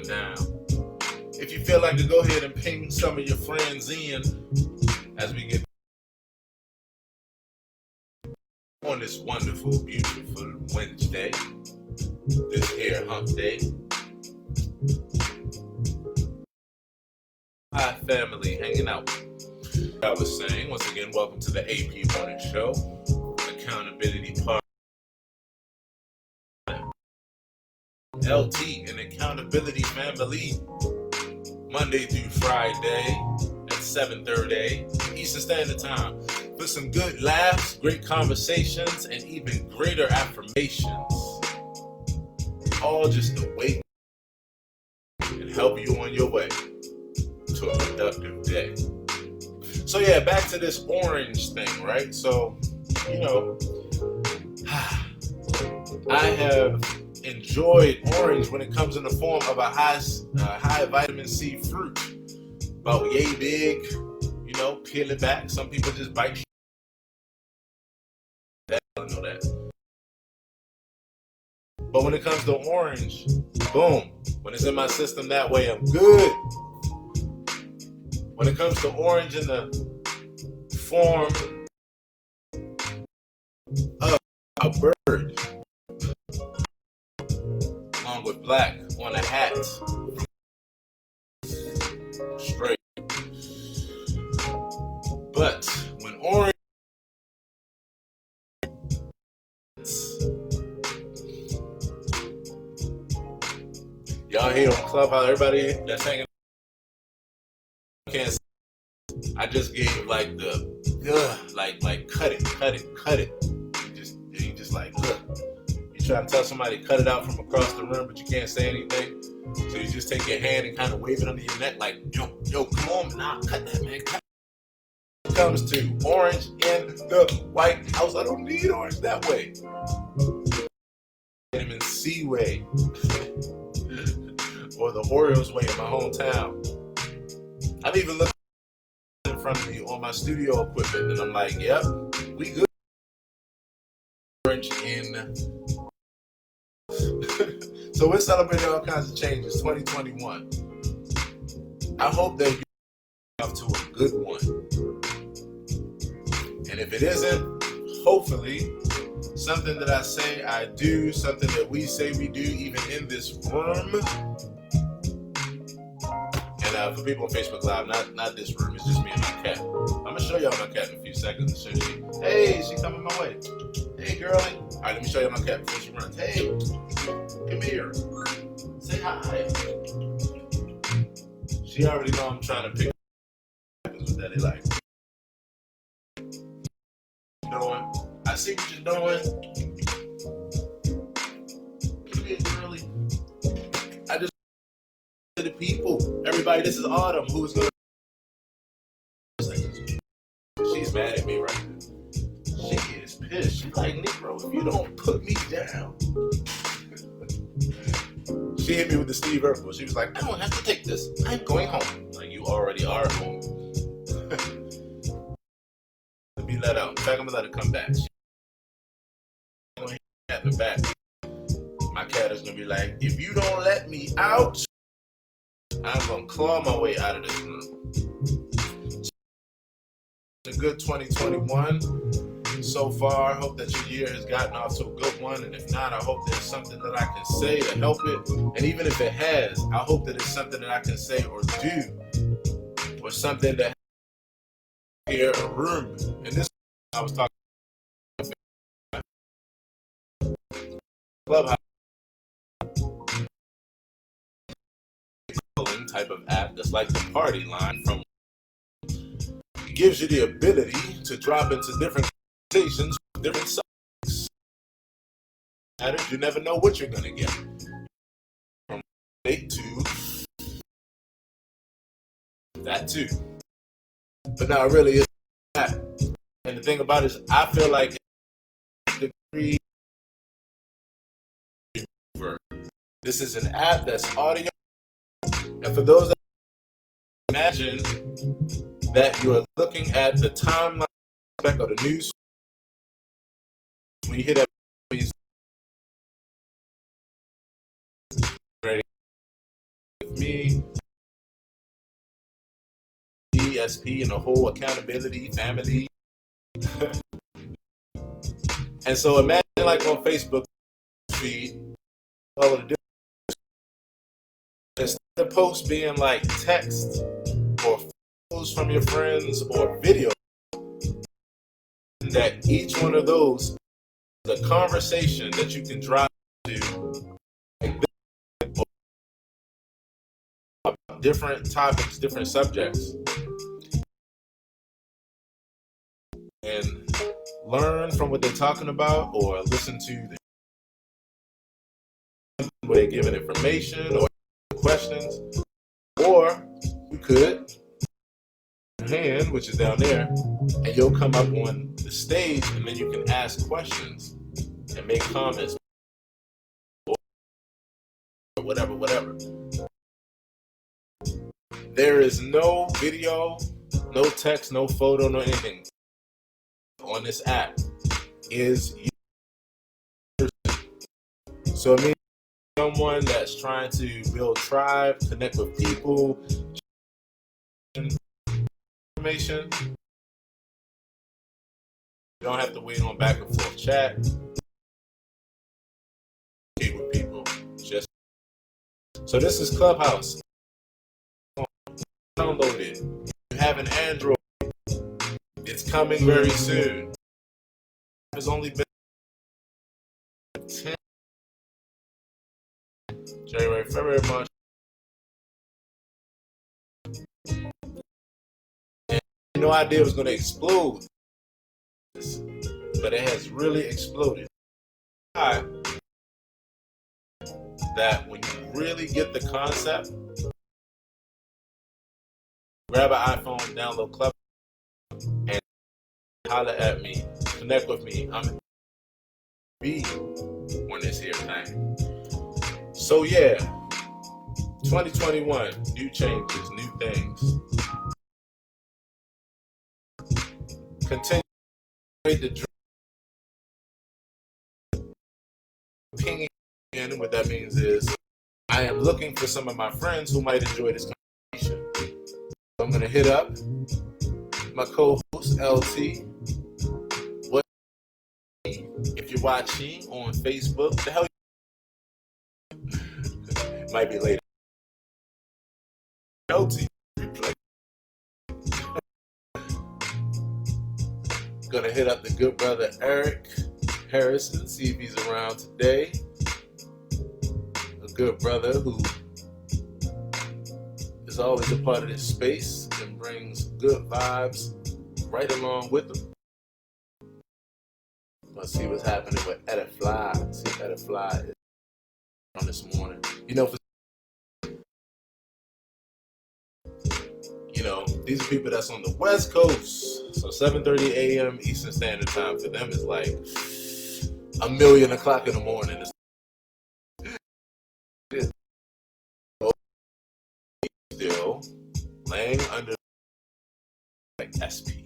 going down. If you feel like to go ahead and ping some of your friends in as we get on this wonderful, beautiful Wednesday, this here hump day. Hi family, hanging out. I was saying, once again, welcome to the AP Morning Show, Accountability Part LT, and Accountability Family, Monday through Friday at 7:30 Eastern Standard Time, for some good laughs, great conversations, and even greater affirmations, all just to wait and help you on your way to a productive day. So yeah, back to this orange thing, right? So, I have enjoyed orange when it comes in the form of a high vitamin C fruit, about yay big, peel it back. Some people just bite. I don't know that. But when it comes to orange, boom, when it's in my system that way, I'm good. When it comes to orange in the form of a bird, along with black on a hat, straight. But when orange, y'all here on Clubhouse, everybody that's hanging, can't. I just gave like the like cut it. You just like look. You try to tell somebody to cut it out from across the room, but you can't say anything. So you just take your hand and kind of wave it under your neck, like yo, come on, nah, cut that, man. Cut. When it comes to orange in the White House, I don't need orange that way. Vitamin C way, or the Orioles way in my hometown. I've even looked in front of me on my studio equipment, and I'm like, yep, we good. Orange in. So we're celebrating all kinds of changes. 2021. I hope that you're off to a good one. And if it isn't, hopefully something that I say I do, something that we say we do, even in this room. And for people on Facebook Live, not this room, it's just me and my cat. I'm gonna show y'all my cat in a few seconds. As soon as she coming my way. Hey girlie. All right, let me show you my cat before she runs. Hey, come here. Say hi. She already know I'm trying to pick up with that they like. Doing. I see what you're doing. Come here, girlie. I just to the people. Everybody, this is Autumn, who's gonna. She's mad at me right now. She is pissed. She's like, Negro, if you don't put me down. She hit me with the Steve Urkel. She was like, I don't have to take this. I'm going home. Like, you already are home. Let me let out. In fact, I'm gonna let her come back. She's gonna hit me at the back. My cat is gonna be like, if you don't let me out, I'm gonna claw my way out of this room. A good 2021 so far. I hope that your year has gotten off to a good one, and if not, I hope there's something that I can say to help it. And even if it has, I hope that it's something that I can say or do, or something that here a room. And this I was talking Clubhouse type of app that's like the party line from. It gives you the ability to drop into different conversations, different subjects. You never know what you're gonna get. From date to that too. But now it really is that. And the thing about it is, I feel like this is an app that's audio. And for those that imagine that you are looking at the timeline of the news, when you hear that, ESP and the whole accountability family. And so imagine like on Facebook feed, all of the instead of posts being like text or photos from your friends or video, that each one of those is a conversation that you can drop to different topics, different subjects, and learn from what they're talking about, or listen to where they're giving information or questions. Or you could hand, which is down there, and you'll come up on the stage, and then you can ask questions and make comments, or whatever. There is no video, no text, no photo, no anything on this app. Is you. So it means someone that's trying to build tribe, connect with people, information. You don't have to wait on back and forth chat with people. Just so this is Clubhouse. Download it. You have an Android. It's coming very soon. It's only been 10 January, February, March. And no idea it was going to explode, but it has really exploded. That when you really get the concept, grab an iPhone, download Clubhouse, and holla at me, connect with me. I'm be on this here thing. So yeah, 2021, new changes, new things. Continue to ping in. What that means is I am looking for some of my friends who might enjoy this conversation. So I'm going to hit up my co-host LT. What if you're watching on Facebook? The hell it might be later. LT replay. Gonna hit up the good brother Eric Harrison, see if he's around today. A good brother who is always a part of this space and brings good vibes right along with him. Let's see what's happening with Edifly. See if Edifly is on this morning. These are people that's on the West Coast. So 7:30 a.m. Eastern Standard Time for them is like 1,000,000 o'clock in the morning. Still laying under like SP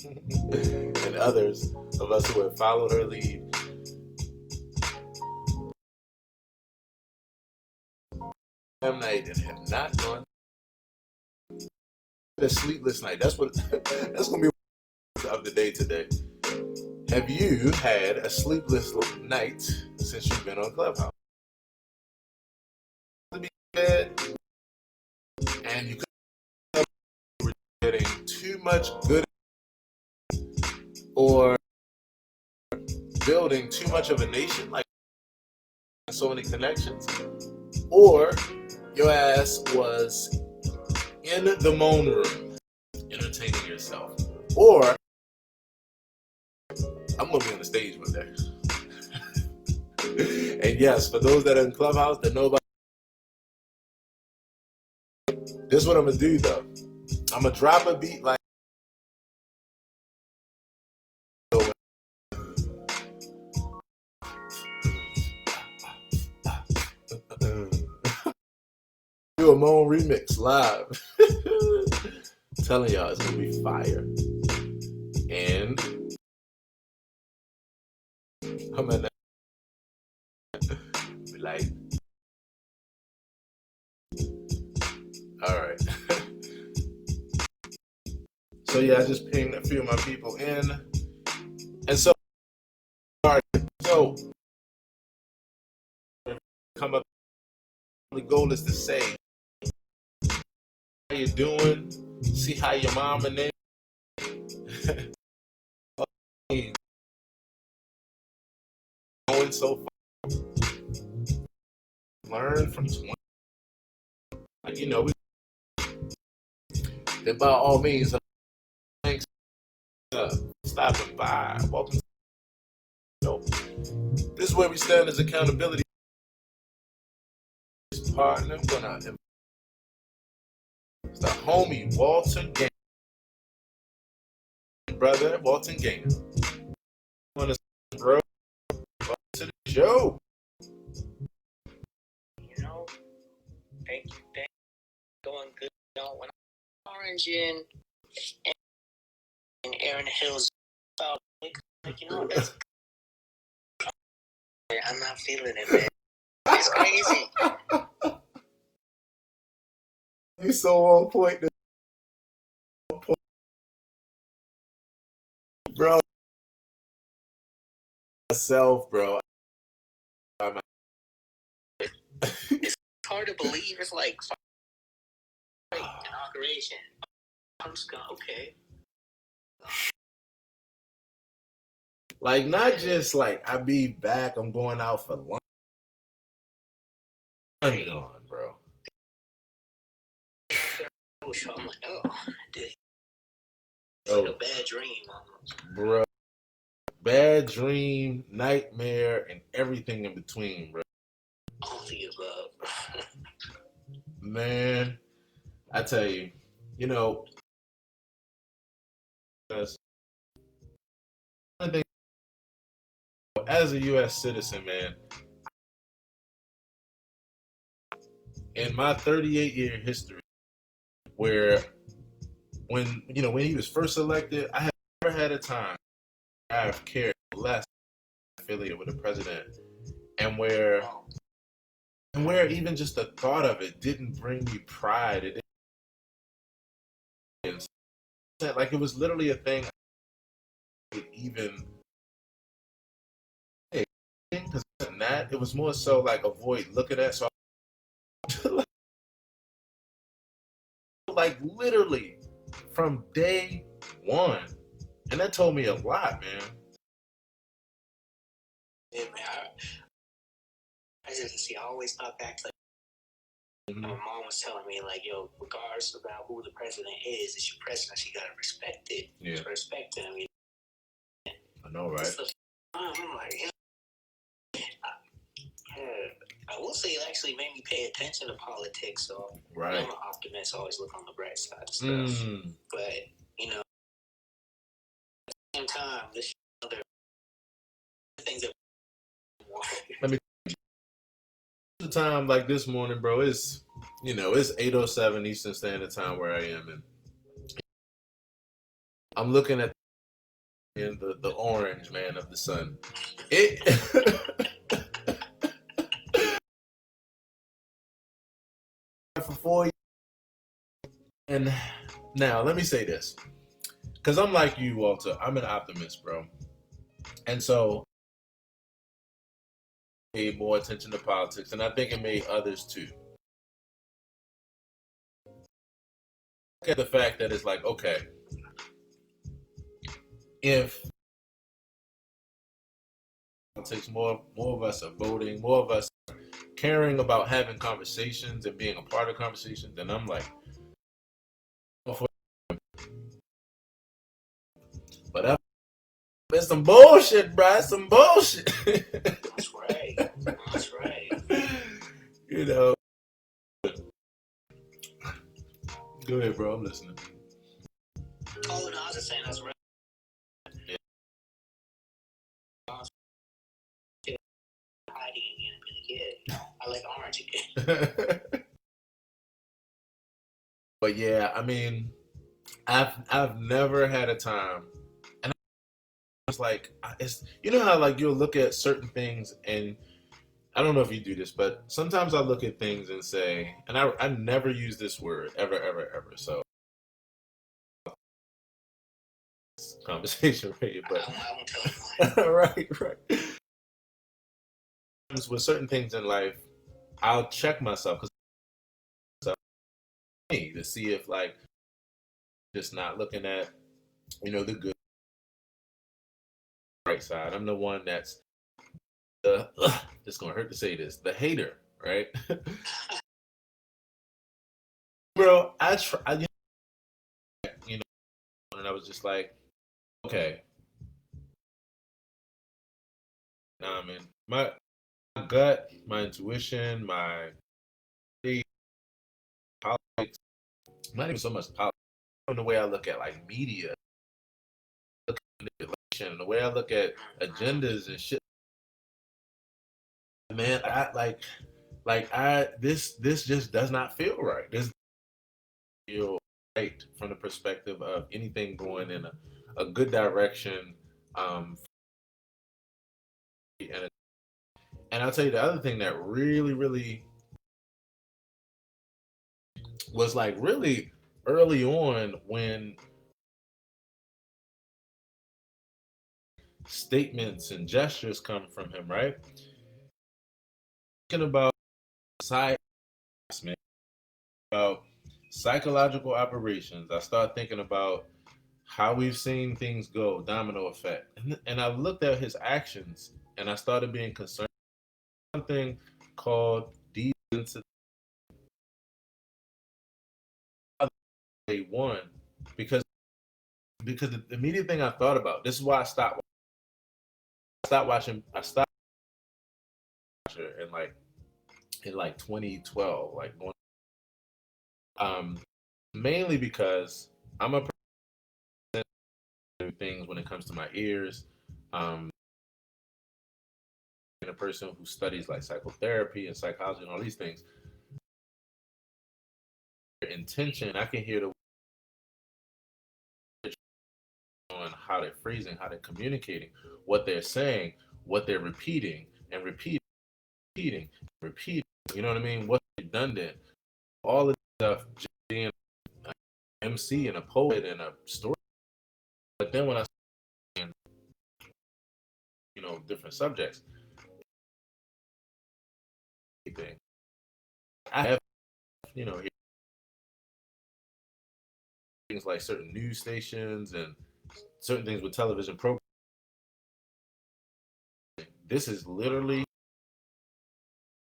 and others of us who have followed her lead. Night and have not gone a sleepless night. That's gonna be of the day today. Have you had a sleepless night since you've been on Clubhouse? And you were getting too much good or building too much of a nation, like so many connections, or your ass was in the moan room entertaining yourself, or I'm gonna be on the stage one day. And yes, for those that are in Clubhouse that know about this, is what I'm gonna do though. I'm gonna drop a beat like do a moan remix live. I'm telling y'all it's gonna be fire. And I'm gonna be like, all right. So yeah, I just pinged a few of my people in, and so come up. The goal is to say how you doing, see how your mom and them going so far. Learn from 20. Like, by all means, thanks stopping by. Welcome. This is where we stand as accountability partner. I'm gonna it's the homie Walton Gang, brother Walton Gang. Want to bro welcome to the show. Thank you. Going good. When I'm oranging and Aaron Hills, like that's. I'm not feeling it, man. It's crazy. He's so on point, bro. Myself, bro. It's hard to believe. It's like inauguration. I'm just going, okay. Like, not just like I be back, I'm going out for lunch. I'm gone, bro. I'm like, oh, dude. It's like a bad dream almost. Bro. Bad dream, nightmare, and everything in between, bro. All the above. Man, I tell you, as a U.S. citizen, man, in my 38-year history, where when he was first elected, I have never had a time I've cared less affiliate with the president, and where even just the thought of it didn't bring me pride. It didn't, like, it was literally a thing I could even because that it was more so like avoid looking at. So like literally from day one, and that told me a lot, man. Yeah, man. I always thought back to my mom was telling me, like, yo, regardless about who the president is, it's your president, so you gotta respect it. Yeah. So respect him. I know, right? I'm like, I will say it actually made me pay attention to politics. So right. I'm an optimist, always look on the bright side of stuff. But at the same time, there's other things that let me the time like this morning, bro. It's it's 8:07 Eastern Standard Time where I am, and I'm looking at the orange, man, of the sun. It for 4 years. And now let me say this, because I'm like you, Walter. I'm an optimist, bro, and so I paid more attention to politics, and I think it made others too. Look at the fact that it's like, okay, if politics, more of us are voting, more of us are caring about having conversations and being a part of conversations, then I'm like, but it's some bullshit, bro. It's some bullshit. That's right. That's right. Go ahead, bro. I'm listening. Oh, no, I was just saying that's right. Yeah. Hiding again and being a kid. I like orange again. But yeah, I mean, I've never had a time, and it's like it's how like you'll look at certain things, and I don't know if you do this, but sometimes I look at things and say, and I never use this word ever. So conversation, right? But I won't tell you. right. With certain things in life, I'll check myself because to see if like just not looking at the good right side. I'm the one that's the it's gonna hurt to say this, the hater, right? Bro, I try, and I was just like, okay, nah, man, my gut, my intuition, my politics, not even so much politics, the way I look at like media, look at manipulation, the way I look at agendas and shit, man, this just does not feel right. This feel right from the perspective of anything going in a good direction. And I'll tell you the other thing that really, really was like really early on when statements and gestures come from him, right? Thinking about science, man, about psychological operations, I start thinking about how we've seen things go, domino effect. And I looked at his actions and I started being concerned with something called desensitization one because the immediate thing I thought about, this is why I stopped watching in like 2012, like going mainly because I'm a person who things when it comes to my ears. And a person who studies like psychotherapy and psychology and all these things, their intention, I can hear the on how they're phrasing, how they're communicating, what they're saying, what they're repeating and repeating. You know what I mean? What's redundant? All of this stuff, just being an MC and a poet and a story. But then when I different subjects, I have things like certain news stations and certain things with television programs. This is literally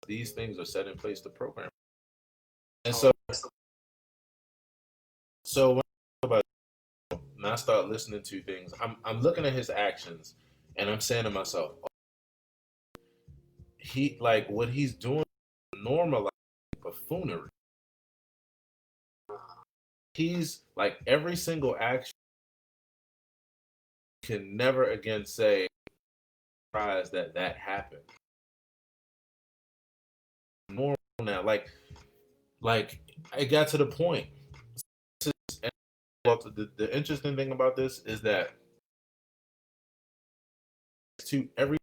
these things are set in place to program. And so when I about and I start listening to things, I'm looking at his actions and I'm saying to myself, oh, he like what he's doing normalizing buffoonery. He's like every single action can never again say surprised that happened. Normal now, like it got to the point. And the interesting thing about this is that to everybody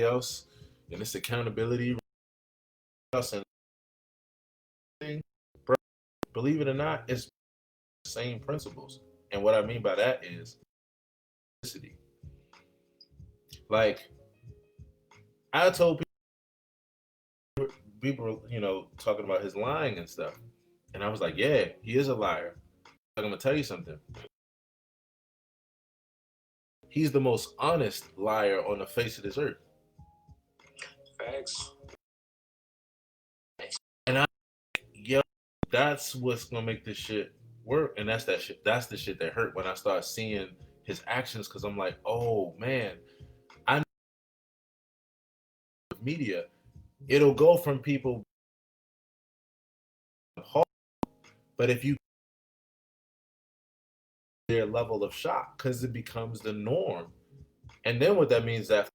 else, and this accountability else and thing, believe it or not, it's the same principles. And what I mean by that is like I told people, talking about his lying and stuff. And I was like, yeah, he is a liar. I'm gonna tell you something. He's the most honest liar on the face of this earth. Facts. And that's what's gonna make this shit work. And that's that shit. That's the shit that hurt when I start seeing his actions, because I'm like, oh man, I know media, it'll go from people, but if you their level of shock, because it becomes the norm. And then what that means is that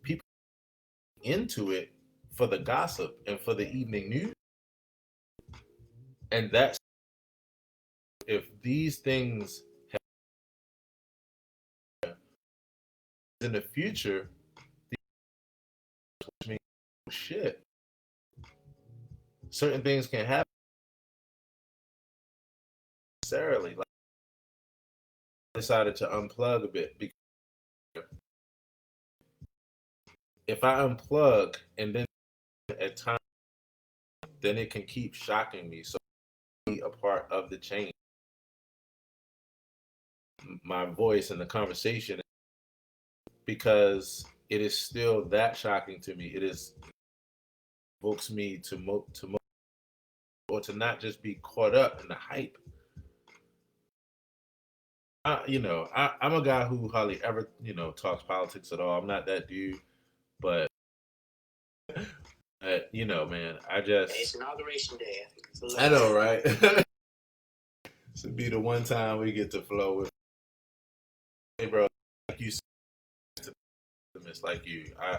people into it for the gossip and for the evening news. And that's if these things happen in the future, which means shit. Certain things can happen necessarily. Like decided to unplug a bit because if I unplug and then at times, then it can keep shocking me. So be a part of the change. My voice and the conversation because it is still that shocking to me. It is evokes me to or to not just be caught up in the hype. I'm a guy who hardly ever, talks politics at all. I'm not that dude, but man, It's inauguration day. I think it's I know, right? This would be the one time we get to flow with. Hey, bro, like you said, it's like you. I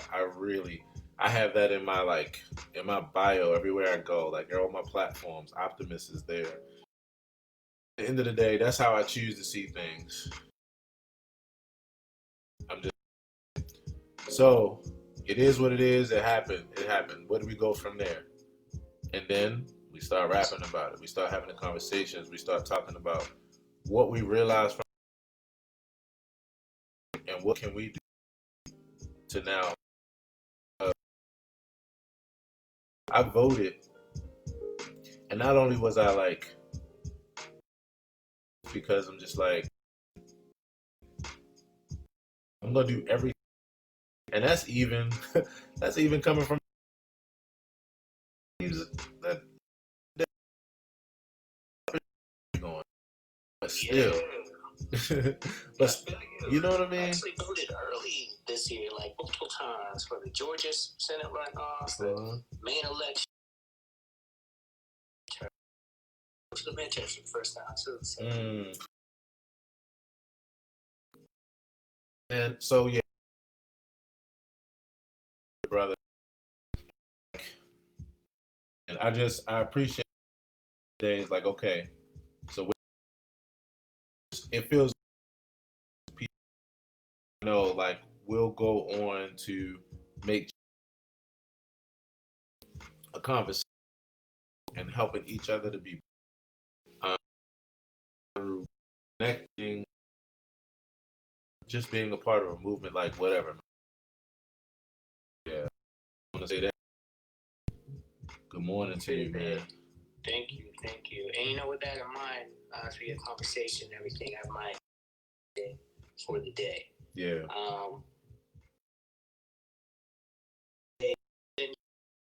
have that in my bio everywhere I go. Like all my platforms, Optimist is there. At the end of the day, that's how I choose to see things. I'm just so it is what it is. It happened. It happened. Where do we go from there? And then we start rapping about it. We start having the conversations. We start talking about what we realize from and what can we do to now. I voted, and not only was I like because I'm just like I'm gonna do everything, and that's even that's even coming from that going, but still, but you know what I mean. I actually voted early this year, like multiple times for the Georgia Senate runoffs, the main election, to the midterms for the first time. So. And so yeah, brother, and I appreciate days like okay, so it feels people like we'll go on to make a conversation and helping each other to be through connecting, just being a part of a movement, like whatever. Yeah, I want to say that. Good morning to you, man. Thank you. And with that in mind, for your conversation and everything, I might for the day. Yeah.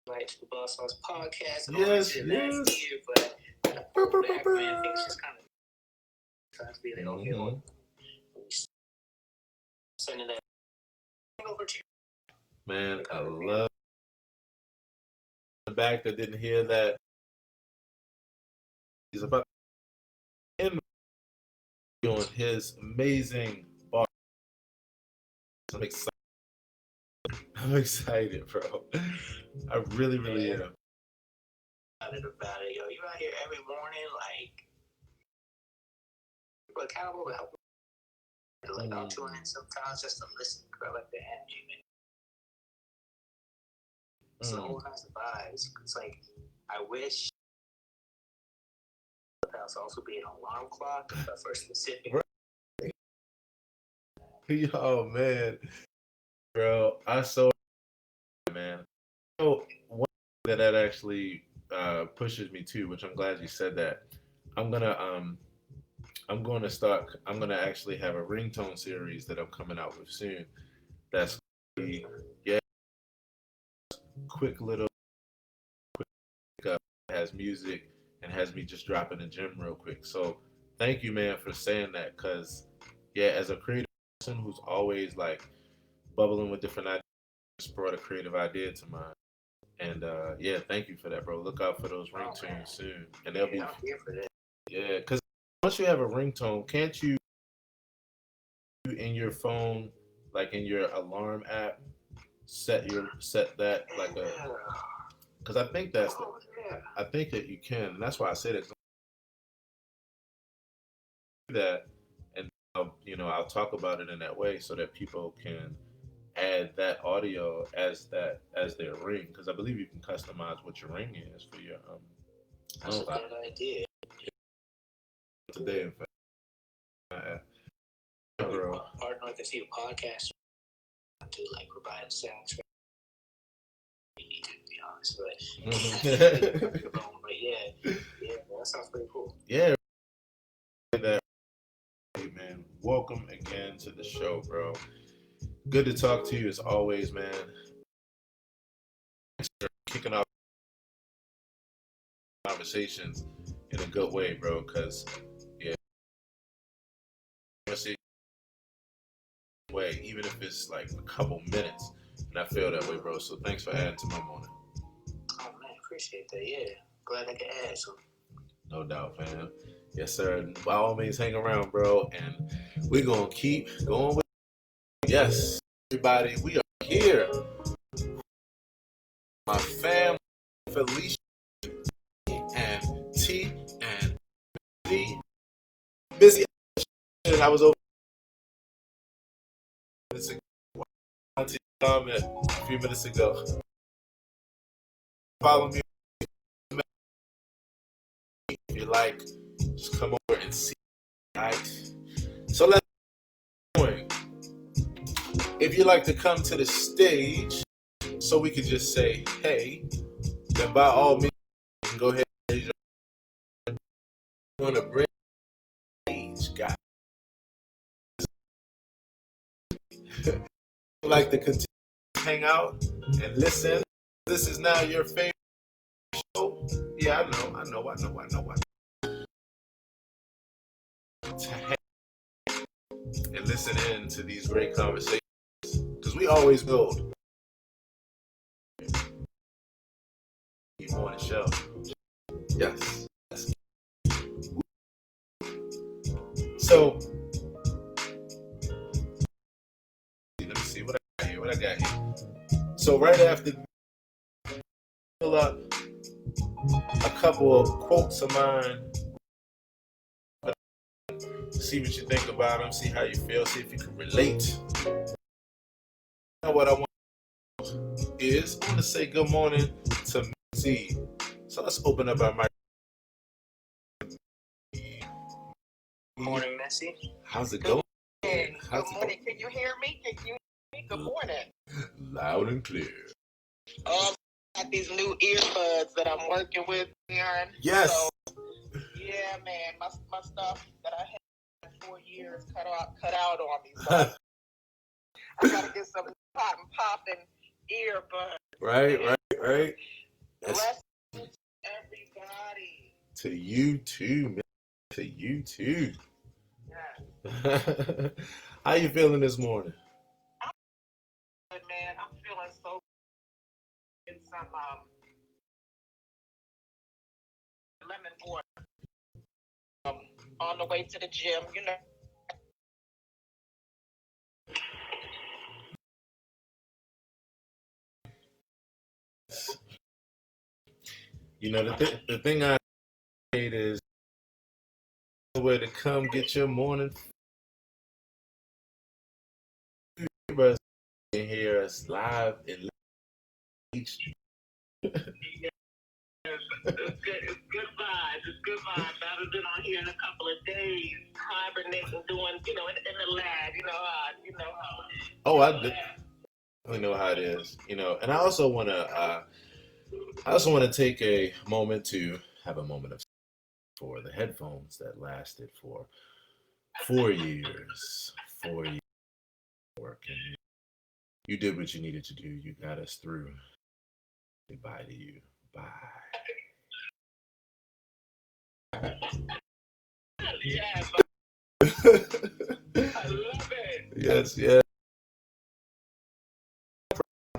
Right to the Boss House podcast. Yes. Year, but back, man, things just kind of trying to be like, okay, well, sending that over to you. Man, I love the back that didn't hear that. He's about to on his amazing bar. I'm excited. I'm excited, bro. I really am. Excited about it, yo. You out here every morning, like, you're accountable to help. Like, I'll tune in sometimes just to listen, girl, like the energy, man. It's the whole nice vibes. It's like, I wish Clubhouse also be an alarm clock for specific. Oh man, bro, I so man. So one thing that actually pushes me too, which I'm glad you said that. I'm gonna actually have a ringtone series that I'm coming out with soon. That's quick little has music and has me just dropping the gym real quick. So thank you, man, for saying that. Cause as a creative person who's always like bubbling with different ideas, just brought a creative idea to mind. And thank you for that, bro. Look out for those ringtones soon, and they'll be because once you have a ringtone, can't you in your phone, like in your alarm app, set that like a because I think I think that you can, and that's why I said it. That, and I'll talk about it in that way so that people can add that audio as their ring because I believe you can customize what your ring is for your That's a good idea. Today, in fact, bro. Part North, if you a podcast, to like provide a soundtrack. You need to be honest, but yeah, that sounds pretty cool. Yeah, hey man, welcome again to the show, bro. Good to talk to you as always, man. Thanks for kicking off conversations in a good way, bro. Cause yeah, way, even if it's like a couple minutes, and I feel that way, bro. So thanks for adding to my morning. Oh man, appreciate that. Yeah, glad I could add some. No doubt, fam. Yes, sir. By all means, hang around, bro, and we're gonna keep going with. Yes, everybody, we are here. My family, Felicia and T and D. Busy. I was over comment a few minutes ago. Follow me if you like. Just come over and see. Right. So let's going. If you like to come to the stage, so we could just say hey, then by all means, you can go ahead and raise your. You want to bring stage, guys. Like to continue to hang out and listen. This is now your favorite show. Yeah, I know. To hang and listen in to these great conversations because we always build. Keep on the show. Yes. So let me see what I got here. So right after, pull up a couple of quotes of mine. See what you think about them. See how you feel. See if you can relate. Now what I want is I want to say good morning to Z. So let's open up our mic. Morning, Messi. How's it going? Good morning. Can you hear me? Good morning. Loud and clear. I got these new earbuds that I'm working with, Aaron. Yes. So, yeah, man, my stuff that I had 4 years cut out on me. So I gotta get some popping earbuds. Right. Bless everybody. To you too, man. To you too. Yeah. How you feeling this morning? I'm good, man. I'm feeling so good. Some lemon water. On the way to the gym, you know. You know the thing I hate is where to come get your morning. You can hear us live and It's good vibes. It's good vibes. I haven't been on here in a couple of days, hibernating, doing, in the lab. You know how. Oh, I definitely know how it is. And I also want to take a moment to have a moment of for the headphones that lasted for 4 years. 4 years working. You did what you needed to do. You got us through. Goodbye to you. Bye. Yeah, I love it. Yes.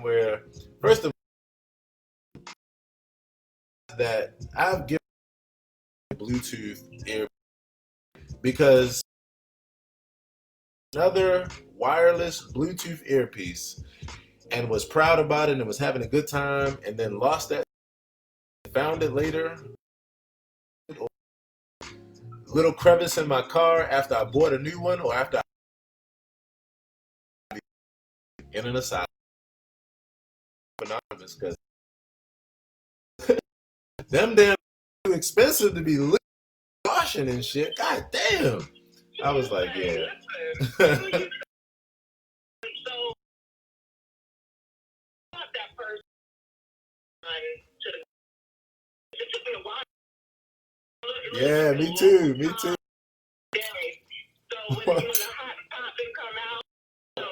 Where first of all, that I've given Bluetooth ear because another wireless Bluetooth earpiece and was proud about it and was having a good time and then lost that, found it later. Little crevice in my car after I bought a new one or after I in an asylum anonymous because them damn too expensive to be washing and shit. God damn. I was like, yeah. Listen, so not that person it took me a while. Yeah, me too. Me too. So when the hot topic come out, so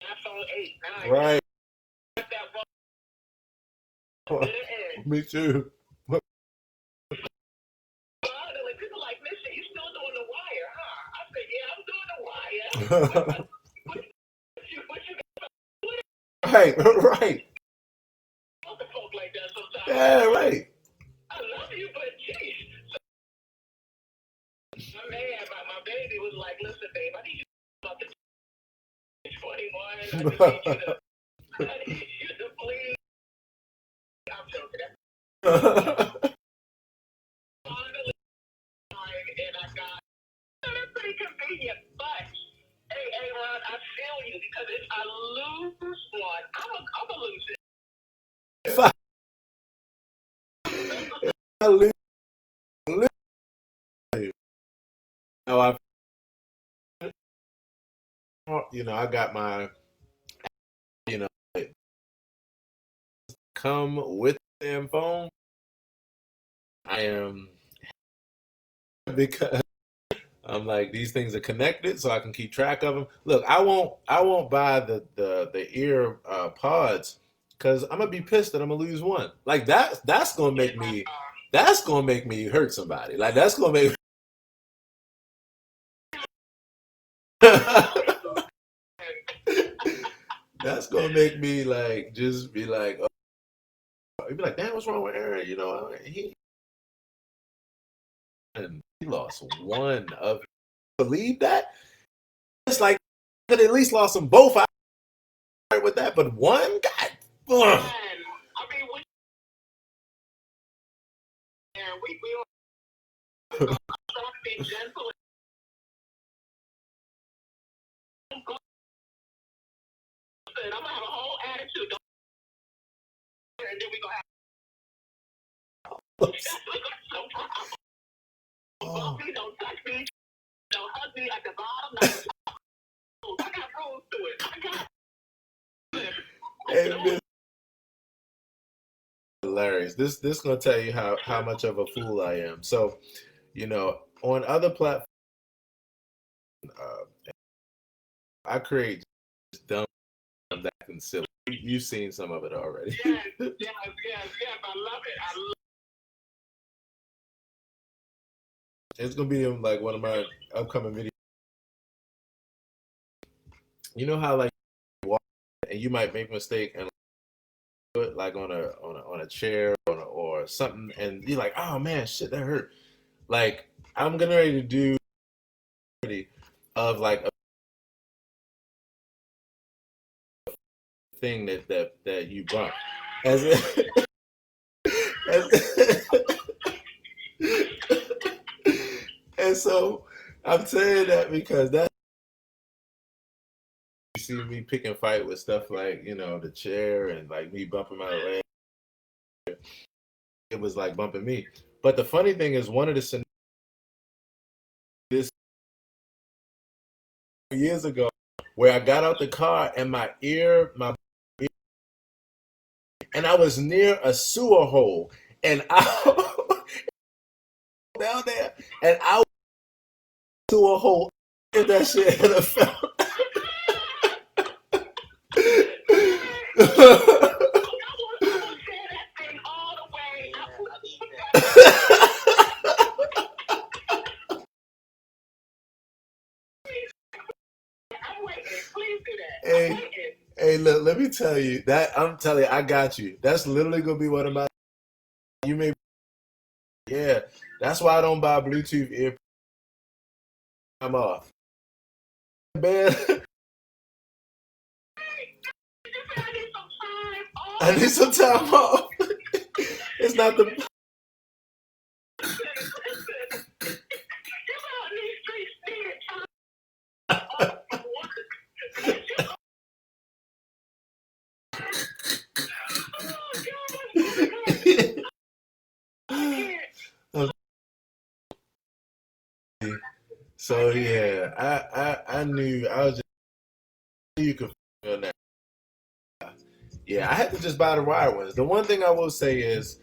iPhone 8, 9, Right. that Me too. people like, listen, you still doing the wire, huh? I said, yeah, I'm doing the wire. Right, right. Folk like that sometimes. Yeah, right. I love you, but geez. My man, my baby was like, listen, babe, I need you about the 21. I need you to please. I'm joking. And I got that's pretty convenient, but hey, Ron, I feel you because if I lose one, I'm gonna lose it. I lose. No, I got my, come with the damn phone. I am because I'm like these things are connected, so I can keep track of them. Look, I won't buy the ear pods because I'm gonna be pissed that I'm gonna lose one. Like that's gonna make me hurt somebody. Like that's gonna make. That's gonna make me like just be like, oh, you'd be like, damn, what's wrong with Aaron? He lost one of. Believe that? It's like could at least lost them both. I with that, but one, God. Ugh. I mean, we are being gentle. I'm gonna have a whole attitude, and then we gonna have no problem. Oh. Please don't touch me, don't hug me at the bottom. Not the top. I got rules to it. Hey, hilarious. This gonna tell you how much of a fool I am. So, on other platforms, I create just dumb that can silly. You've seen some of it already. Yes. I love it. I love It's gonna be like one of my upcoming videos. You know how like you walk and you might make a mistake and do it like on a chair or something, and you're like, oh man, shit, that hurt. Like I'm getting ready to do of like a thing that you bump as and so I'm saying that because that you see me pick and fight with stuff like the chair and like me bumping my leg. It was like bumping me. But the funny thing is, one of the this years ago where I got out the car and my ear and I was near a sewer hole and I down there and I was to a hole in that shit and I fell. Hey, look, let me tell you that I'm telling you, I got you. That's literally gonna be one of my. You may, yeah. That's why I don't buy Bluetooth ear. I'm off. Man, I need some time off. It's not the. So yeah, I knew I was just you could feel that. Yeah, I had to just buy the wired ones. The one thing I will say is,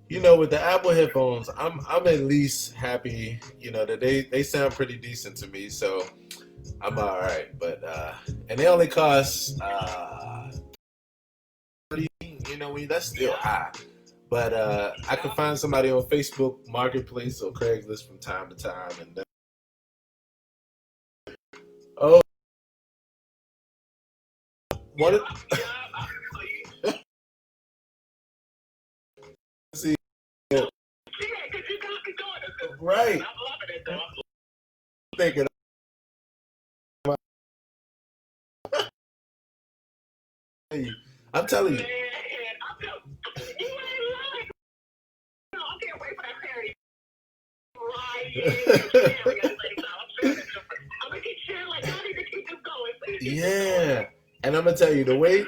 with the Apple headphones, I'm at least happy, that they sound pretty decent to me. So I'm all right. But and they only cost 30, that's still high. But I can find somebody on Facebook Marketplace or Craigslist from time to time, and oh, what? See, right? Thinking, I'm telling you. Yeah, and I'm gonna tell you the way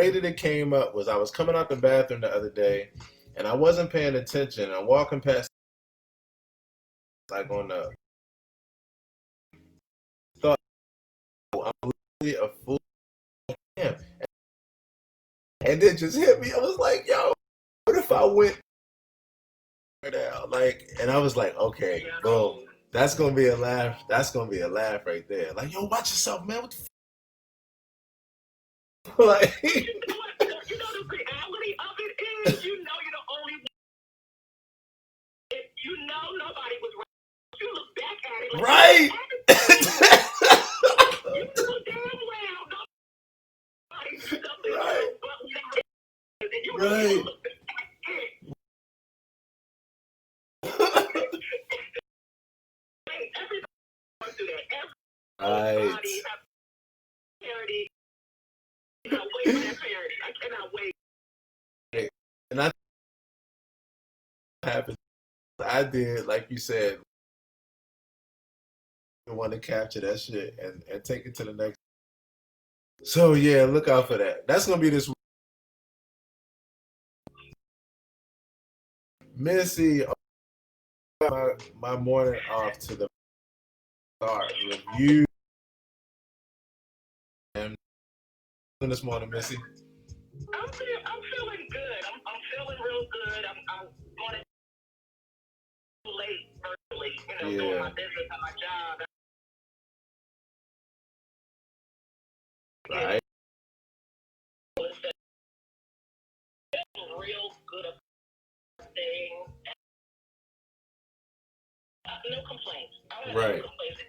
that it came up was I was coming out the bathroom the other day, and I wasn't paying attention. I'm walking past like on the thought I'm really a fool, and it just hit me. I was like, yo, what if I went down? Like, and I was like, okay, boom. That's gonna be a laugh. That's gonna be a laugh right there. Like, yo, watch yourself, man. What the like, The reality of it is, you're the only one. If nobody was right, you look back at it like, right? you know damn well nobody's something Right. but and you Right. look back everybody wants to do that. Everybody Right. has parody. I cannot wait for that parody. I cannot wait. And I happened. I did, like you said, want to capture that shit and take it to the next. So yeah, look out for that. That's gonna be this Missy. My morning off to the start review and this morning, Missy. I'm feeling good. I'm feeling real good. I'm going to late virtually, doing my business and my job. Right. Real good thing. No complaints. I don't have Right. no complaints.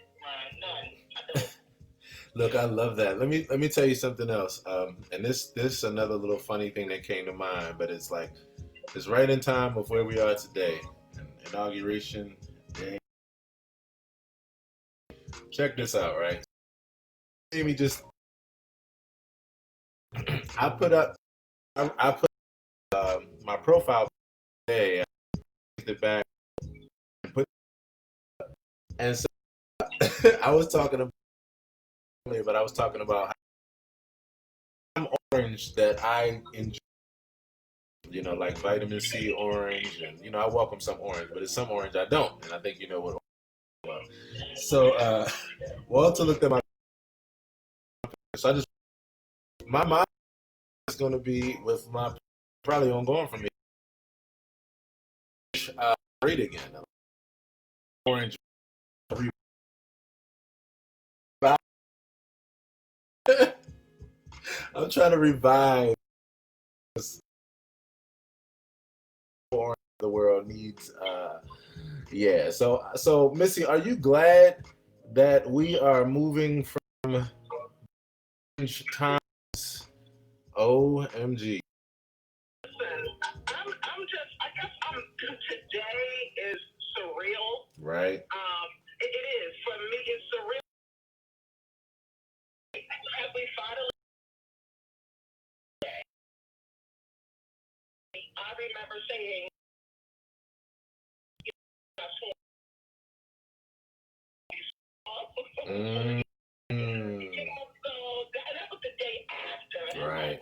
None. I don't. Look, I love that. Let me tell you something else. And this another little funny thing that came to mind, but it's like it's right in time of where we are today. Inauguration day. Check this out, right? Amy just I put up I put my profile today. I put it back and put and so I was talking about but I was talking about some orange that I enjoy, like vitamin C orange, and I welcome some orange, but it's some orange I don't, and I think you know what. Well, so Walter looked at my, so I just my mind is going to be with my probably ongoing for me. Read again, orange. I'm trying to revive this orange the world needs. Yeah. So Missy, are you glad that we are moving from times? OMG. I guess today is surreal. Right. It is. For me, it's surreal. Have we finally? I remember saying, Mm. So that was the day after. Right.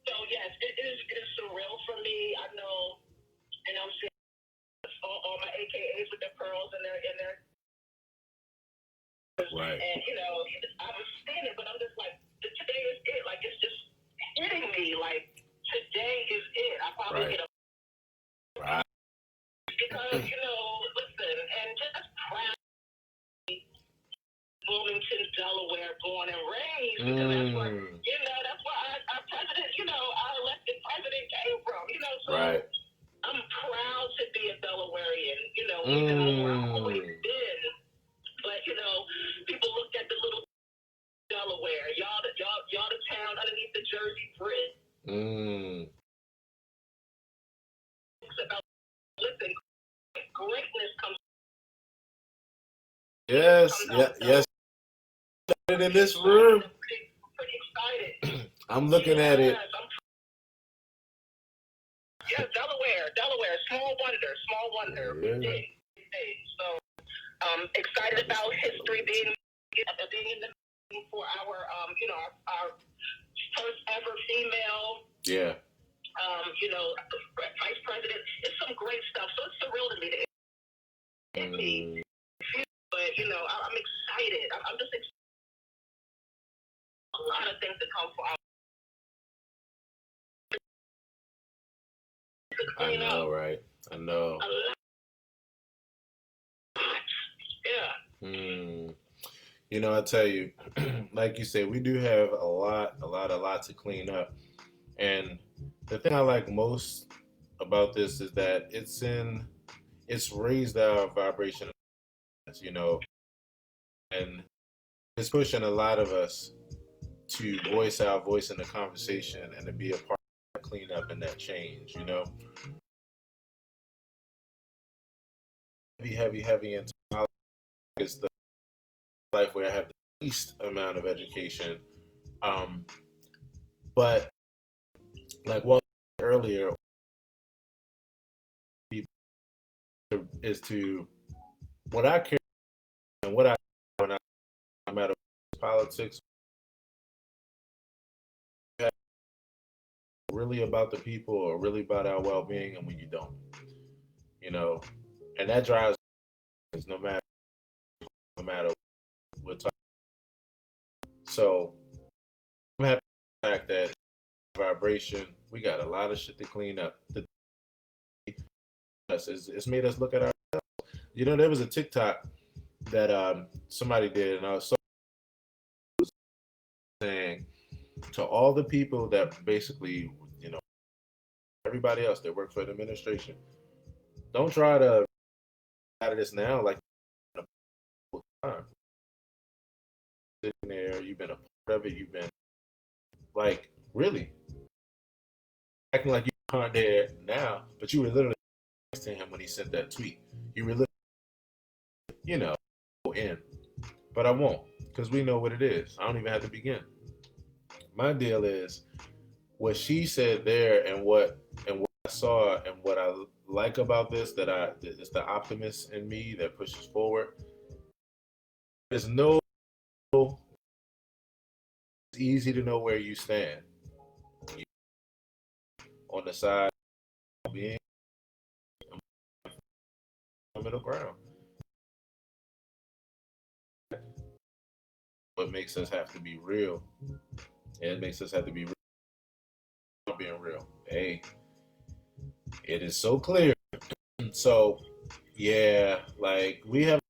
So yes, it is surreal for me. I know, and I'm seeing all my AKAs with the pearls in their Right. And, I'm standing, but I'm just like, today is it. Like, it's just hitting me. Like, today is it. I probably Right. get a... Right. Because, listen, and just proud Bloomington, Delaware, born and raised. Because that's where our president, our elected president came from. So Right. I'm proud to be a Delawarean, even more. I've always been. But, people looked at the little Delaware. Y'all the town underneath the Jersey Bridge. It's about, listen, greatness comes. Yes. Yes. In this room. Pretty excited. I'm looking at it. Yes, Delaware, small wonder. Yeah. So, excited about history being in the for our, our first ever female. Yeah. Vice president. It's some great stuff. So it's surreal to me to hit me. But I'm excited. I'm just excited. A lot of things to come for our. I know, right? I know. Yeah. I tell you, like you said, we do have a lot to clean up. And the thing I like most about this is that it's raised our vibration, and it's pushing a lot of us to voice our voice in the conversation and to be a part of that cleanup and that change, Heavy into college is the life where I have the least amount of education. But like what earlier is to what I care and what I when I no matter politics really about the people or really about our well-being, and when you don't, and that drives no matter what time. So I'm happy with the fact that vibration, we got a lot of shit to clean up. It's made us look at ourselves. There was a TikTok that somebody did, and I was saying to all the people that basically, everybody else that works for the administration, don't try to out of this now like time. Sitting there, you've been a part of it, you've been like really acting like you aren't there now, but you were literally next to him when he sent that tweet. You were literally, in. But I won't, because we know what it is. I don't even have to begin. My deal is what she said there and what I saw and what I like about this, it's the optimist in me that pushes forward. There's no it's easy to know where you stand. On the side of being middle ground. What makes us have to be real. And it makes us have to be real being real. Hey, it is so clear. So yeah, like we have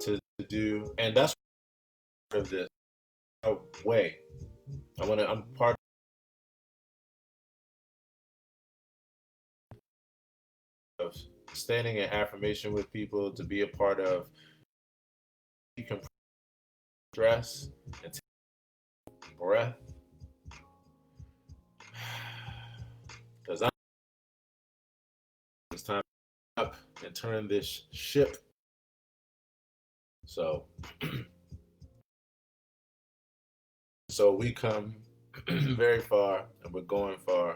to do, and that's part of this way. I'm part of standing in affirmation with people, to be a part of stress and take breath. Because it's time to up and turn this ship. So we come very far and we're going far.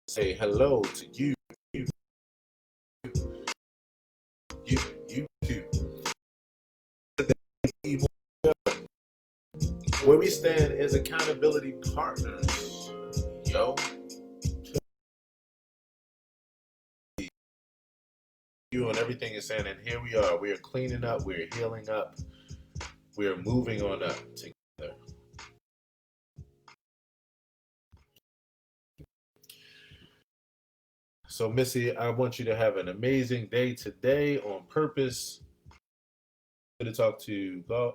Say hello to you too. Where we stand is accountability partners, yo. you on everything you're saying, and here we are. We are cleaning up. We're healing up. We are moving on up together. So, Missy, I want you to have an amazing day today on purpose. I'm going to talk to God.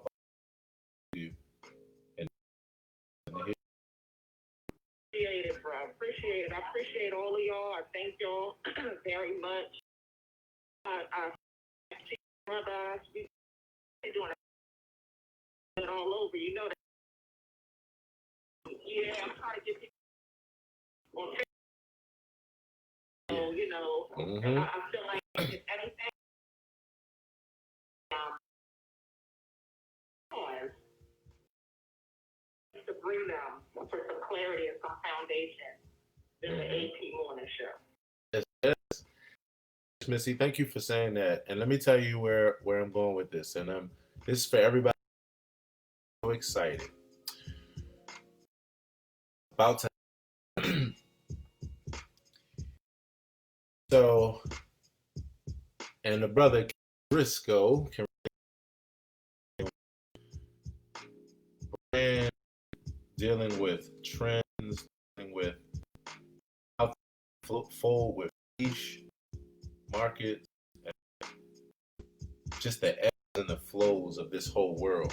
Appreciate it, bro. Appreciate it. I appreciate all of y'all. I thank y'all very much. I see brother. We're doing it all over. You know that. Yeah, I'm trying to get people on Facebook. So, you know, I feel like if anything, to bring them for some clarity and some foundation in the AP morning show. Yes. Missy, thank you for saying that. And let me tell you where I'm going with this. And this is for everybody. So excited about time. So, and the brother Briscoe can dealing with trends, dealing with how to fold with niche markets, and just the ebbs and the flows of this whole world.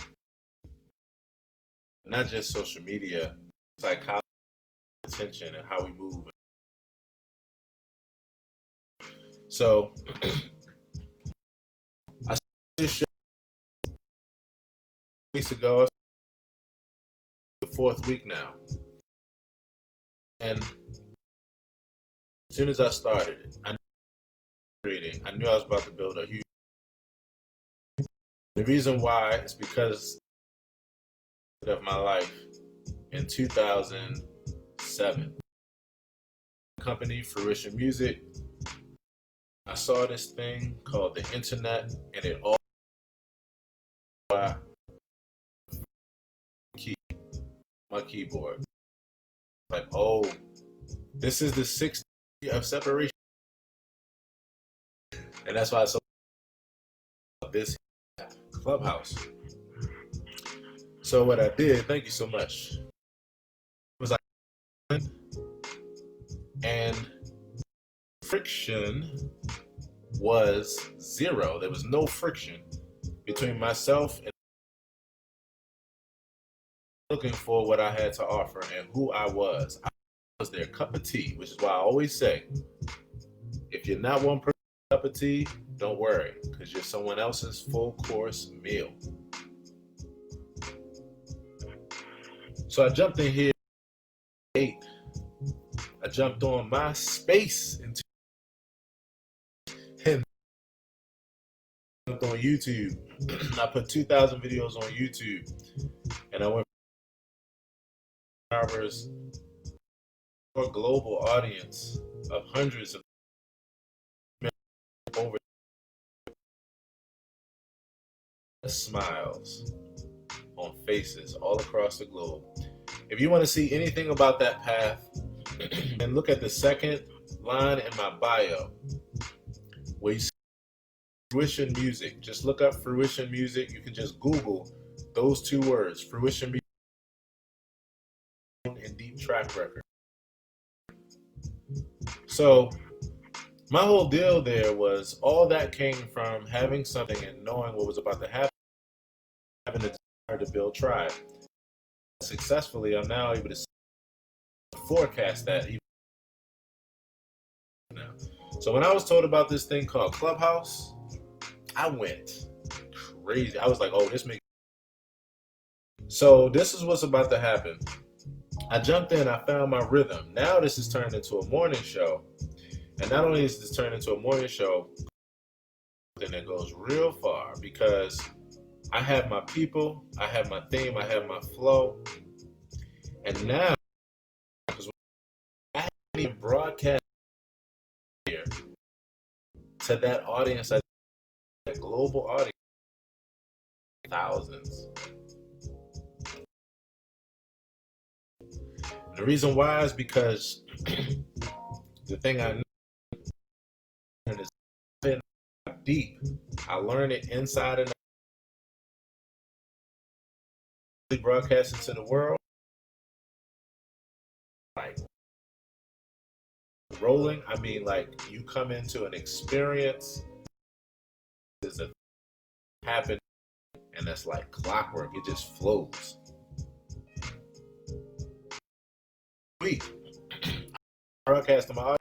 Not just social media, psychology, attention, and how we move. So, I started this show weeks ago. The 4th week now, and as soon as I started it, I knew I was about to build a huge. The reason why is because of my life in 2007. Company Fruition Music. I saw this thing called the internet, and it all my keyboard. Like, oh, this is the 6th year of separation, and that's why I saw this Clubhouse. So what I did, thank you so much, was and friction was zero. There was no friction between myself and looking for what I had to offer and who I was. I was their cup of tea, which is why I always say, if you're not one person's cup of tea, don't worry, because you're someone else's full course meal. So I jumped in here. I jumped on my space and jumped on YouTube. I put 2,000 videos on YouTube, and I went hours for a global audience of hundreds of over smiles on faces all across the globe. If you want to see anything about that path, and look at the second line in my bio where you see Fruition Music. Just look up Fruition Music. You can just Google those 2 words, Fruition Music and deep track record. So my whole deal there was all that came from having something and knowing what was about to happen, having the desire to build tribe. Successfully, I'm now able to forecast that even now. So when I was told about this thing called Clubhouse, I went crazy. I was like, oh, this makes. So this is what's about to happen. I jumped in, I found my rhythm. Now this is turned into a morning show. And not only is this turned into a morning show, then it goes real far because I have my people, I have my theme, I have my flow. And now, because I haven't even broadcast here to that audience, that global audience, thousands. And the reason why is because the thing I know is deep. I learned it inside and out, broadcast it to the world. Like rolling, I mean, like you come into an experience, is a happen, and that's like clockwork. It just flows. Sweet. Broadcast to my audience.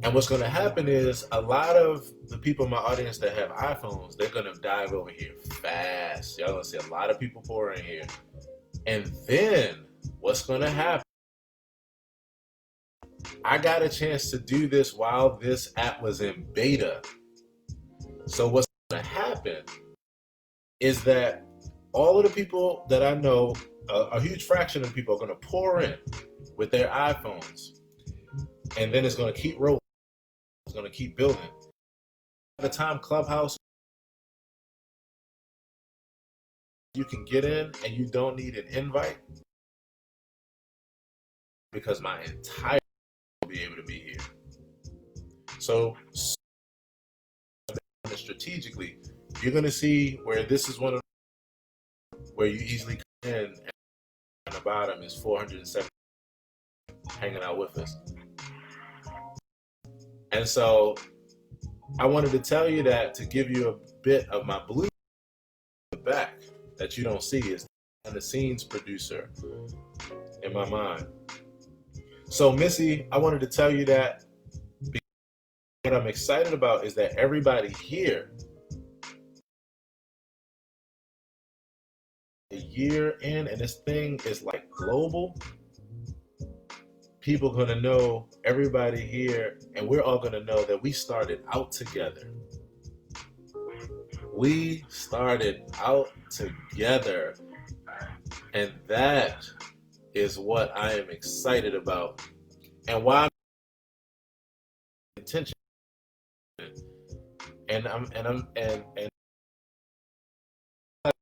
And what's going to happen is a lot of the people in my audience that have iPhones, they're going to dive over here fast. Y'all going to see a lot of people pour in here. And then what's going to happen? I got a chance to do this while this app was in beta. So what's going to happen is that all of the people that I know, a huge fraction of the people are going to pour in with their iPhones. And then it's going to keep rolling. It's going to keep building. By the time Clubhouse, you can get in and you don't need an invite because my entire will be able to be here. So strategically, you're going to see where this is one of where you easily come in and on the bottom is 407 hanging out with us. And so I wanted to tell you that to give you a bit of my blue in the back that you don't see is the scenes producer in my mind. So Missy, I wanted to tell you that what I'm excited about is that everybody here a year in, and this thing is like global. People gonna know, everybody here, and we're all gonna know that we started out together. We started out together, and that is what I am excited about, and why I'm intentional. And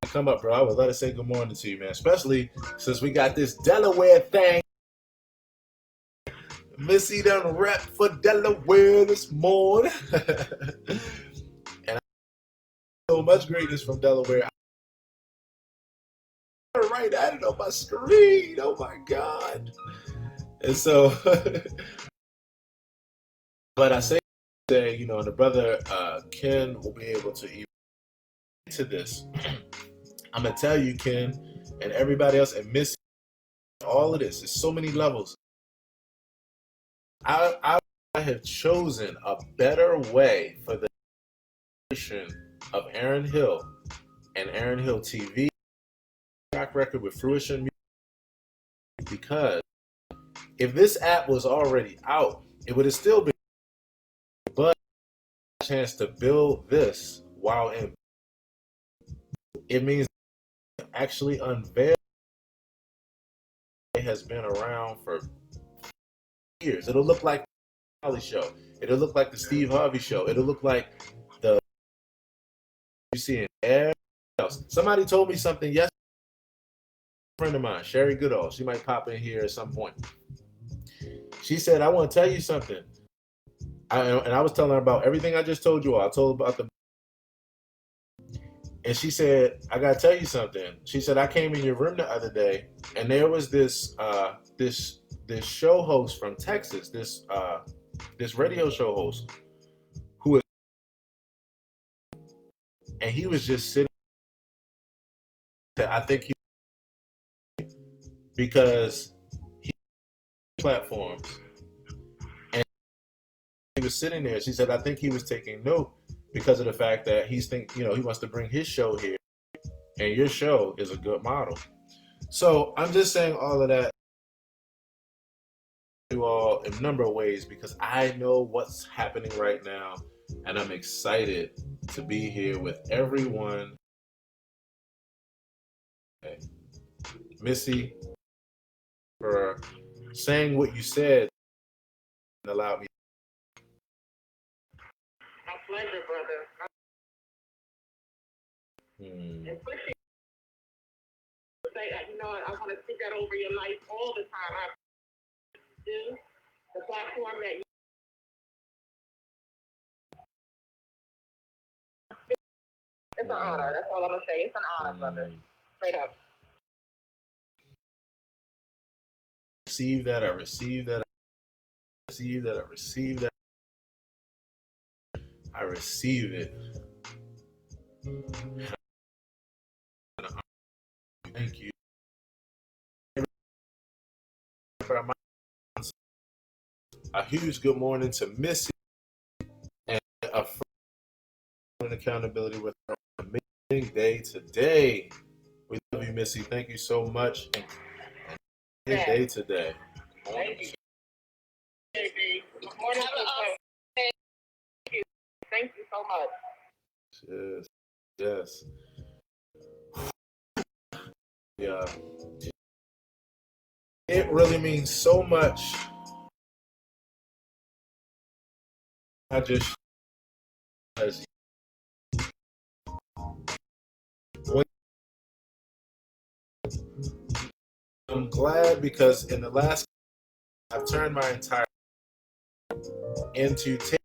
come up, bro. I would love to say good morning to you, man. Especially since we got this Delaware thing. Missy done rep for Delaware this morning. And I so much greatness from Delaware. Right at it on my screen. Oh my God. And so, but I say, you know, and the brother Ken will be able to even to this. I'm gonna tell you, Ken, and everybody else, and Missy, all of this. There's so many levels. I have chosen a better way for the creation of Aaron Hill and Aaron Hill TV track record with Fruition Music, because if this app was already out, it would have still been, but a chance to build this while in. It means actually unveil. It has been around for years. It'll look like the Holly Show. It'll look like the Steve Harvey Show. It'll look like the you see in everything else. Somebody told me something yesterday. A friend of mine, Sherry Goodall. She might pop in here at some point. She said, "I want to tell you something." And I was telling her about everything I just told you all. I told her about the. And she said, "I gotta tell you something." She said, "I came in your room the other day, and there was this show host from Texas, this radio show host, who was, and he was just sitting. I think because he platforms, and he was sitting there. She said, I think he was taking note because of the fact that he wants to bring his show here, and your show is a good model." So I'm just saying all of that to you all in a number of ways because I know what's happening right now, and I'm excited to be here with everyone. Okay. Missy, for saying what you said and allowed me. My pleasure, brother. Hmm. And pushing, say, I want to speak that over your life all the time. I do the platform that It's an honor. That's all I'm gonna say. It's an honor, brother. Straight up. Receive that. I receive that. I receive that. I receive that. I receive it. Thank you. A huge good morning to Missy and a accountability with her amazing day today. We love you, Missy. Thank you so much. And good day today. Thank you. Good morning. Thank you. Thank you so much. Yes. Yeah. It really means so much. I just I'm glad because in the last I've turned my entire into taking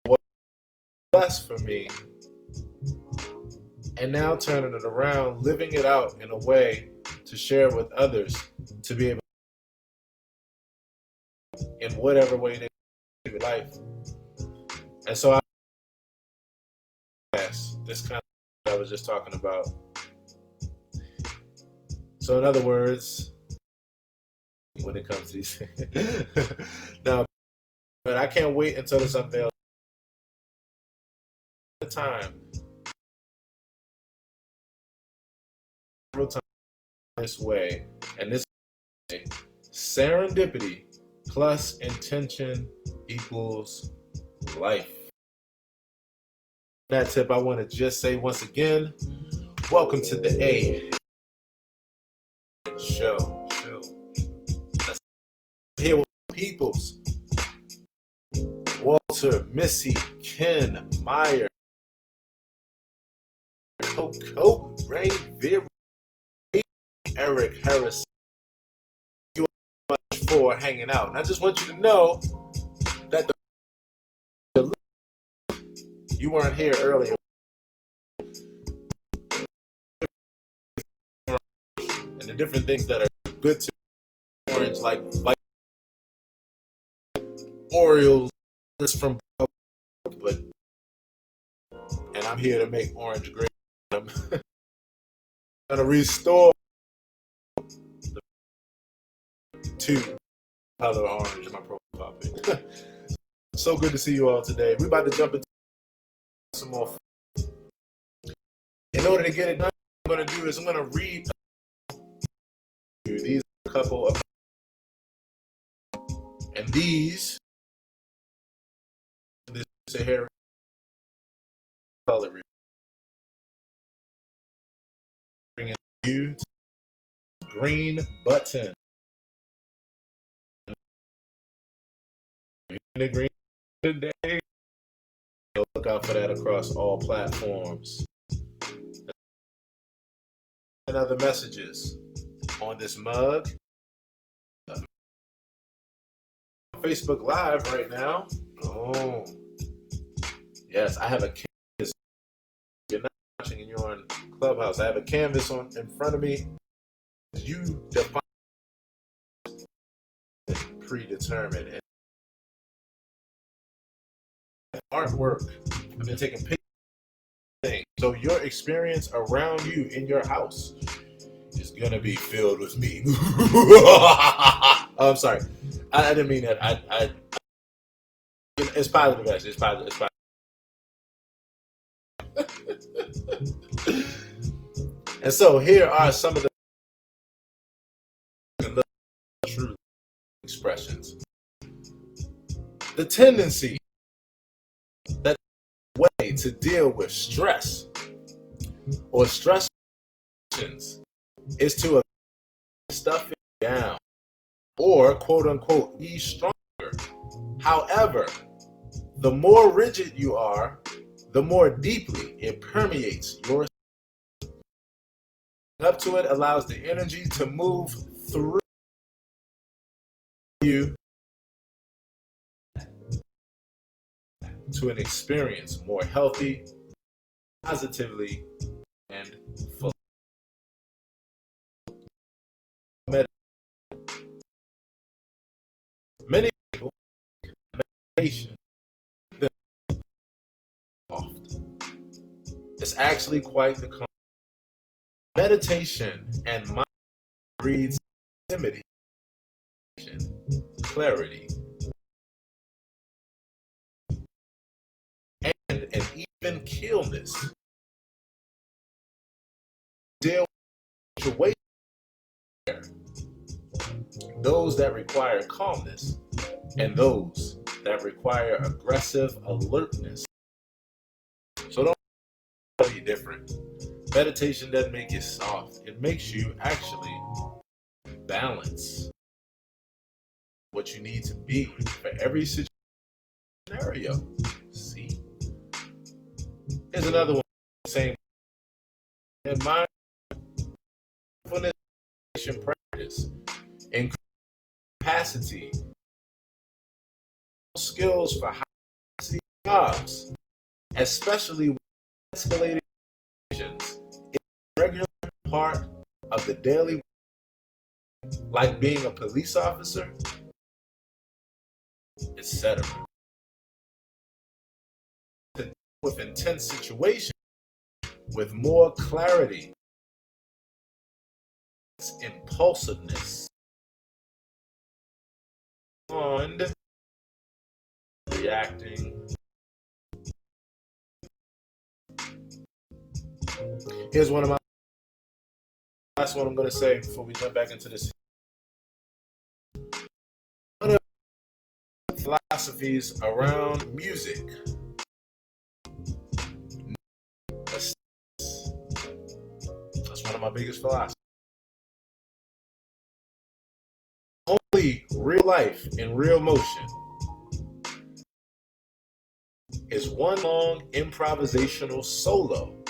what's best for me and now turning it around, living it out in a way to share with others, to be able in whatever way they live life. And so this kind of I was just talking about. So in other words, when it comes to these now, but I can't wait until it's unveiled. The time this way, and this way, serendipity plus intention equals life. That tip I want to just say once again, welcome to the A show. Here with peoples, Walter, Missy, Ken, Meyer, Coco, Ray, Vera, Eric, Harris. Thank you much for hanging out. And I just want you to know that you weren't here earlier. And the different things that are good to orange, like Orioles from, but and I'm here to make orange great. I'm gonna restore the two color orange in my profile pic. So good to see you all today. We're about to jump into some more. In order to get it done, what I'm gonna do is I'm gonna read these couple of, and these this is a hair color read. Bringing you to the green button. The green today. Look out for that across all platforms. And other messages on this mug. Facebook Live right now. Oh, yes, I have a canvas. You're not watching and you're on Clubhouse. I have a canvas on in front of me. You define predetermined and artwork. I've been taking pictures. So your experience around you in your house is gonna be filled with me. I'm sorry, I didn't mean that. I it's positive actually. It's positive. And so here are some of the true expressions. The tendency, that way to deal with stress or stress is to stuff it down or quote unquote be stronger. However, the more rigid you are, the more deeply it permeates your up to it allows the energy to move through you to an experience more healthy, positively and fully. Many people meditation often. It's actually quite the common. Meditation and mind breeds intimacy, clarity, and an even keelness. Deal with situations, those that require calmness and those that require aggressive alertness. So don't be different. Meditation doesn't make you soft. It makes you actually balance what you need to be for every scenario. See? Here's another one. Same. In mindfulness practice, increase capacity, skills for high jobs, especially with escalating conditions, is a regular part of the daily, like being a police officer, etc. To deal with intense situations with more clarity, impulsiveness, and reacting. Here's one of my last one I'm going to say before we jump back into this. One of the philosophies around music. That's one of my biggest philosophies. Only real life in real motion is one long improvisational solo.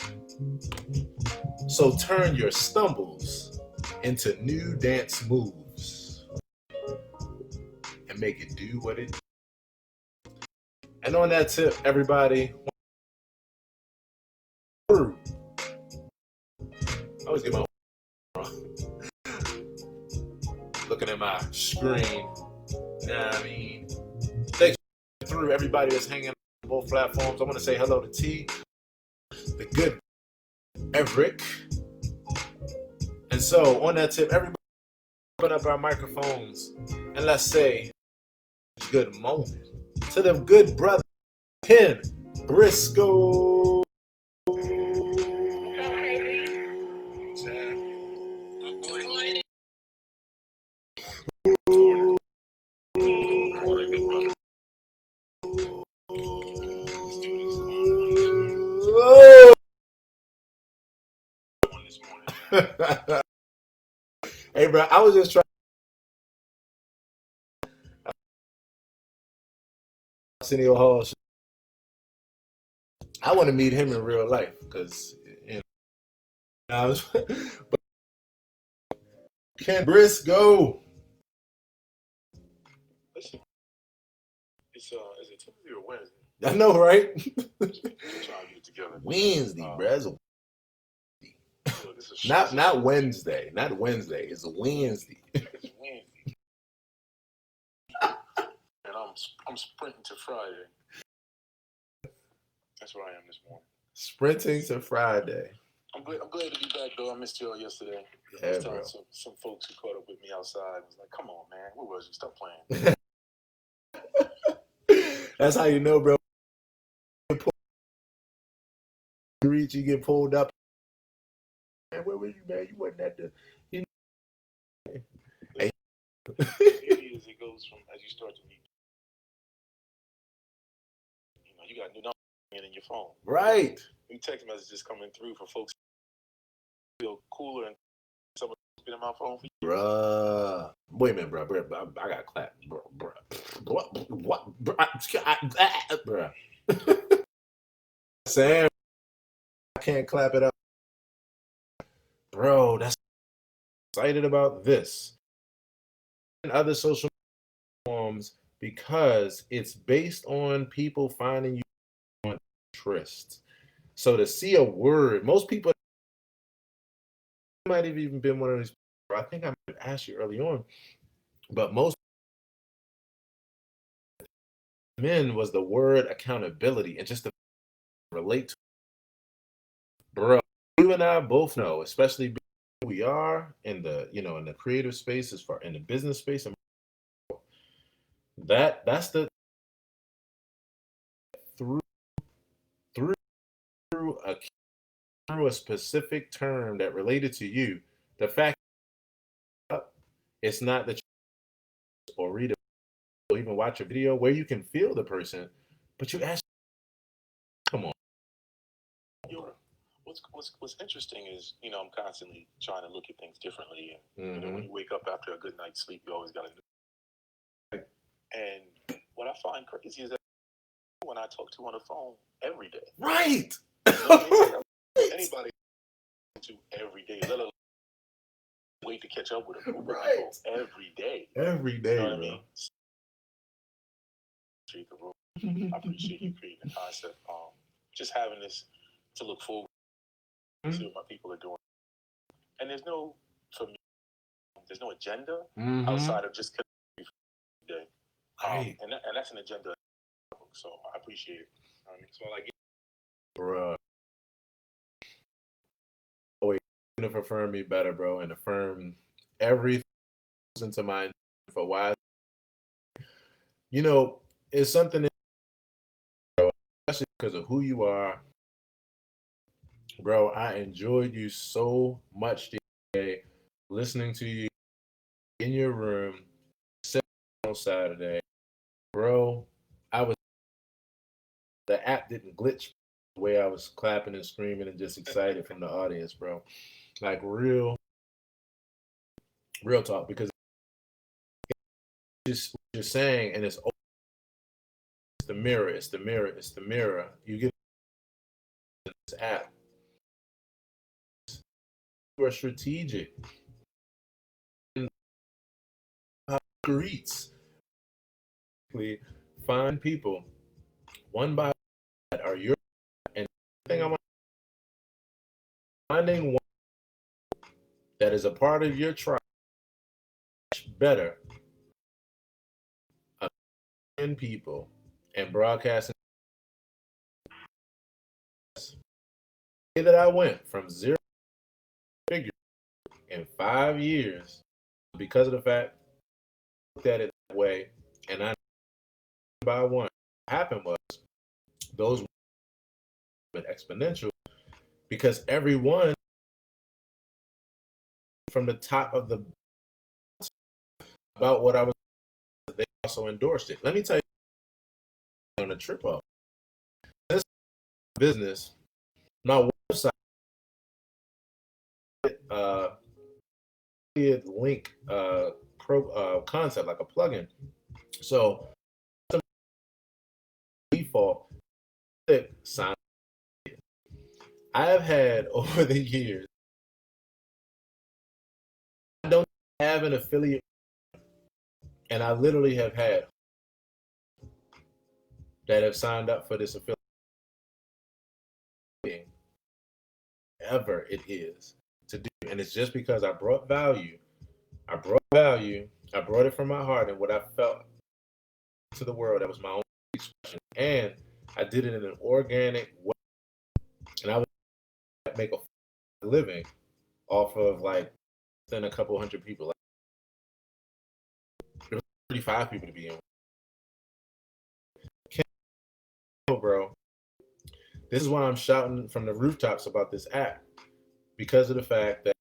So turn your stumbles into new dance moves and make it do what it does. And on that tip, everybody, I always get my looking at my screen. I mean, thanks through everybody that's hanging on both platforms. I want to say hello to T, the good Everett. And so on that tip, everybody open up our microphones and let's say good moment to the good brother Ken Briscoe. Hey, bro, I was just trying. Arsenio Hall. I want to meet him in real life because, you know, but Ken Briscoe. Listen, is it Tuesday or Wednesday? I know, right? We're trying to get it together. Wednesday, bro. Not Wednesday. Not Wednesday. It's a Wednesday. It's Wednesday. And I'm sprinting to Friday. That's where I am this morning. Sprinting to Friday. I'm glad to be back, though. I missed y'all yesterday. Yeah, I was telling bro. some folks who caught up with me outside. I was like, come on, man. Where was you? Stop playing. That's how you know, bro. You get pulled up. Man, where were you, man? You wasn't at the. You know. Hey. It goes from as you start to meet. You know, you got new numbers in your phone. Right. New text messages coming through for folks who feel cooler and someone's been in my phone for you. Bruh. Wait a minute, bro. I got clapped. Bruh. What? Bruh. Sam. I can't clap it up. Bro, that's excited about this. And other social platforms because it's based on people finding you on interest. So to see a word, most people might have even been one of these. I think I might have asked you early on, but most men was the word accountability and just to relate to. Bro, you and I both know, especially who we are in the in the creative space, as far in the business space, and that's the through through a through a specific term that related to you. The fact it's not that you or read it or even watch a video where you can feel the person, but you actually come on. Yo, what's interesting is, I'm constantly trying to look at things differently, and when you wake up after a good night's sleep, you always got to do. And what I find crazy is that when I talk to on the phone every day, Right? Anybody to every day, let alone wait to catch up with a group of people every day. Every day, you know what I mean? I appreciate you creating the concept. Just having this to look forward to, see what my people are doing. And for me, there's no agenda outside of just connecting every day. And that's an agenda. So I appreciate it. So I like it. Bro. Always to affirm me better, bro, and affirm everything into my for why. It's something that, bro, especially because of who you are. Bro, I enjoyed you so much today, listening to you in your room on Saturday. Bro, the app didn't glitch the way I was clapping and screaming and just excited from the audience, bro. Like real talk, because just what you're saying, and it's the mirror, it's the mirror, it's the mirror. You get this app. You are strategic. Greets. Find people one by one that are your, and the thing I want, finding one that is a part of your tribe better than people and broadcasting. The way that I went from zero figure in 5 years because of the fact I looked at it that way, and I by one. What happened was those went exponential because everyone from the top of the about what I was, they also endorsed it. Let me tell you on a trip up. This business, my website, link concept like a plugin. So default sign. I have had over the years. I don't have an affiliate, and I literally have had that have signed up for this affiliate. Ever it is to do, and it's just because I brought value. I brought it from my heart and what I felt to the world. That was my own expression, and I did it in an organic way. And I would make a living off of like then a couple hundred people. Like, there was 35 people to be in. Bro, this is why I'm shouting from the rooftops about this app, because of the fact that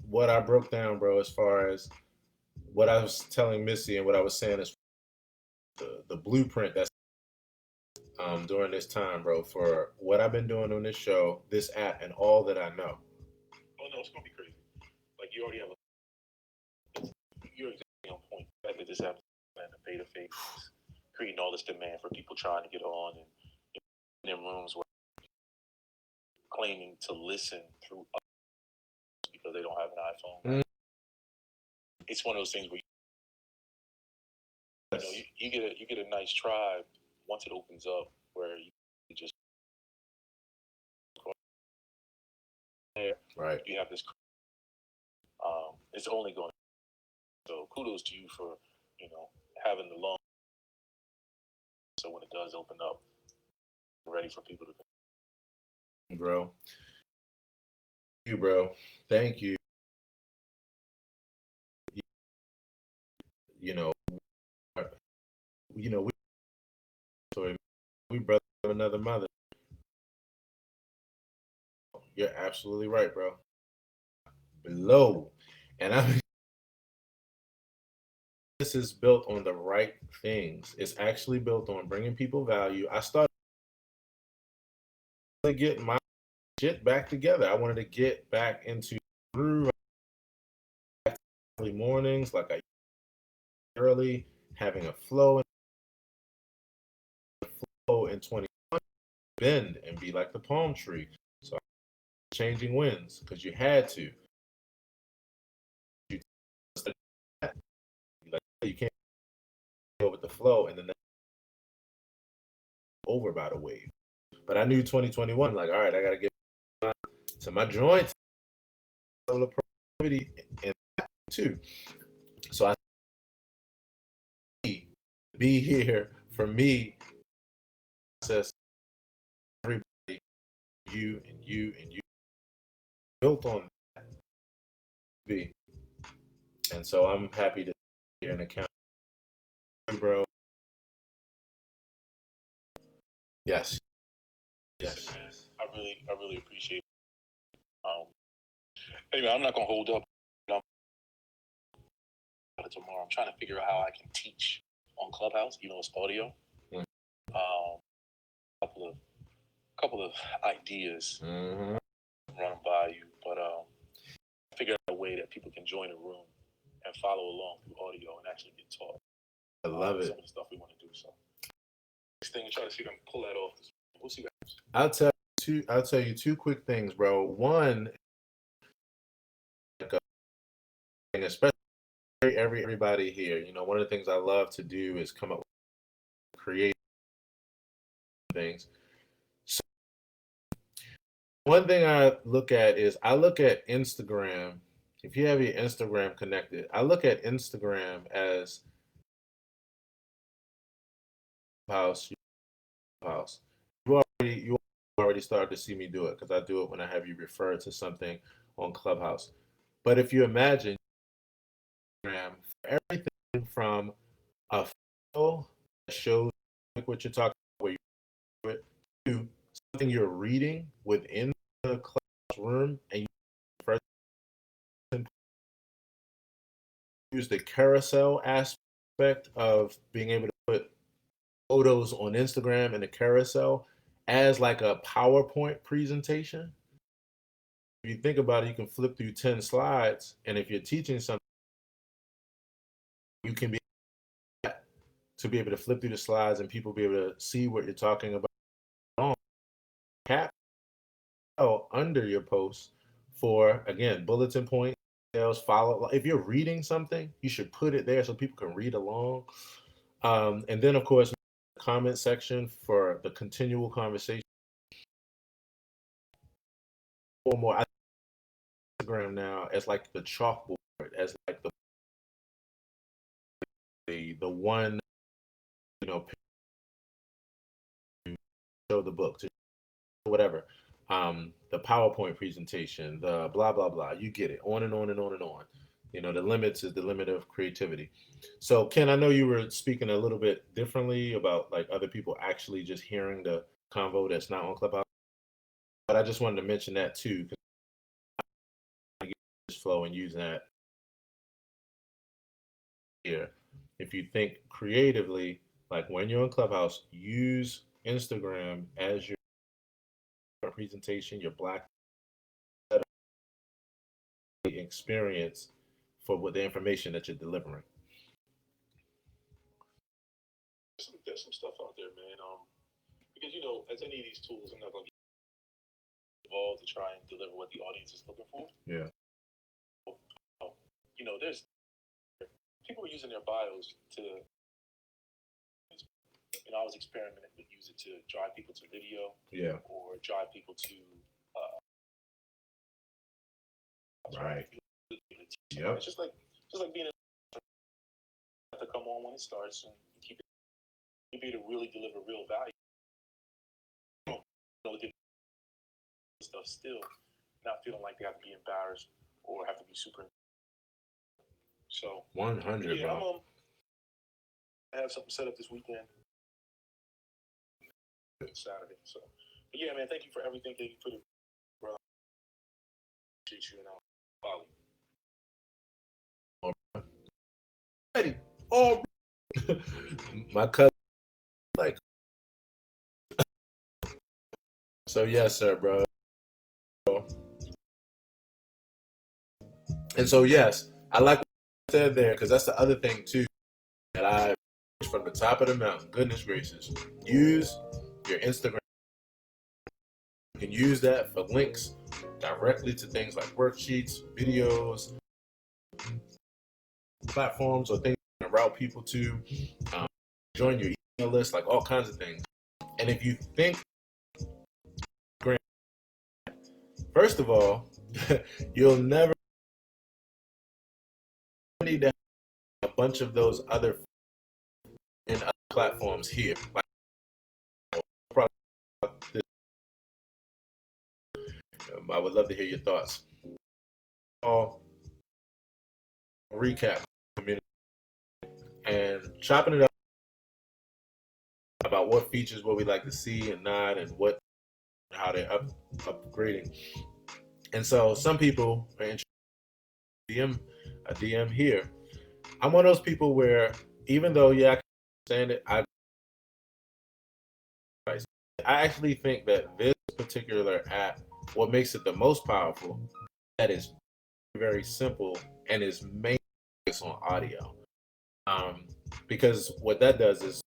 what I broke down, bro, as far as what I was telling Missy and what I was saying is the blueprint that's during this time, bro, for what I've been doing on this show, this app, and all that I know. Oh no, it's gonna be crazy. Like you already have you're exactly on point. The fact that this app and the beta phase creating all this demand for people trying to get on and in rooms where claiming to listen through because they don't have an iPhone. It's one of those things where you get a nice tribe once it opens up where you just right. You have this. It's only going. So kudos to you for having the long. So when it does open up, ready for people to. Bro. Thank you, bro. Thank you. You know, we brother of another mother. You're absolutely right, bro. Below, and this is built on the right things. It's actually built on bringing people value. I started to get my shit back together. I wanted to get back into through early mornings, like I early, having a flow in 20 bend and be like the palm tree. So changing winds because you had to. You can't go with the flow and then over by the wave. But I knew 2021, like, all right, I got to get to my joints, level of productivity, and too. So I be here for me, process everybody, you and you and you, built on that. Be. And so I'm happy to hear an account, bro. Yes. Yes. I really appreciate it. Anyway, I'm not gonna hold up. Tomorrow, I'm trying to figure out how I can teach on Clubhouse. It's audio. Mm. Couple of ideas Mm-hmm. run by you, but figure out a way that people can join the room and follow along through audio and actually get taught. I love it. Some of the stuff we want to do. So next thing, try to see if I can pull that off. We'll see what happens. I'll tell you two quick things, bro. One, and especially everybody here, one of the things I love to do is come up with creative things. So one thing I look at Instagram. If you have your Instagram connected, I look at Instagram as house. You already started to see me do it because I do it when I have you refer to something on Clubhouse. But if you imagine Instagram, for everything from a photo that shows like what you're talking about, where you to something you're reading within the classroom, and you first use the carousel aspect of being able to put photos on Instagram and the carousel as like a PowerPoint presentation. If you think about it, you can flip through 10 slides, and if you're teaching something, you can be able to flip through the slides and people be able to see what you're talking about. Cap under your post for, again, bulletin point details, follow. If you're reading something, you should put it there so people can read along. And then, of course, the comment section for the continual conversation. Or more, Instagram now as like the chalkboard, as like the one, show the book to whatever. The PowerPoint presentation, the blah blah blah. You get it. On and on and on and on. The limits is the limit of creativity. So Ken, I know you were speaking a little bit differently about like other people actually just hearing the convo that's not on Clubhouse, but I just wanted to mention that too, because I get this flow and use that here. If you think creatively, like when you're on Clubhouse, use Instagram as your presentation, your Black experience for what the information that you're delivering. There's some stuff out there, man. Because as any of these tools, I'm not going to get involved to try and deliver what the audience is looking for. Yeah. There's people are using their bios to I was experimenting with use it to drive people to video, or drive people to right. Yep. It's just like being to come on when it starts and keep it. You be to really deliver real value. Stuff still, not feeling like they have to be embarrassed or have to be super. So 100. Yeah, I have something set up this weekend, Saturday. So, but yeah, man, thank you for everything. Thank you for the bro. Appreciate you and Bobby. Oh, my cousin, like, so yes, sir, bro. And so yes, I like what you said there, because that's the other thing too that I from the top of the mountain. Goodness gracious, use your Instagram. You can use that for links directly to things like worksheets, videos, platforms, or things to route people to. Join your email list, like all kinds of things. And if you think, first of all, you'll never need to have a bunch of those other platforms here. Like, I would love to hear your thoughts. Recap community and chopping it up about what features what we like to see and not, and how they're upgrading. And so some people are interested in a DM here. I'm one of those people where even though I can understand it, I actually think that this particular app, what makes it the most powerful, that is very simple and is mainly focused on audio. Because what that does is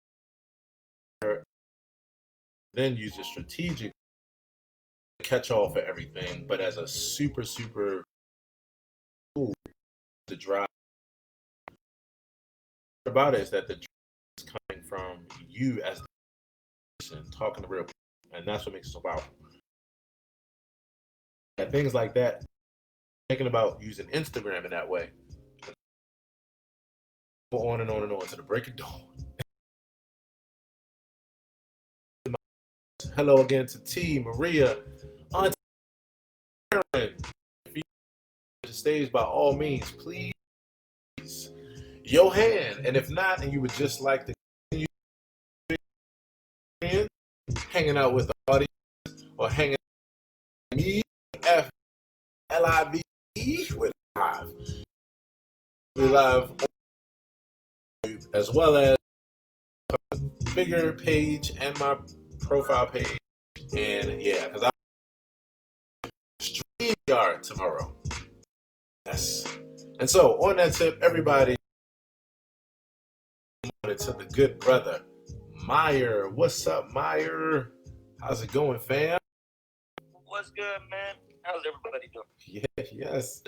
then use a strategic catch all for everything, but as a super tool to drive. About it is that the is coming from you as the person talking to real people, and that's what makes it so powerful. And things like that, thinking about using Instagram in that way, go on and on and on to the break of dawn. Hello again to T, Maria, Auntie Karen. If you the stage, by all means, please, your hand. And if not, and you would just like to continue hanging out with the audience or hanging out with me, FLIVE, with live. We live as well as figure page and my profile page. And yeah, because I StreamYard tomorrow. Yes. And so on that tip, everybody, to the good brother Meyer. What's up, Meyer? How's it going, fam? What's good, man? How's everybody doing? Yeah, yes.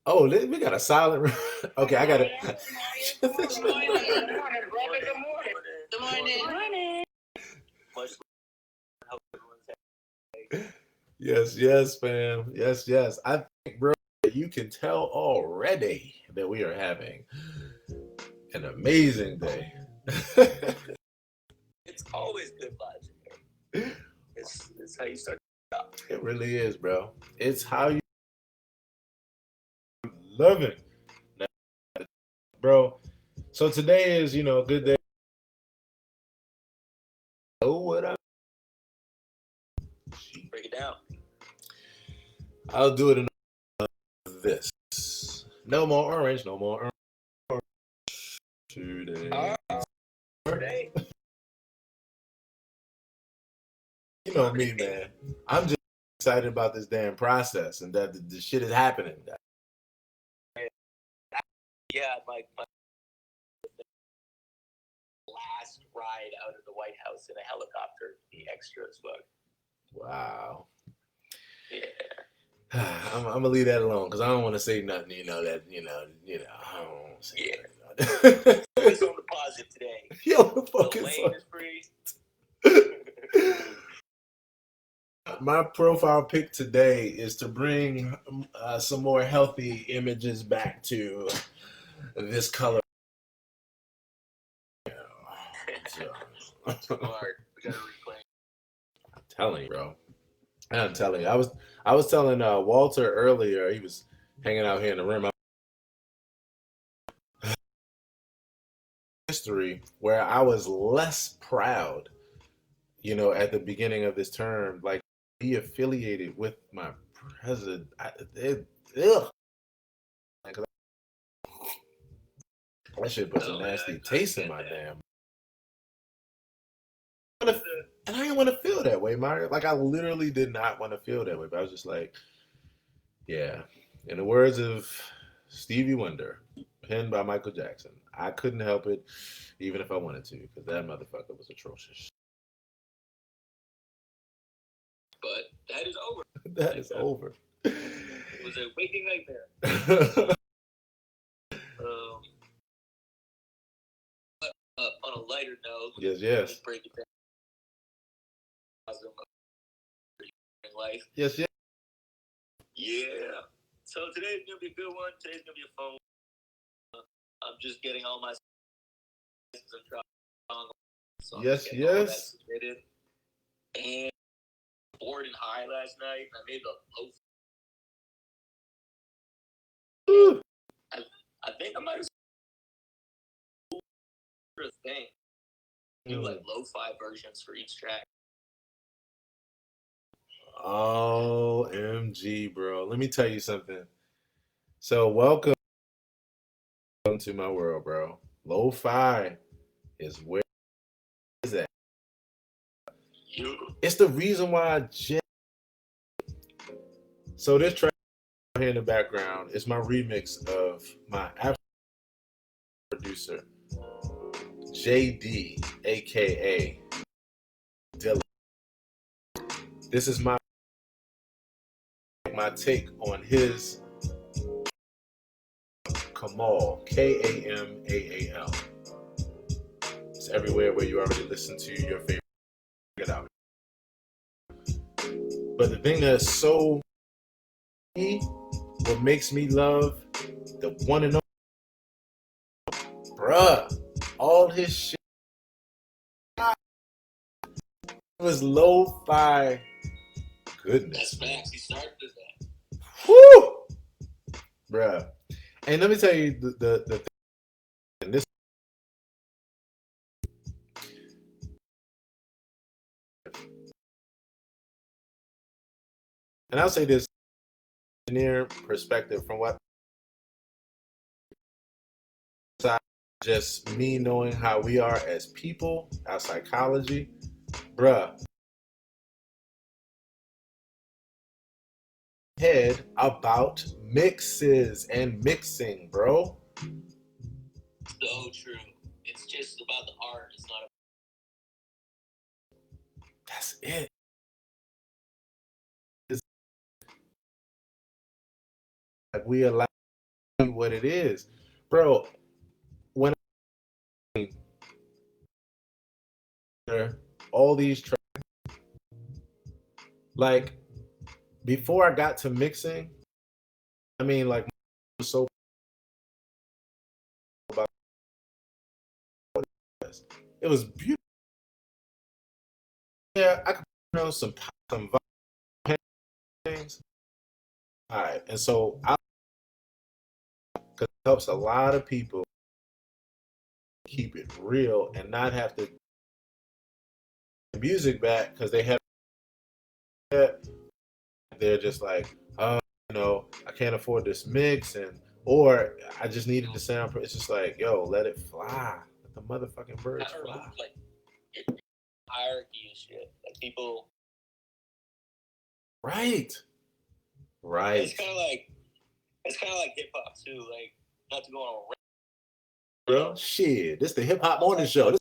Oh, we got a silent room. Okay, I got it. Good morning, brother. Good morning. Yes, fam. Yes. I think, bro, you can tell already that we are having an amazing day. It's always good vibes in here. It's how you start. It really is, bro. It's how you love it, bro. So today is, a good day. Oh, what up? Break it down. I'll do it in this. No more orange. No more orange. Today. Today. You know me, man. I'm just excited about this damn process and that the shit is happening. Yeah, my last ride out of the White House in a helicopter, the extra as well. Wow. Yeah. I'm gonna leave that alone because I don't want to say nothing. I don't want to say Yeah. Always on the positive. today. Yo, the fucking lane is free. My profile pic today is to bring some more healthy images back to this color. Smart. We gotta reclaim. I'm telling you, bro. I'm telling you. I was telling Walter earlier. He was hanging out here in the room. History where I was less proud, you know, at the beginning of this term, like be affiliated with my president. Ugh. That shit puts a nasty taste in my damn. And I didn't want to feel that way, Mario. Like I literally did not want to feel that way, but I was just like, yeah. In the words of Stevie Wonder, penned by Michael Jackson, I couldn't help it, even if I wanted to, because that motherfucker was atrocious. But that is over. That is over. It was a waking nightmare. On a lighter note, yes. Break it down. Life. Yes. Yeah. So today's gonna be a good one. Today's gonna be a fun one. I'm just getting all my songs. Yes. And bored and high last night. I made the low. I think I might have a thing. Do like lo-fi versions for each track. OMG, bro. Let me tell you something. So welcome to my world, bro. Lo-fi is where is that? It's the reason why So this track here in the background is my remix of my producer, JD, aka Dylan. This is my take on his Kamal, Kamaal. It's everywhere where you already listen to your favorite. Get out. But the thing that's so what makes me love the one and only, bruh, all his shit was lo-fi goodness. That's facts. He started that. Woo! Bruh. And let me tell you the thing. And this and I'll say this engineer perspective from what just me knowing how we are as people, our psychology, bruh. Head about mixes and mixing, bro. So true. It's just about the art. It's not. That's it. It's like we allow what it is, bro. When all these tracks, like before I got to mixing, I mean, like so about it was beautiful. Yeah, I could some things. All right, and so because it helps a lot of people keep it real and not have to music back because they have they're just like, oh, you know, I can't afford this mix, and or I just needed the sound. It's just like, yo, let it fly, let the motherfucking birds fly. Like hierarchy and shit. Like people. Right. It's kind of like hip hop too. Like not to go on a rant. Bro, shit, this the hip hop morning show.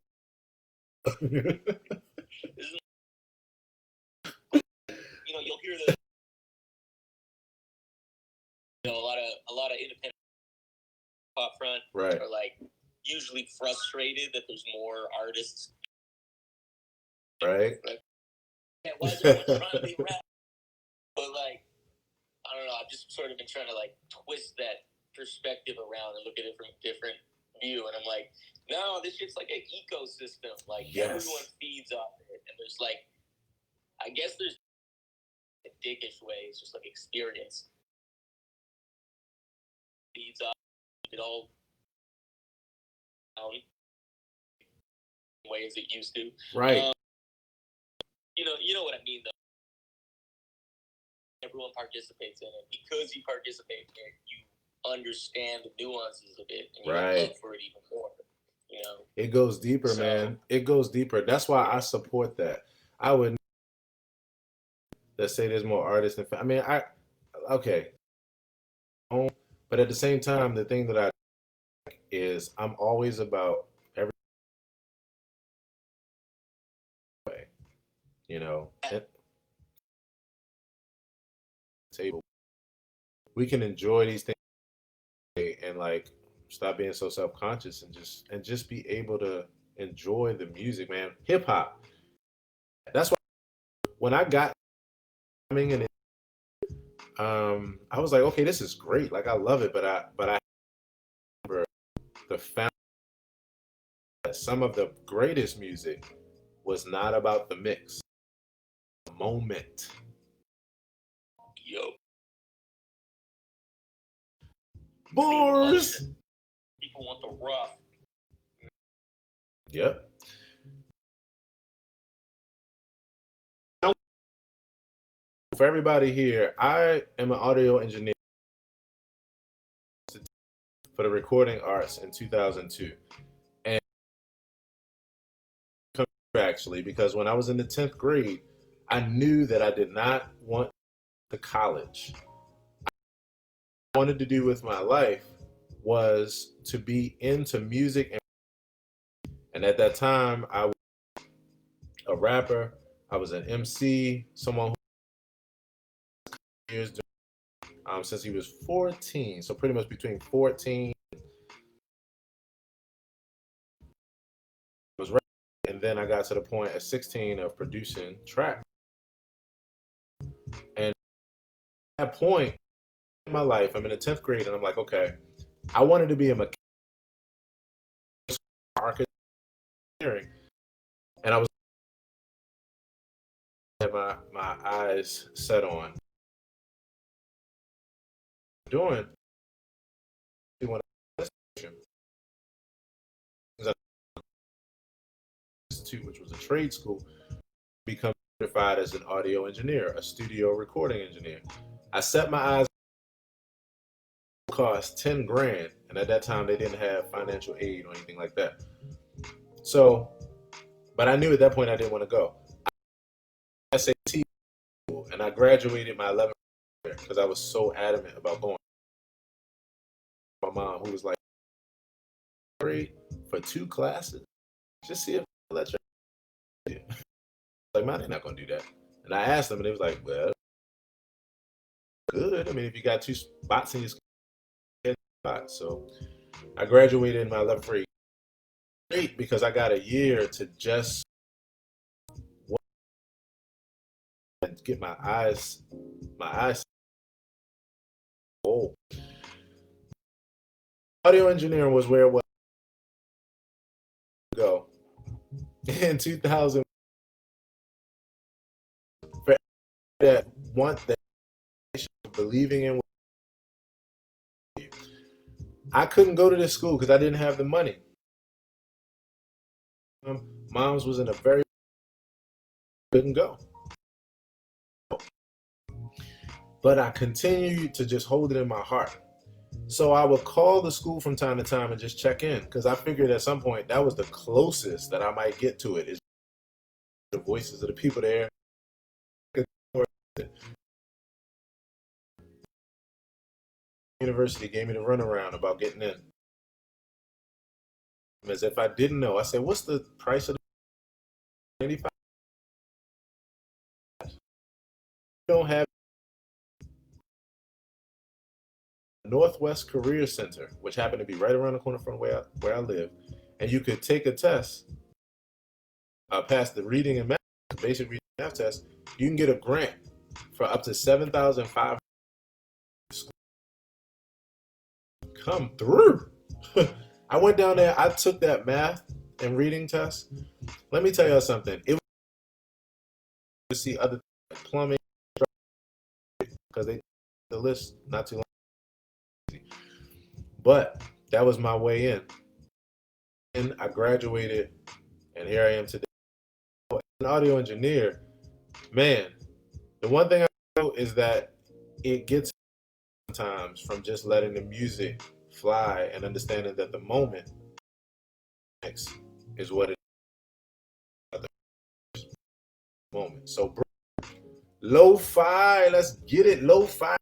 You know, you'll hear the a lot of independent pop front, right? Or like usually frustrated that there's more artists. Right. Yeah, why is everyone trying to be rap? But like, I don't know. I've just sort of been trying to like twist that perspective around and look at it from a different view. And I'm like, no, this shit's like an ecosystem. Like everyone feeds off it, and there's like, I guess there's a dickish way. It's just like experience feeds off it all way as it used to. Right. You know what I mean though. Everyone participates in it. Because you participate in it, you understand the nuances of it, and you have love for it even more. You know, it goes deeper, man. It goes deeper. That's why I support that. I would. Let's say there's more artists than. I mean, okay. But at the same time, the thing that I is I'm always about every way, you know. Table, we can enjoy these things and like stop being so self-conscious and just be able to enjoy the music, man. Hip hop. That's why when I got coming and I was like, okay, this is great. Like I love it, but I remember the fact that some of the greatest music was not about the mix, the moment. Yo. Bars. People want the rough. Yep. For everybody here, I am an audio engineer for the recording arts in 2002. And actually, because when I was in the 10th grade, I knew that I did not want to college. What I wanted to do with my life was to be into music. And at that time, I was a rapper. I was an MC, someone who years since he was 14. So pretty much between 14 was rapping, and then I got to the point at 16 of producing tracks. And at that point in my life, I'm in the 10th grade, and I'm like, okay, I wanted to be a mechanic, and I was had my eyes set on doing institute, which was a trade school, become certified as an audio engineer, a studio recording engineer. I set my eyes cost 10 grand, and at that time they didn't have financial aid or anything like that. So, but I knew at that point I didn't want to go. I SAT and I graduated my 11th year because I was so adamant about going. My mom, who was like, for 2 classes, just see if I let you. Like, man, they're not gonna do that. And I asked them, and they was like, well, good. I mean, if you got 2 spots in your spot. So I graduated in my 11th grade. Great, because I got a year to just and get my eyes. Oh, audio engineering was where it was to go in 2000. For that want that believing in. I couldn't go to this school because I didn't have the money. Mom's was in a very couldn't go. But I continued to just hold it in my heart. So I would call the school from time to time and just check in because I figured at some point that was the closest that I might get to it is the voices of the people there. University gave me the runaround about getting in. As if I didn't know. I said, what's the price of the 85? You don't have Northwest Career Center, which happened to be right around the corner from where I live, and you could take a test, pass the reading and math, basic reading and math test. You can get a grant for up to $7,500. Come through. I went down there. I took that math and reading test. Let me tell y'all something. It was to see other plumbing because they the list not too long. But that was my way in. And I graduated, and here I am today. An audio engineer, man. The one thing I know is that it gets sometimes from just letting the music fly and understanding that the moment is what it is. Moment. So, bro, lo-fi, let's get it, lo-fi.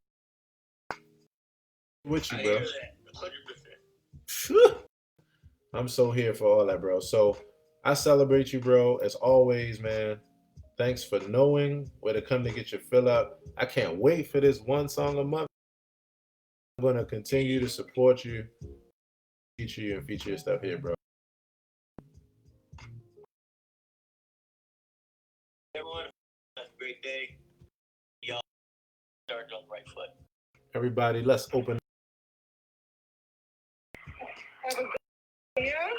With you, bro. 100%. I'm so here for all that, bro. So I celebrate you, bro, as always, man. Thanks for knowing where to come to get your fill up. I can't wait for this one song a month. I'm going to continue to support you, feature you, and feature your stuff here, bro. Everyone, have a great day. Y'all started on the right foot. Everybody, let's open.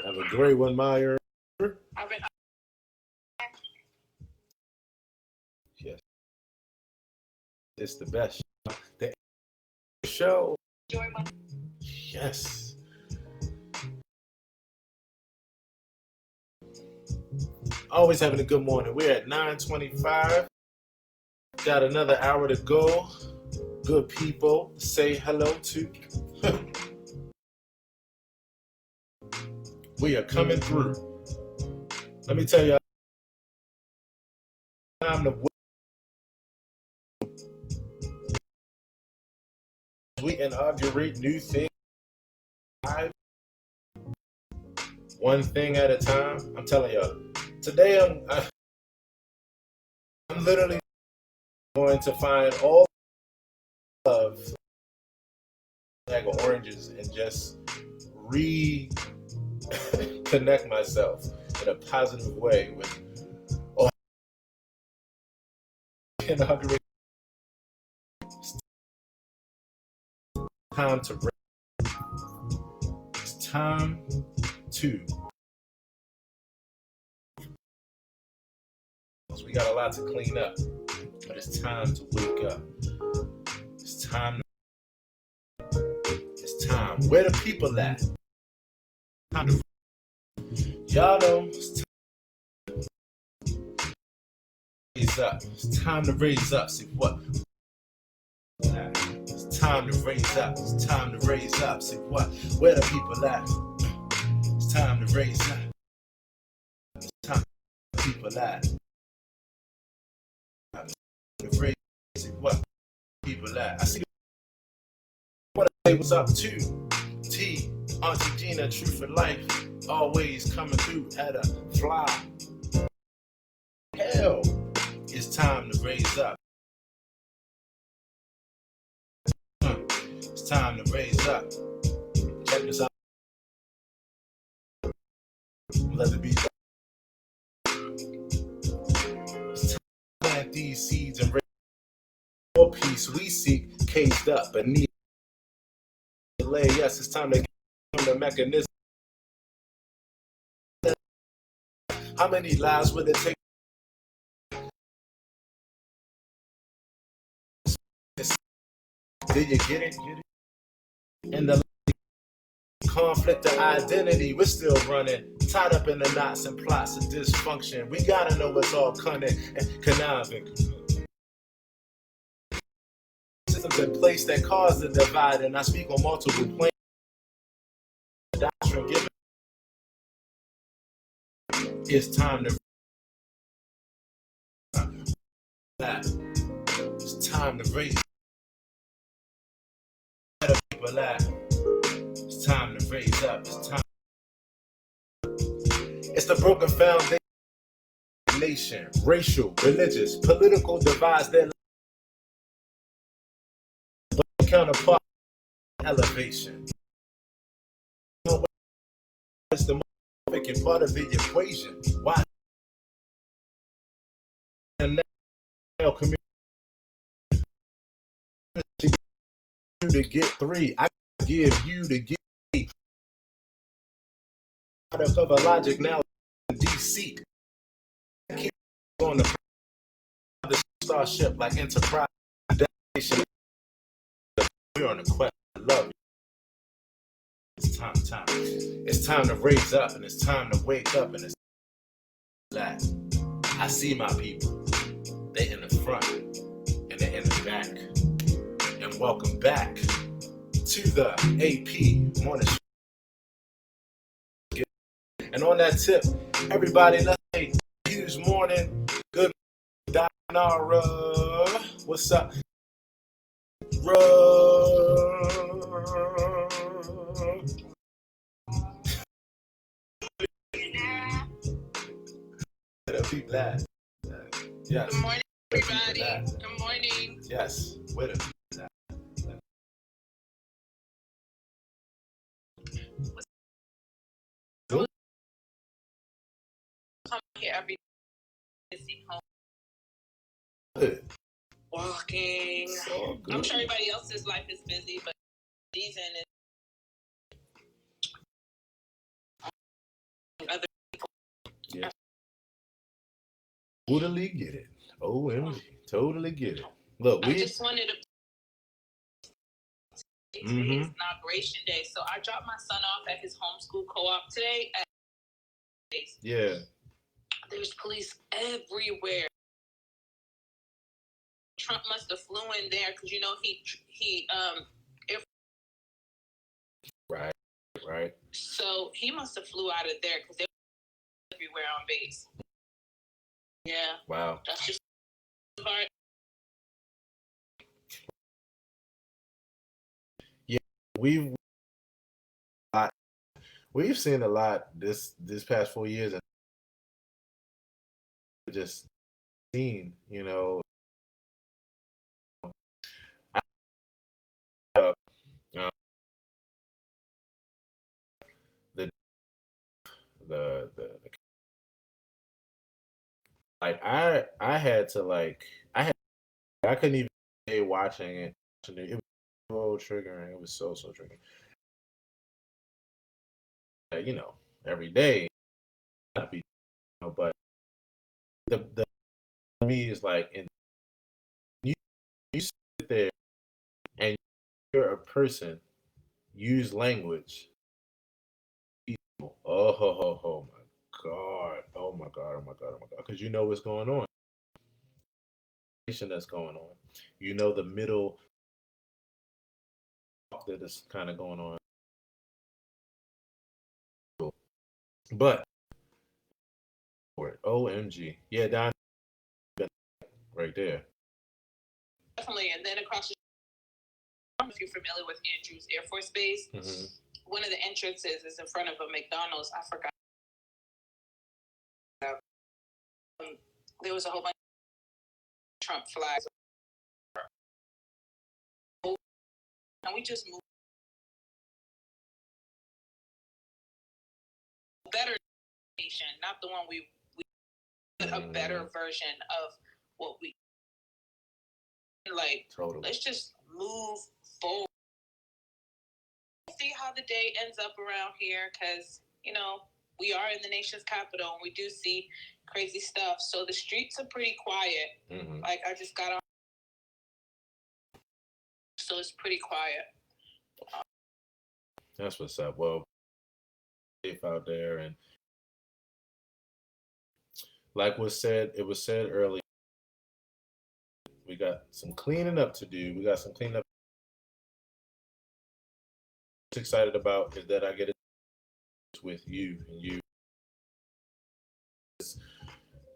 Have a great one, Meyer. Yes. It's the best. The show. Yes. Always having a good morning. We're at 9:25. Got another hour to go. Good people, say hello to. We are coming through. Let me tell you, time to we inaugurate new things. One thing at a time. I'm telling y'all. Today I'm literally going to find all of bag of oranges and just reconnect myself in a positive way with all inaugurate. Time to rest. It's time to. We got a lot to clean up, but it's time to wake up. It's time. It's time. Where the people at? Time to. Y'all know. It's time to raise up. It's time to raise up. See what? It's time to raise up. It's time to raise up. See what? Where the people at? It's time to raise up. It's time to people at. See what people at. I see. What I say what's up to T, Auntie Gina, True for Life, always coming through at a fly. Hell, it's time to raise up. It's time to raise up. Check this out. Let it be. It's time to plant these seeds and raise more peace. We seek caged up and need delay. Yes, it's time to get on the mechanism. How many lives will it take? Did you get it? In the conflict of identity, we're still running, tied up in the knots and plots of dysfunction. We gotta know what's all cunning and conniving. Systems in place that cause the divide, and I speak on multiple planes. Doctrine given. It's time to. It's time to raise. People at. It's time to raise up. It's time. It's the broken foundation. Nation, racial, religious, political divides that counterpart elevation. It's the most part of the equation. Why? And now community to get 3, I give you to get 8. Product of a logic now DC. Keep on the starship like Enterprise. We're on the quest. I love you. It's time. It's time to raise up, and it's time to wake up, and it's like I see my people. They in the front, and they in the back. And welcome back to the AP Morning Show. And on that tip, everybody, let's say huge morning. Good Dinara. What's up? People that. Yes. Good morning, everybody. Good morning. Yes. With it. Come here every day. Good. Walking. So good. I'm sure everybody else's life is busy, but season is other people. Yeah. Totally get it. OMG. Totally get it. Look, I just wanted to. Today is inauguration day, so I dropped my son off at his homeschool co-op today. Yeah. There's police everywhere. Trump must have flew in there because he Right. So he must have flew out of there because they're everywhere on base. Yeah. Wow. That's just part. Yeah, we've seen a lot this past 4 years, and just seen, the like I had to I couldn't even stay watching it. It was so triggering. It was so triggering. Every day, not be, but the me is like, and you sit there and you're a person, use language. Oh my God. Oh my God. Because you know what's going on. That's going on. You know the middle that is kind of going on. But OMG. Yeah, Don right there. Definitely. And then across the street, if you're familiar with Andrews Air Force Base, one of the entrances is in front of a McDonald's. I forgot. There was a whole bunch of Trump flags. And we just moved a better nation, not the one we a better version of what we like. Totally. Let's just move forward. See how the day ends up around here, because we are in the nation's capital and we do see crazy stuff. So the streets are pretty quiet. Like I just got on, so it's pretty quiet. That's what's up. Well, safe out there, and like it was said earlier, we got some cleaning up to do. What's excited about is that I get it with you, and you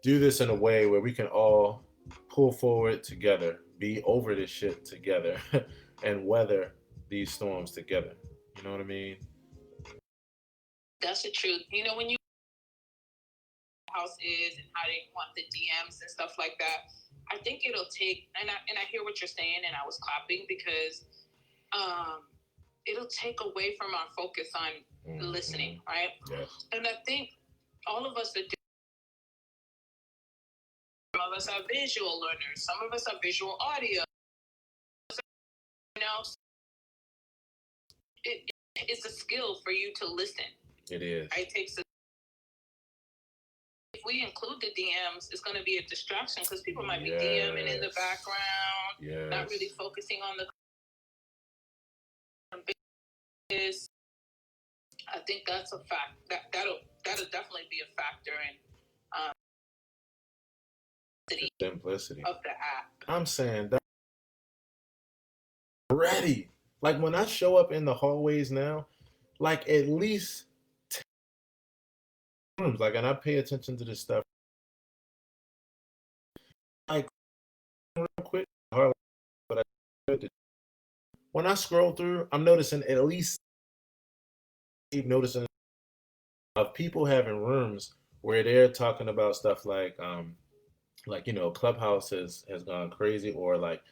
do this in a way where we can all pull forward together, be over this shit together, and weather these storms together. You know what I mean? That's the truth. When you house is and how they want the DMs and stuff like that, I think it'll take, and I hear what you're saying, and I was clapping because it'll take away from our focus on listening, right? Yes. And I think all of us are different. Some of us are visual learners. Some of us are visual audio. You know, it's a skill for you to listen. It is. It takes if we include the DMs, it's going to be a distraction because people might be DMing in the background, not really focusing on the. I think that's a fact. That'll definitely be a factor in the simplicity of the app. I'm saying that already. Like when I show up in the hallways now, like at least 10 rooms, like, and I pay attention to this stuff. Like real quick, but when I scroll through, I'm noticing at least noticing of people having rooms where they're talking about stuff like you know, Clubhouse has gone crazy, or like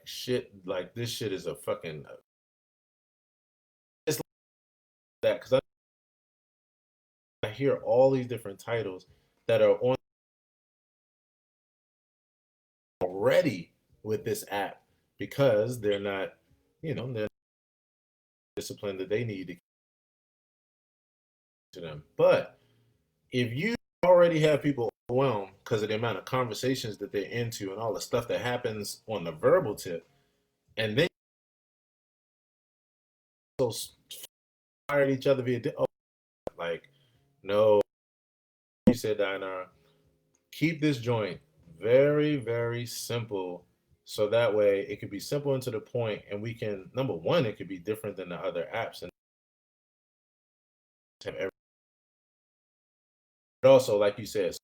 shit, like this shit is a fucking it's like that, because I hear all these different titles that are on already with this app because they're not, you know, they're discipline that they need to them. But if you already have people overwhelmed because of the amount of conversations that they're into and all the stuff that happens on the verbal tip, and then so fire at each other via like, no, you said, Diana, keep this joint very, very simple, so that way it could be simple and to the point, and we can, number one, it could be different than the other apps, and have every, but also, like you said,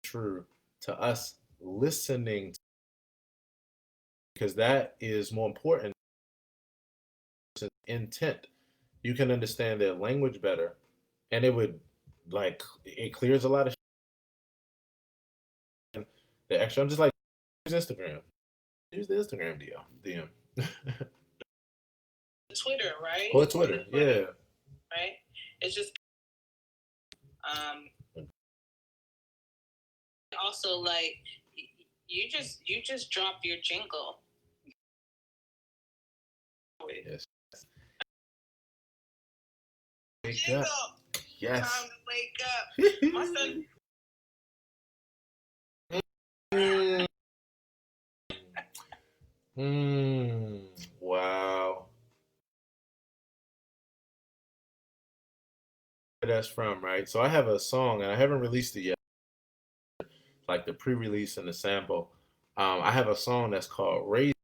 true to us listening, because that is more important. Intent, you can understand their language better, and it would, like, it clears a lot of shit. The extra, I'm just like, use Instagram, use the Instagram DM. Twitter, right? Or Twitter, yeah. Right? It's just also like you just dropped your jingle. Yes. Wake up. Yes. Time to wake up. My son. Wow. That's from, right? So I have a song and I haven't released it yet, like the pre-release and the sample. I have a song that's called Raise.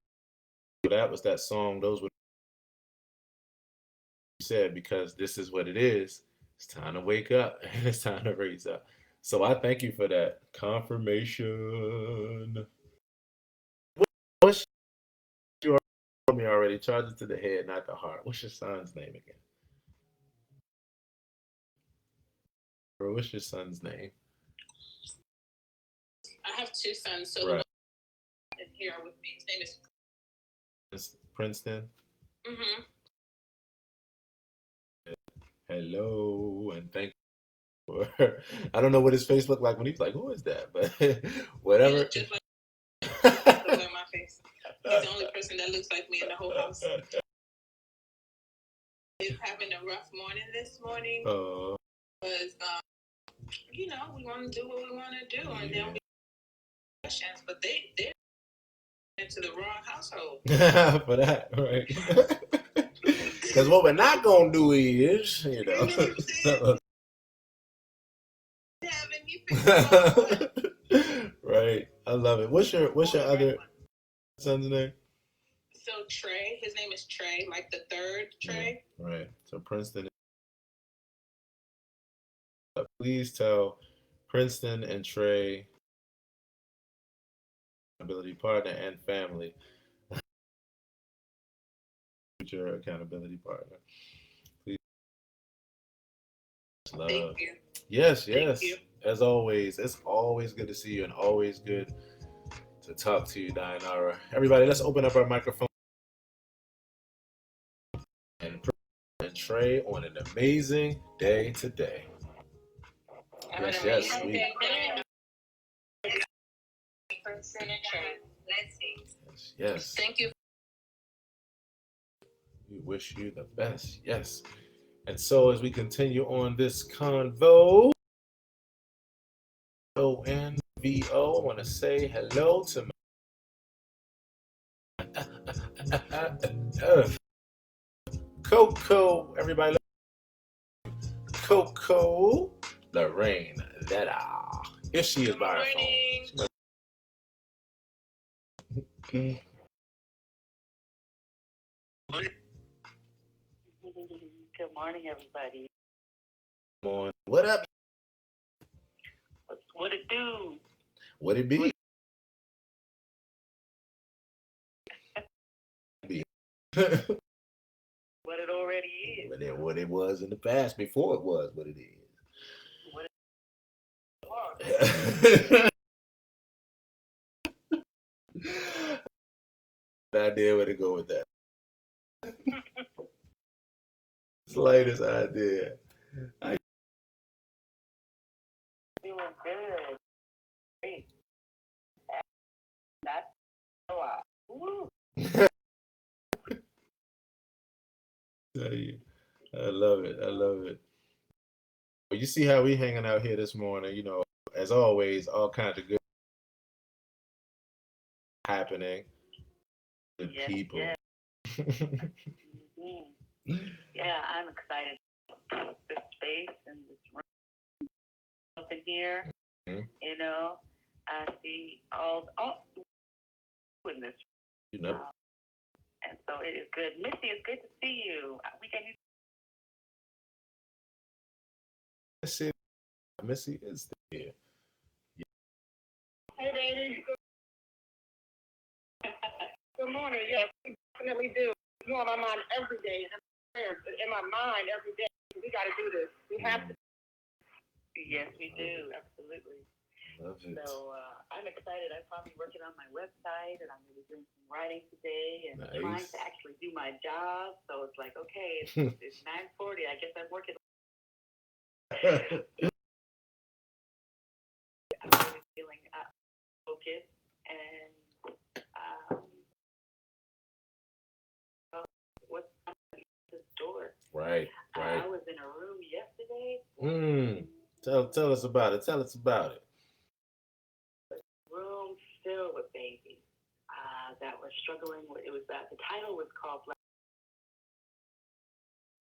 That was that song. Those were said, because this is what it is. It's time to wake up and it's time to raise up. So I thank you for that confirmation. What's you told me already? Charge it to the head, not the heart. What's your son's name again? Bro, what's your son's name? I have two sons, so right. The one here with me. His name is Princeton. Mm-hmm. Hello, and thank you for. I don't know what his face looked like when he was like, "Who is that?" But whatever. He looked just like my face. He's the only person that looks like me in the whole house. He's having a rough morning this morning. Because you know, we want to do what we want to do, and then we questions, but they're into the wrong household. For that, right? Because what we're not gonna do is, you know. Right. I love it. What's your other son's name? So Trey, his name is Trey, like the third Trey. Yeah, right. So Princeton. Please tell Princeton and Trey, accountability partner and family, future accountability partner. Please. Love. Thank you. Yes. Thank you. As always, it's always good to see you and always good to talk to you, Dianara. Everybody, let's open up our microphone and Trey on an amazing day today. Yes, sweet. Yes. Thank you. We wish you the best. Yes. And so as we continue on this convo, ONVO, I want to say hello to Coco. Everybody, Coco Lorraine Letta. If she is by her phone. Good morning, everybody. Morning. What up? What it do? What it be? What it already is. What it was in the past before it was what it is. What it idea where to go with that. Slightest idea. Doing good. Great. That's a lot. Woo. Tell you, I love it. I love it. You see how we hanging out here this morning. You know, as always, all kinds of good happening. Good people. Yes. Yeah, I'm excited about this space and this room up in here. Mm-hmm. You know, I see all in this. You know. And so it is good. Missy, it's good to see you. We can Missy is there. Yeah. Hey, baby. Good morning. Yes, we definitely do. It's on my mind every day. In my mind every day. We got to do this. We have to. Yes, we do. Absolutely. Love it. So I'm excited. I'm probably working on my website, and I'm going to be doing some writing today and trying to actually do my job. So it's like, okay, it's 9:40. I guess I'm working. I'm really feeling focused and what's at the door. Right. I was in a room yesterday. Tell us about it. Tell us about it. Room filled with babies that were struggling with. It was the title was called Black.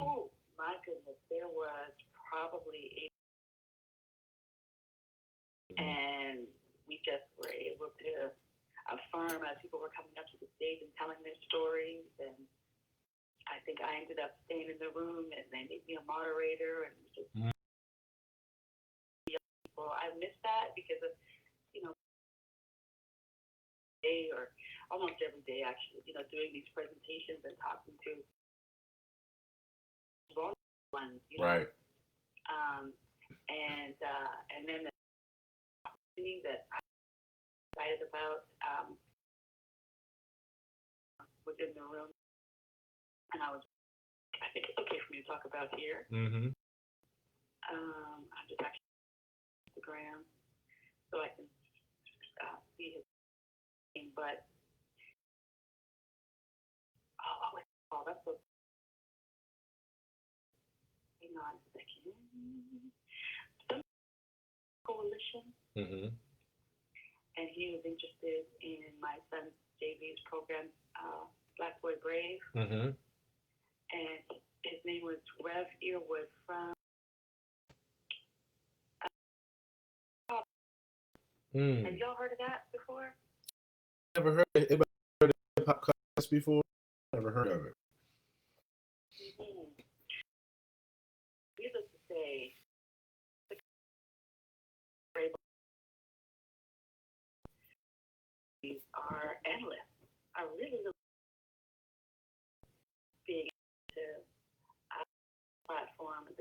Oh my goodness, there was probably 8, and we just were able to affirm as people were coming up to the stage and telling their stories. And I think I ended up staying in the room, and they made me a moderator, and just people. I miss that because of day or almost every day actually, doing these presentations and talking to vulnerable ones, Right. And then the opportunity that I'm excited about within the room, and I think it's okay for me to talk about here. Mm-hmm. I'm just actually on Instagram so I can see his name, but that's so. Hang on a second. Coalition. Mm-hmm. And he was interested in my son's JV's program, Black Boy Brave. Mm-hmm. And his name was Rev Earwood from. Have y'all heard of that before? Never heard of it. Heard of hip-hop class before? Never heard of it. Needless to say, the are endless. I really being able to platform and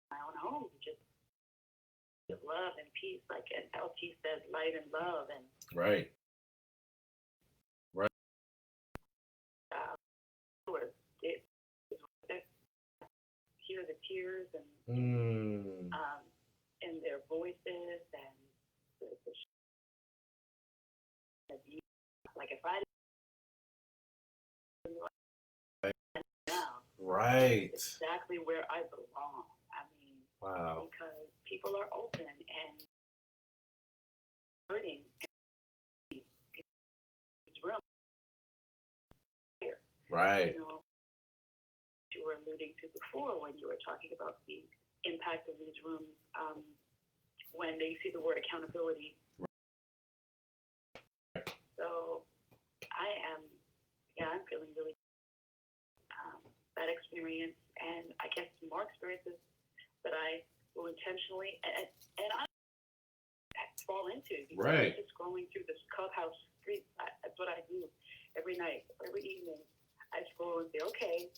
my own home, just love and peace, like LT says, light and love, and right. hear the tears and in their voices and the like if I didn't now, right, exactly where I belong. I mean, wow, because people are open and hurting. It's real here. right, You know, you were alluding to before when you were talking about the impact of these rooms when they see the word accountability. So I'm feeling really that experience, and I guess more experiences that I will intentionally and I fall into because right. I'm just scrolling through this Clubhouse street. That's what I do every night, every evening. I scroll and say, okay,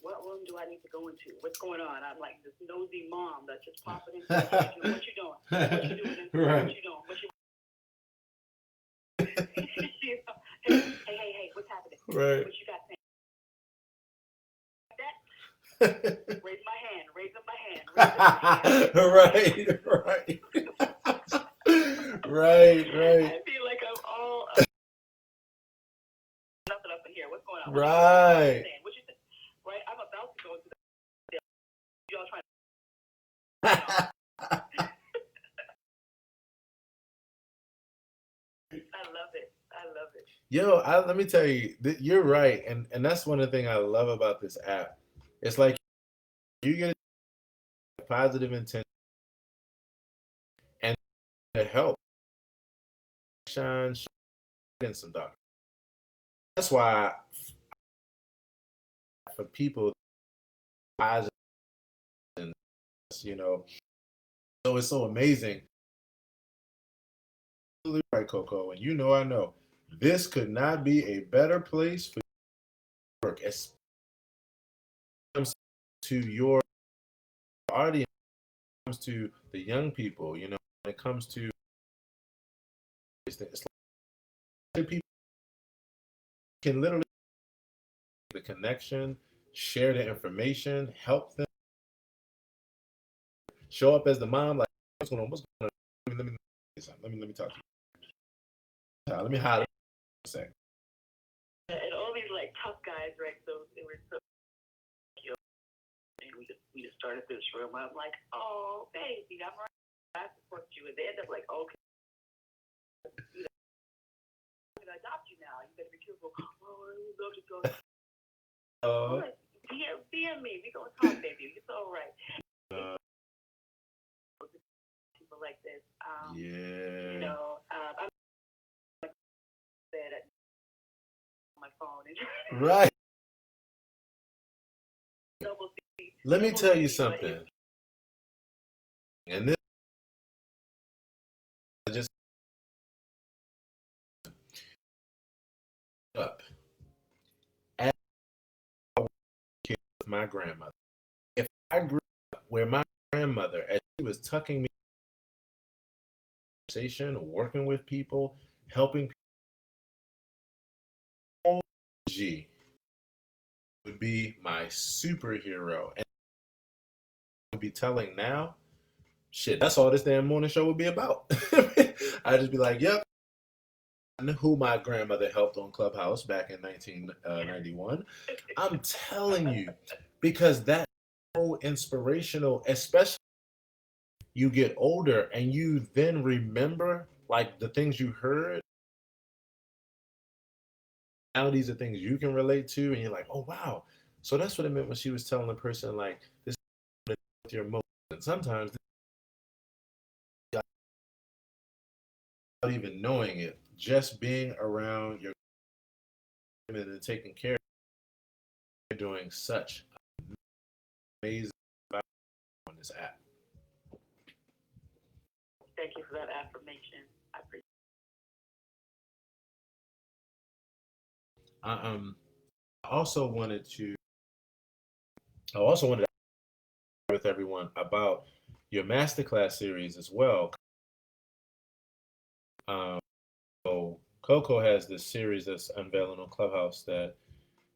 what room do I need to go into? What's going on? I'm like this nosy mom that's just popping in. What you doing? What you doing? Right. What you doing? What you hey, what's happening? Right. What you got saying? Raise my hand. Raise up my hand. Right. Right. I feel like I'm all nothing up in here. What's going on? Right. What you think? Right? I'm about to go into the y'all trying to I love it. Yo, let me tell you, you're right, and that's one of the things I love about this app. It's like you get a positive intent and to help shine in some dark. That's why for people, positive, you know, so it's so amazing. Right, Coco, and you know I know this could not be a better place for work, especially to your audience, when it comes to the young people, you know, when it comes to it's like people can literally the connection, share the information, help them, show up as the mom, like what's going on? Let me talk to you. Let me holler a second. And all these like tough guys, right? So it was so cute. And we just started this room. I'm like, oh baby, I'm right. I support you. And they end up like, okay, I'm gonna adopt you now. You better be careful. Oh, I would love to go. DM me. We gonna talk, baby. It's all right. People like this. Yeah. You know, I'm bed on my phone. Right. Let me tell you something. And this just up as with my grandmother. If I grew up where my grandmother, as she was tucking me in conversation, working with people, helping people, G would be my superhero. And I would be telling now, shit, that's all this damn morning show would be about. I'd just be like, yep. Who my grandmother helped on Clubhouse back in 1991. I'm telling you, because that's so inspirational, especially you get older and you then remember like the things you heard. Now these are things you can relate to, and you're like, oh wow. So that's what it meant when she was telling the person like this is with your emotions. And sometimes without even knowing it, just being around your and taking care of you, you're doing such amazing on this app. Thank you for that affirmation. I appreciate I also wanted to share with everyone about your masterclass series as well. So Coco has this series that's unveiling on Clubhouse that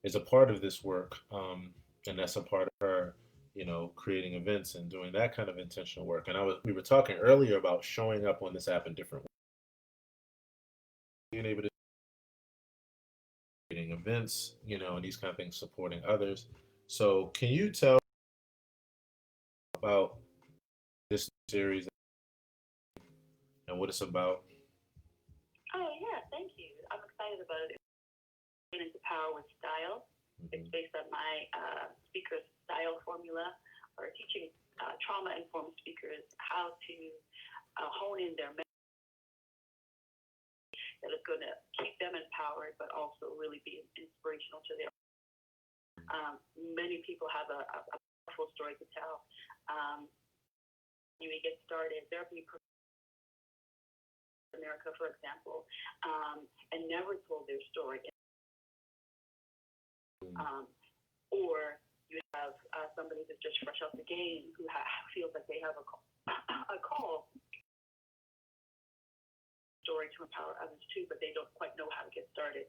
is a part of this work, and that's a part of her creating events and doing that kind of intentional work. And we were talking earlier about showing up on this app in different ways, being able to creating events, and these kind of things, supporting others. So can you tell about this series and what it's about? Oh, yeah, thank you. I'm excited about it. It's into Power with Style. It's based on my speaker style formula, or teaching trauma-informed speakers how to hone in their message that is going to keep them empowered, but also really be inspirational to their. Many people have a powerful story to tell. You may get started. There are people in America, for example, and never told their story. Or you have somebody that's just fresh out the game who feels like they have a call story to empower others too, but they don't quite know how to get started.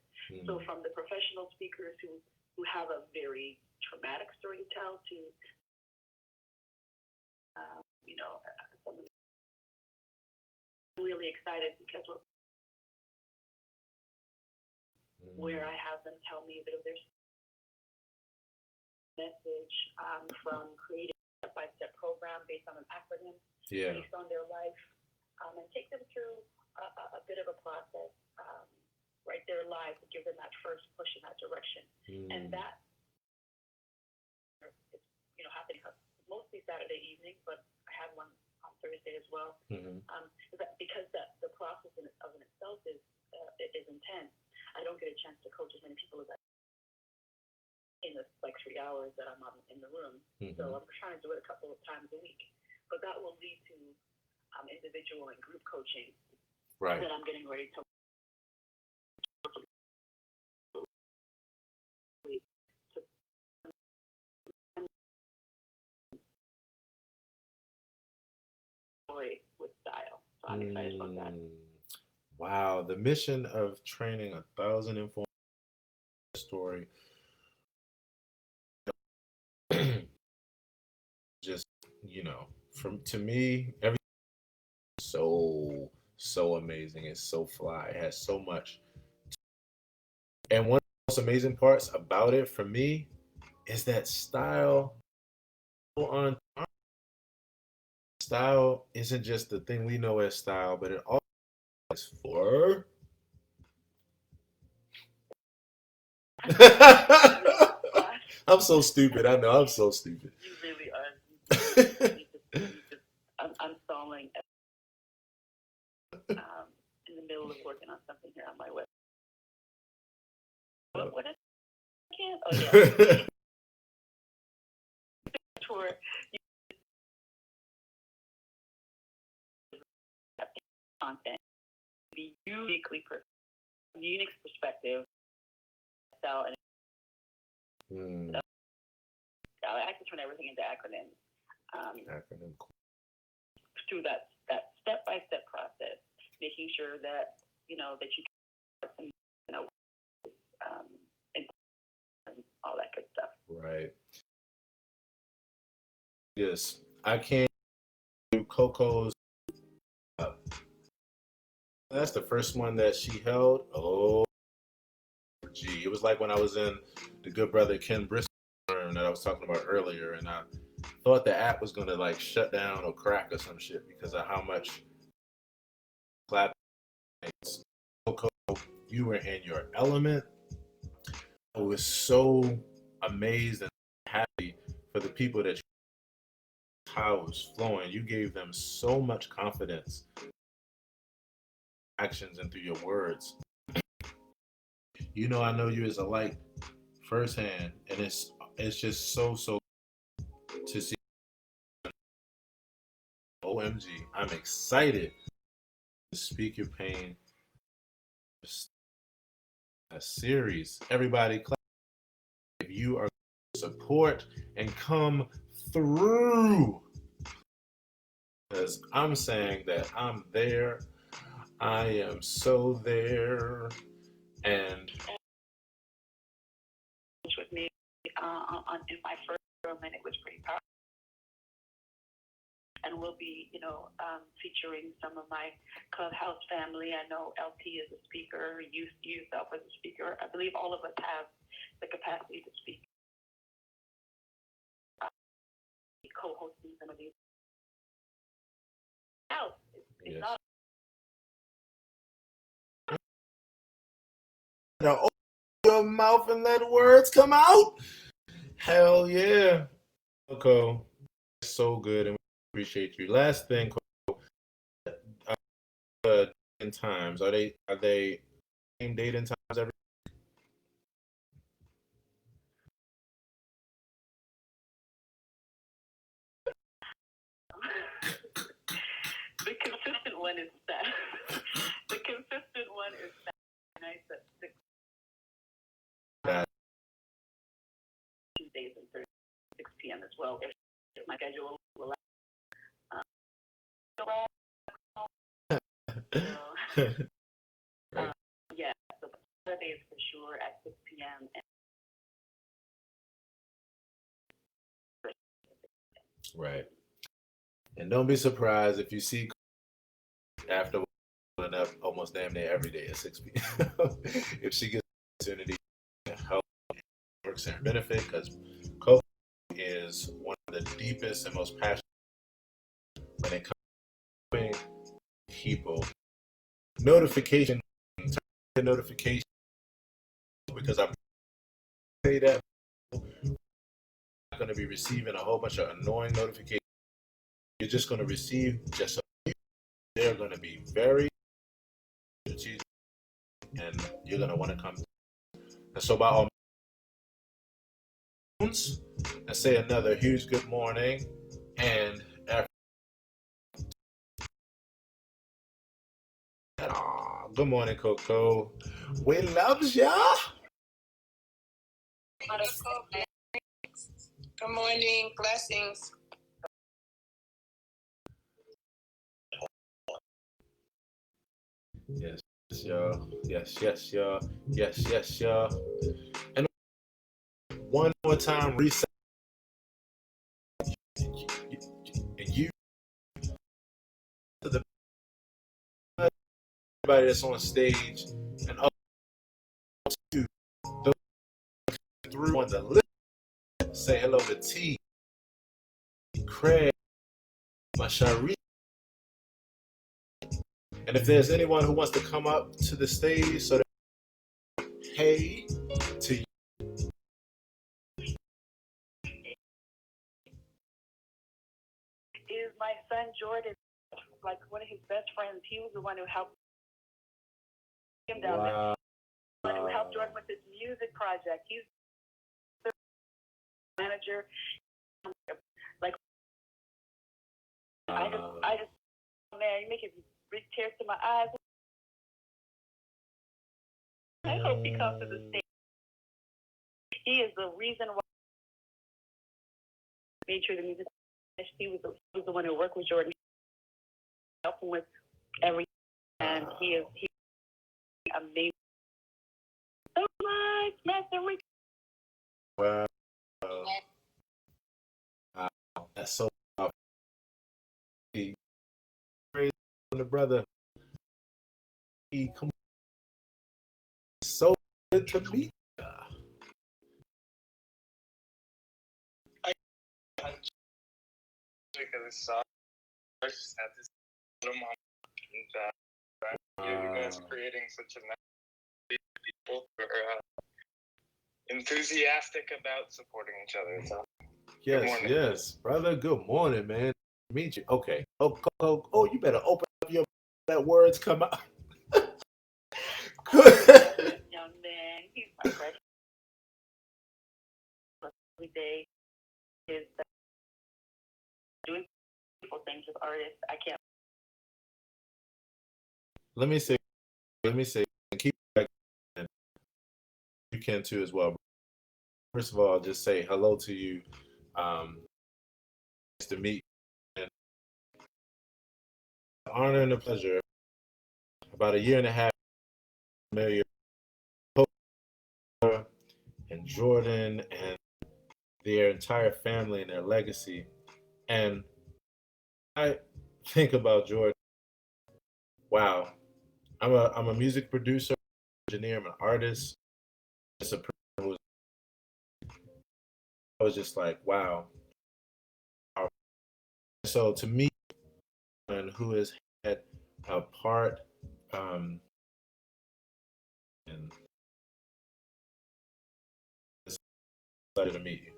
So from the professional speakers who have a very traumatic story to tell to, somebody really excited because where I have them tell me a bit of their message from creating a step-by-step program based on an acronym based on their life, and take them through a bit of a process, write their lives, and give them that first push in that direction. And that is, happening mostly Saturday evening, but I have one on Thursday as well. Because the process of in itself is intense. I don't get a chance to coach as many people as I in the 3 hours that I'm in the room. So I'm trying to do it a couple of times a week. But that will lead to individual and group coaching that I'm getting ready to with style. So I'm excited about that. Wow, the mission of training 1,000 informed story. Just, to me, everything is so amazing. It's so fly. It has so much. And one of the most amazing parts about it for me is that style isn't just the thing we know as style, but it also is for I'm so stupid. I know I'm so stupid. You really are. I'm stalling in the middle of working on something here on my web. What is it? Oh, yeah. Tour. Content. Be unique perspective. So, I like to turn everything into acronyms. Through that step-by-step process, making sure that that you can, and all that good stuff. Right. Yes, I can't do Coco's. That's the first one that she held. Oh, gee, it was like when I was in the good brother Ken Briscoe room that I was talking about earlier, and I thought the app was gonna shut down or crack or some shit because of how much clap. Coco, you were in your element. I was so amazed and happy for the people that how it was flowing. You gave them so much confidence, actions, and through your words. I know you as a light firsthand, and it's just so to see. OMG, I'm excited to speak your pain. A series. Everybody, clap if you are support and come through. Because I'm saying that I'm there. I am so there. And with me in my first room, and it was pretty powerful. and we'll be, featuring some of my Clubhouse family. I know LT is a speaker, you yourself as a speaker. I believe all of us have the capacity to speak. Co-hosting some of these. It's not. Now open your mouth and let words come out. Hell yeah. Coco, so good, and we appreciate you. Last thing, Coco, dating times, are they same dating times every? The consistent one is that. The consistent one is nice at 6. Tuesdays and Thursdays, 6 p.m. as well. If my schedule will allow. Yeah, so Saturdays for sure at 6 p.m. Right. And don't be surprised if you see after pulling up almost damn near every day at 6 p.m. if she gets the opportunity to help works and benefit, because Coco is one of the deepest and most passionate when it comes to helping people. Notification, because I say that I'm not going to be receiving a whole bunch of annoying notifications. You're just going to receive just a few. They're going to be very strategic, and you're going to want to come. And so by all means, I say another huge good morning and good morning, Coco. We loves ya. Good morning, blessings. Yes, y'all. Yes, y'all. Yes, y'all. And one more time, reset. And you to the everybody that's on stage and up to those through on the list. Say hello to T, Craig, Mashari. And if there's anyone who wants to come up to the stage so that hey to you. Is my son Jordan, like one of his best friends. He was the one who helped him down there. The one who helped Jordan with his music project. He's the manager. Like I just man, you make it bring tears to my eyes. I hope he comes to the stage. He is the reason why I made sure the music. He was the one who worked with Jordan, helped him with everything, and he is amazing. So much, Master Rick. Wow. That's so crazy from the brother. He come so good to meet. Because it's so I just had this little moment and you guys creating such a nice people who are enthusiastic about supporting each other. So Yes, brother. Good morning, man. Meet you. Okay. Oh, you better open up your let words come out. Good. Young man, he's my friend. Every day is doing beautiful things with artists. I can't. Let me say, and keep back. You can too as well. First of all, just say hello to you. Nice to meet you. And the honor and the pleasure. About a year and a half, familiar and Jordan and their entire family and their legacy. And I think about Jordan, wow, I'm a music producer, engineer, I'm an artist. It's a person who I was just like, wow. So to me, and who has had a part, and it's excited to meet you.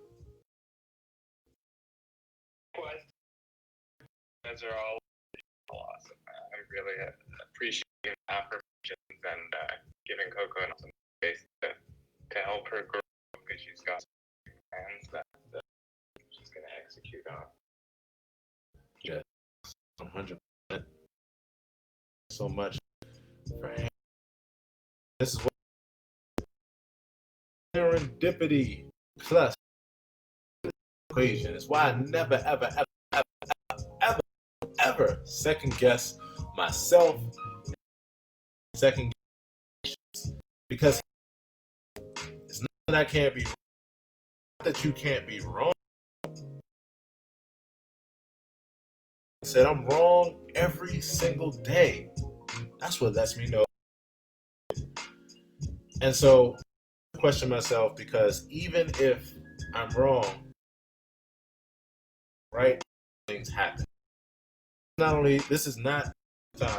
Those are all awesome. I really appreciate affirmations and giving Coco some space to help her grow because she's got some plans that she's going to execute on. Yeah, 100%. So much for him. This is what serendipity plus equation is why I never, ever, ever, ever, ever, ever second guess myself, second guess, because it's not that I can't be wrong, that you can't be wrong. I said I'm wrong every single day. That's what lets me know. And so I question myself because even if I'm wrong, right, things happen. Not only this is not time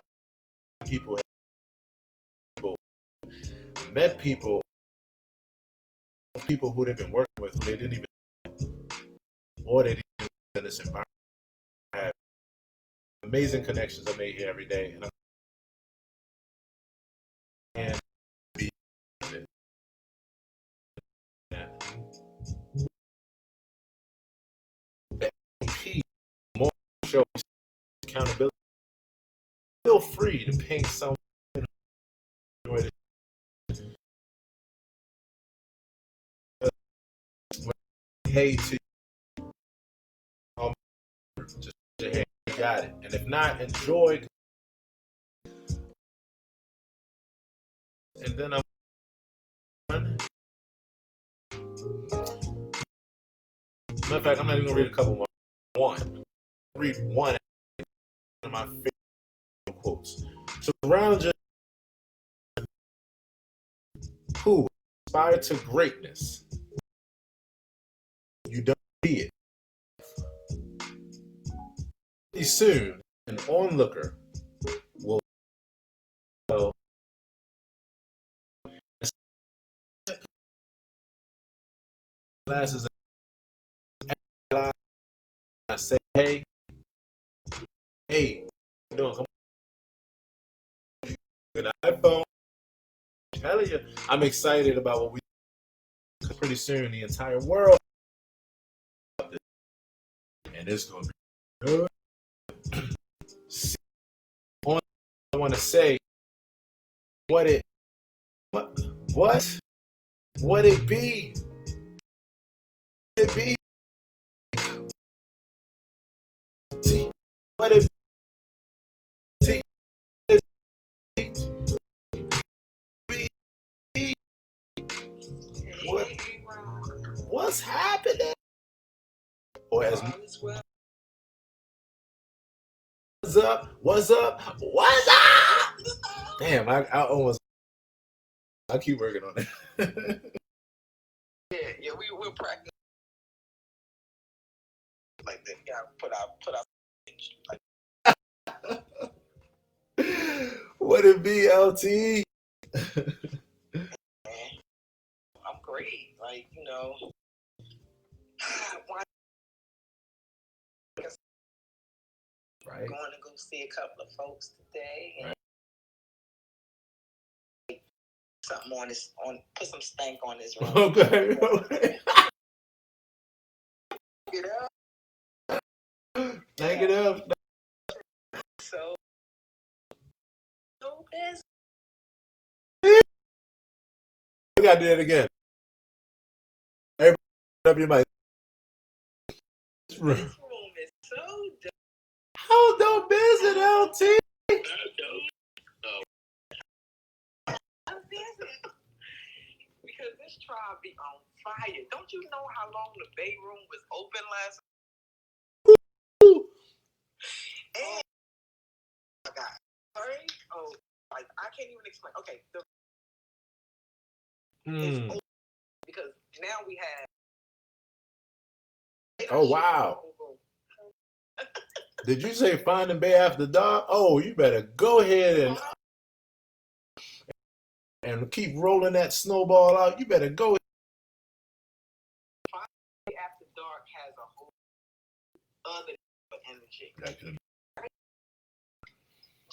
people met people who they've been working with who they didn't even, or they didn't even in this environment. I have amazing connections I made here every day, and I can be the AP more shows accountability. Feel free to ping someone hey to just hey, you got it. And if not, enjoy. And then I'm matter of fact, I'm not even gonna read a couple more. One. Read one of my favorite quotes. Surround yourself who aspire to greatness. You don't see it. Pretty soon, an onlooker will glasses and I say, hey, what you doing? Come on. An iPhone. Hell yeah. I'm excited about what we do. Pretty soon the entire world, and it's gonna be good. See, I want to say what it be? It be? See, what it see, it be? What's happening? Or as what's up? What's up? What's up? Damn, I almost. I keep working on it. Yeah, we'll practice like that. Yeah, put out like. What it be, LT? I'm great. Like, right. Going to go see a couple of folks today. And right. Something put some stank on this room. Okay. Get up. Take it up. So busy. We gotta do it again. Everybody up your mic. This room is so dope. How dope is it, LT? I'm busy. Because this trial be on fire. Don't you know how long the Bay Room was open last Oh, like I can't even explain. Okay, it's old because now we have. Oh wow! Did you say Finding Bay After Dark? Oh, you better go ahead and keep rolling that snowball out. You better go. Finding Bay After Dark has a whole other energy.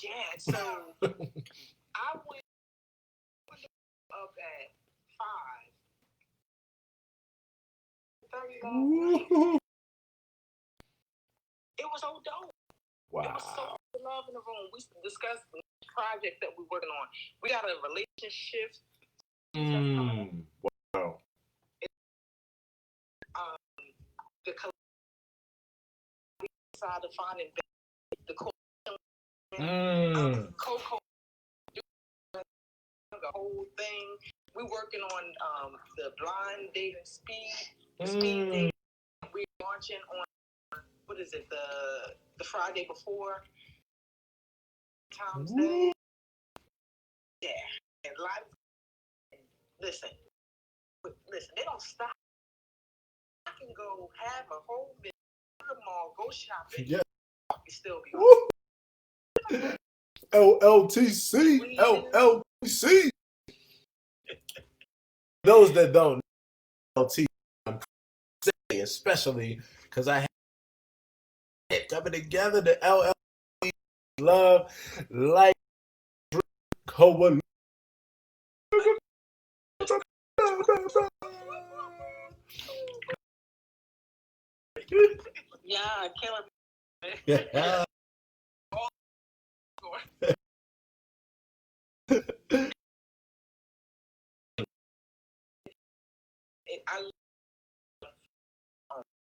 Yeah, so I went up at 5:30. It was so dope. Wow. It was so much love in the room. We discussed the project that we're working on. We got a relationship. Wow. The side of Finding the Coco, the whole thing. We're working on the blind dating speed dating. We're launching on what is it, the Friday before Tom's Day. Yeah. And life. Listen, they don't stop. I can go have a whole mall, go shopping. Yeah. Still be LLTC. LLTC. Those that don't know LT, I'm saying, especially because I have it coming together, the LLT Love Life Coalition. Yeah, killer. Yeah.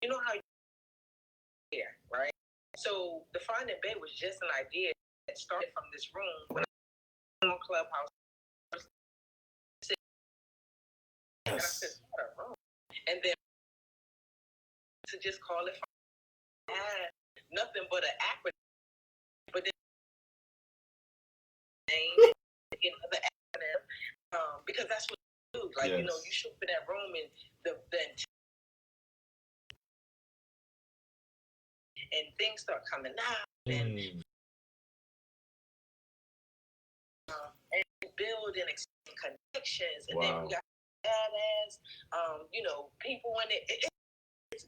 You know how here, right? So the Finding Bay was just an idea that started from this room when I was on Clubhouse. And I said, what a room. And then to just call it nothing but an acronym, but then name another acronym, because that's what you do. Like, you know, you show up in that room and and things start coming out and build and extend connections, and then we got badass, you know, people in it. It's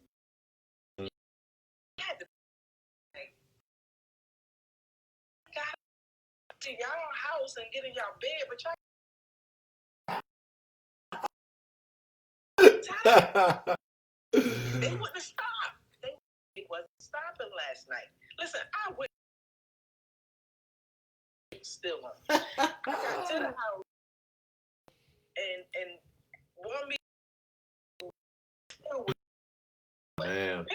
got to y'all house and get in y'all bed, but y'all they wouldn't have stopped. They wasn't stopping last night. Listen, I would still on. I got to the house and want me still with Man.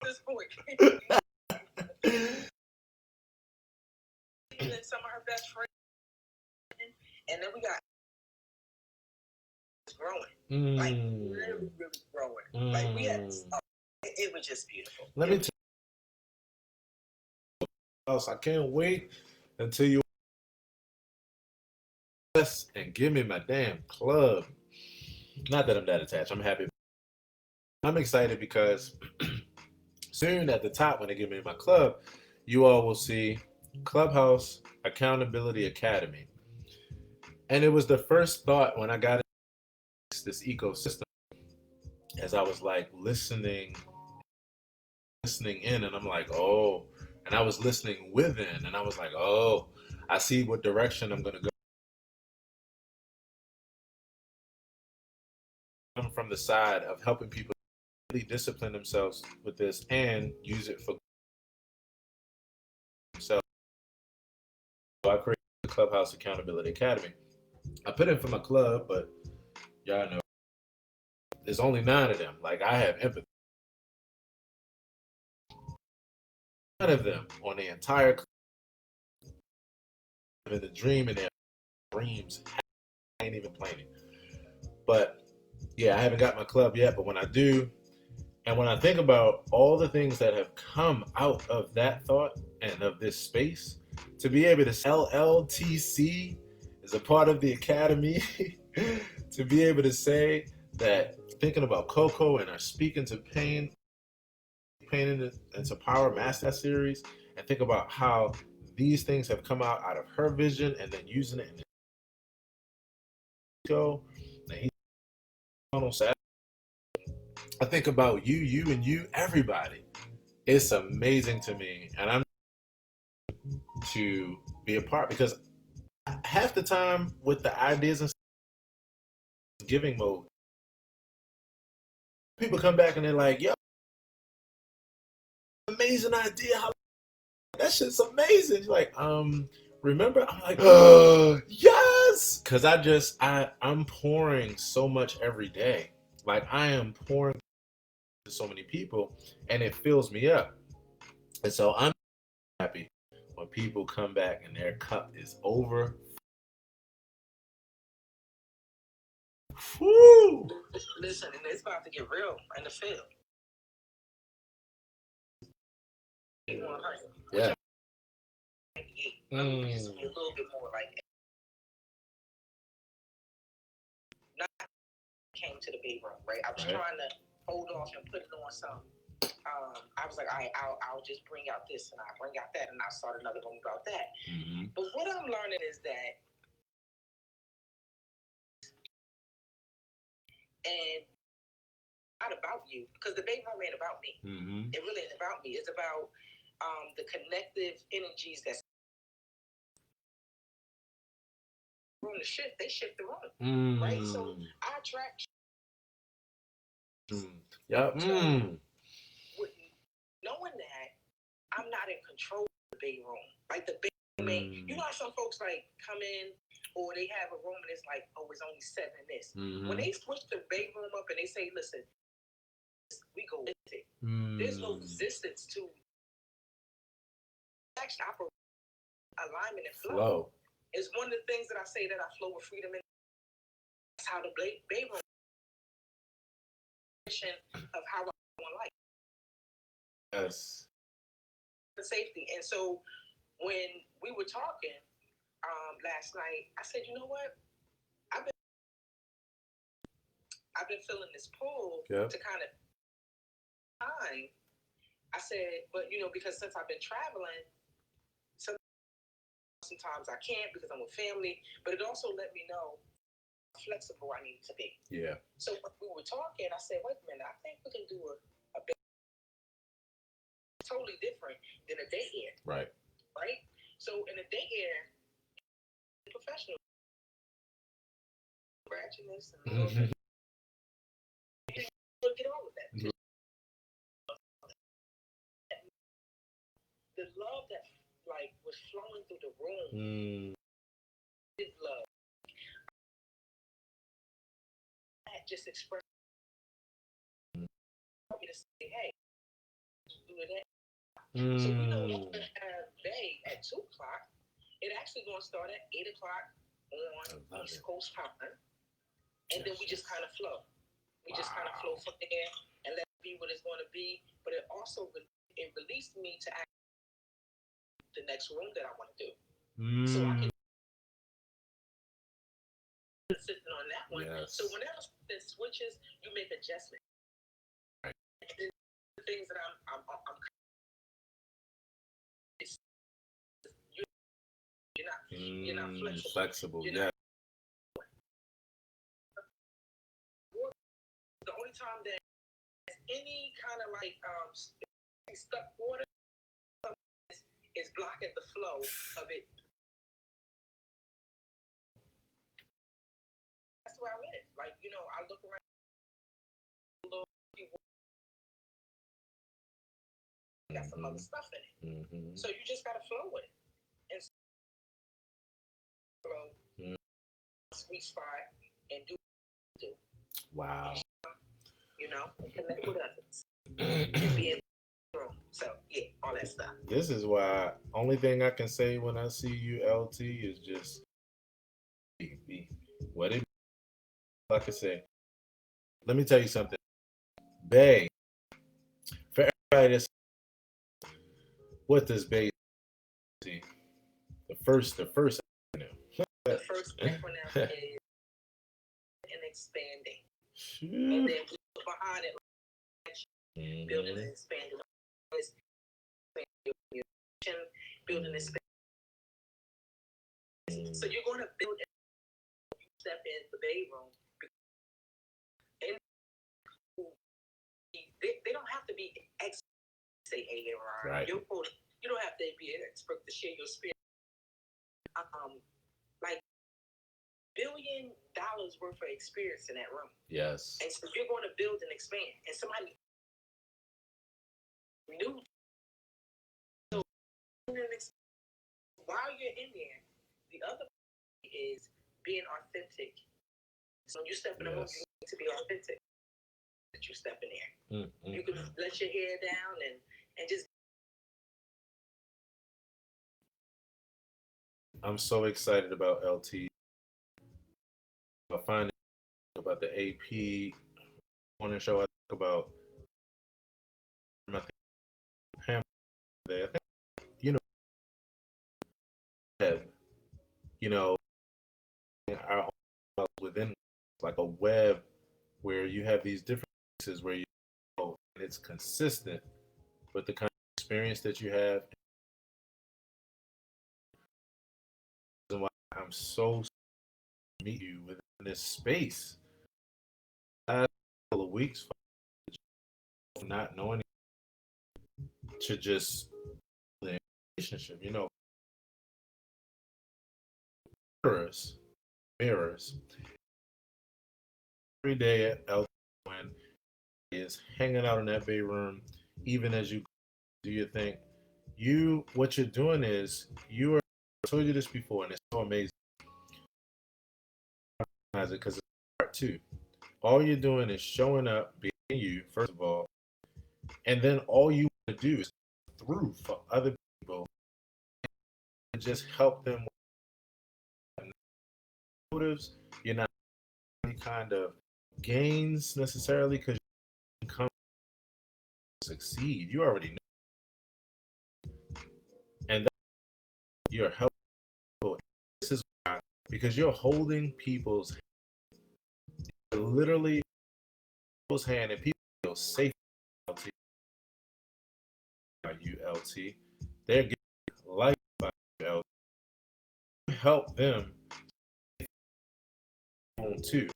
this point. And then some of her best friends, and then we got growing, like really, really growing. Like we had, it was just beautiful. Let me tell you, I can't wait until you and give me my damn club. Not that I'm that attached. I'm happy. I'm excited because soon at the top, when they give me my club, you all will see Clubhouse Accountability Academy. And it was the first thought when I got into this ecosystem, as I was like listening in, and I'm like, oh, and I was listening within, and I was like, oh, I see what direction I'm going to go. I'm from the side of helping people really discipline themselves with this and use it for themselves. So I created the Clubhouse Accountability Academy. I put in for my club, but y'all know there's only 9 of them. Like, I have empathy. 9 of them on the entire club. In the dream, and their dreams, I ain't even planning. But yeah, I haven't got my club yet, but when I do, And when I think about all the things that have come out of that thought and of this space, to be able to LLTC is a part of the academy, to be able to say that thinking about Coco and our Speaking to Pain into Power Master series, and think about how these things have come out of her vision and then using it in the show. I think about you, everybody. It's amazing to me, and I'm to be a part, because half the time with the ideas and giving mode, people come back and they're like, yo, amazing idea. That shit's amazing. You're like, remember? I'm like, oh, yes. Because I'm pouring so much every day. Like, I am pouring to so many people, and it fills me up. And so I'm happy when people come back and their cup is over. Woo! Listen, and it's about to get real in the field. Yeah. Used to be a little bit more like not came to the big room, right? I was trying to hold off and put it on some. I was like, all right, I'll just bring out this and I'll bring out that and I'll start another one about that. Mm-hmm. But what I'm learning is that, and not about you, because the big room ain't about me. Mm-hmm. It really ain't about me. It's about the connective energies that's room to shift. They shift the room, right? So I attract. Yeah. Knowing that I'm not in control of the big room, like the big room. You know how some folks like come in or they have a room and it's like, oh, it's only 7 in this. Mm-hmm. When they switch the big room up and they say, listen, we go with it. There's no resistance to actually operate alignment and flow. It's one of the things that I say that I flow with freedom, and that's how the Bay Room of how I want life. Yes. The safety. And so when we were talking last night, I said, you know what? I've been feeling this pull to kind of time. I said, but you know, because since I've been traveling, sometimes I can't because I'm with family, but it also let me know how flexible I need to be. Yeah. So when we were talking, I said, wait a minute, I think we can do a bit totally different than a day air. Right. Right? So in a day air, professional scratchiness and we'll get all of that. Mm-hmm. The love that like was flowing through the room. His love. That just expressed me to say, hey, do that. So we know we're gonna have day at 2 o'clock. It actually gonna start at 8 o'clock on East Coast time. And then we just kind of flow. We just kind of flow from there and let it be what it's going to be. But it also released me to act the next room that I want to do. So I can sit on that one. Yes. So whenever it switches, you make adjustments. Right. And the things that I'm you're not flexible. You're not, the only time that any kind of like stuck water is blocking the flow of it. That's where I'm at. Like, you know, I look around, got some other stuff in it. Mm-hmm. So you just gotta flow with it. And flow, sweet spot, and do. Wow. You know, connect with others. And be in the room. So yeah, all that stuff. This is why only thing I can say when I see you, LT, is just be what it. Like I said, let me tell you something. Bae For everybody that's what this base see, the first acronym. The first acronym is and expanding. And Shoot. then behind it, building and expanding. Building and expanding. So you're going to build and step in the bedroom. And they don't have to be say ARR. Right. You don't have to be an expert to share your spirit. Like $1 billion worth of experience in that room. Yes. And so you're going to build and expand. And somebody new. So while you're in there, the other is being authentic. So you step in the room, you need to be authentic. That you step in there. You can let your hair down and just. I'm so excited about LT. I find about the AP morning show. I talk about Pam. I think our within like a web where you have these different places where you go and it's consistent with the kind of experience that you have. And why I'm so to meet you within this space. Last couple of weeks, not knowing to just the relationship, mirrors. Every day at LT when is hanging out in that bedroom, even as you do your thing. What you're doing is I told you this before, and it's so amazing. Because it's part two. All you're doing is showing up, being you, first of all, and then all you want to do is through for other people and just help them with motives. You're not any kind of gains necessarily because you come to succeed. You already know, and you're helping people. This is why, because you're holding people's literally people's hand, and people feel safe. By you, LT, they're getting life by you, LT. You help them too.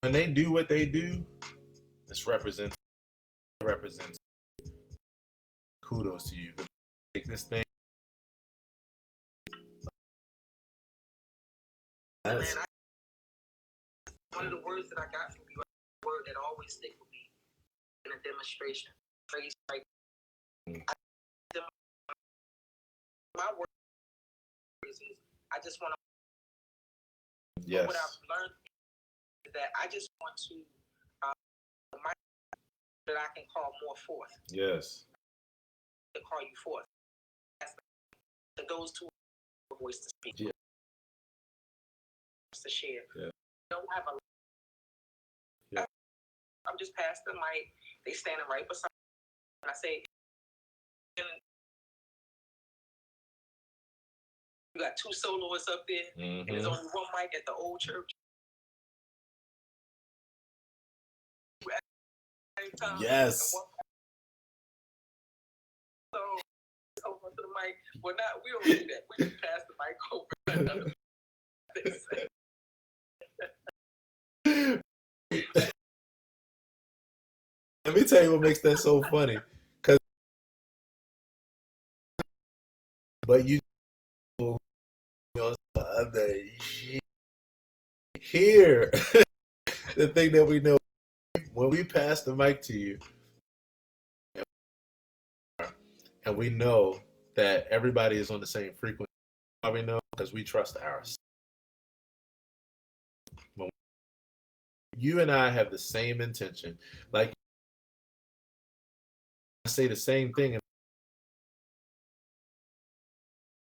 When they do what they do, this represents kudos to you. Take this thing. Man, one of the words that I got from you, a word that always stick with me in a demonstration. Phrase like my word is I just want to. Yes. What I've learned is that I just want to that I can call more forth. Yes. To call you forth. To those two voice to speak. Yeah. To share. Yeah. Don't have a. Yeah. I'm just past the mic. They standing right beside me. And I say, you got two soloists up there, and there's only one mic at the old church. Yes. So over to the mic. Well, not we don't do that. We just pass the mic over. Let me tell you what makes that so funny. But you know the other here. The thing that we know when we pass the mic to you, and we know that everybody is on the same frequency. How we know? Because we trust ours. You and I have the same intention. Like I say the same thing and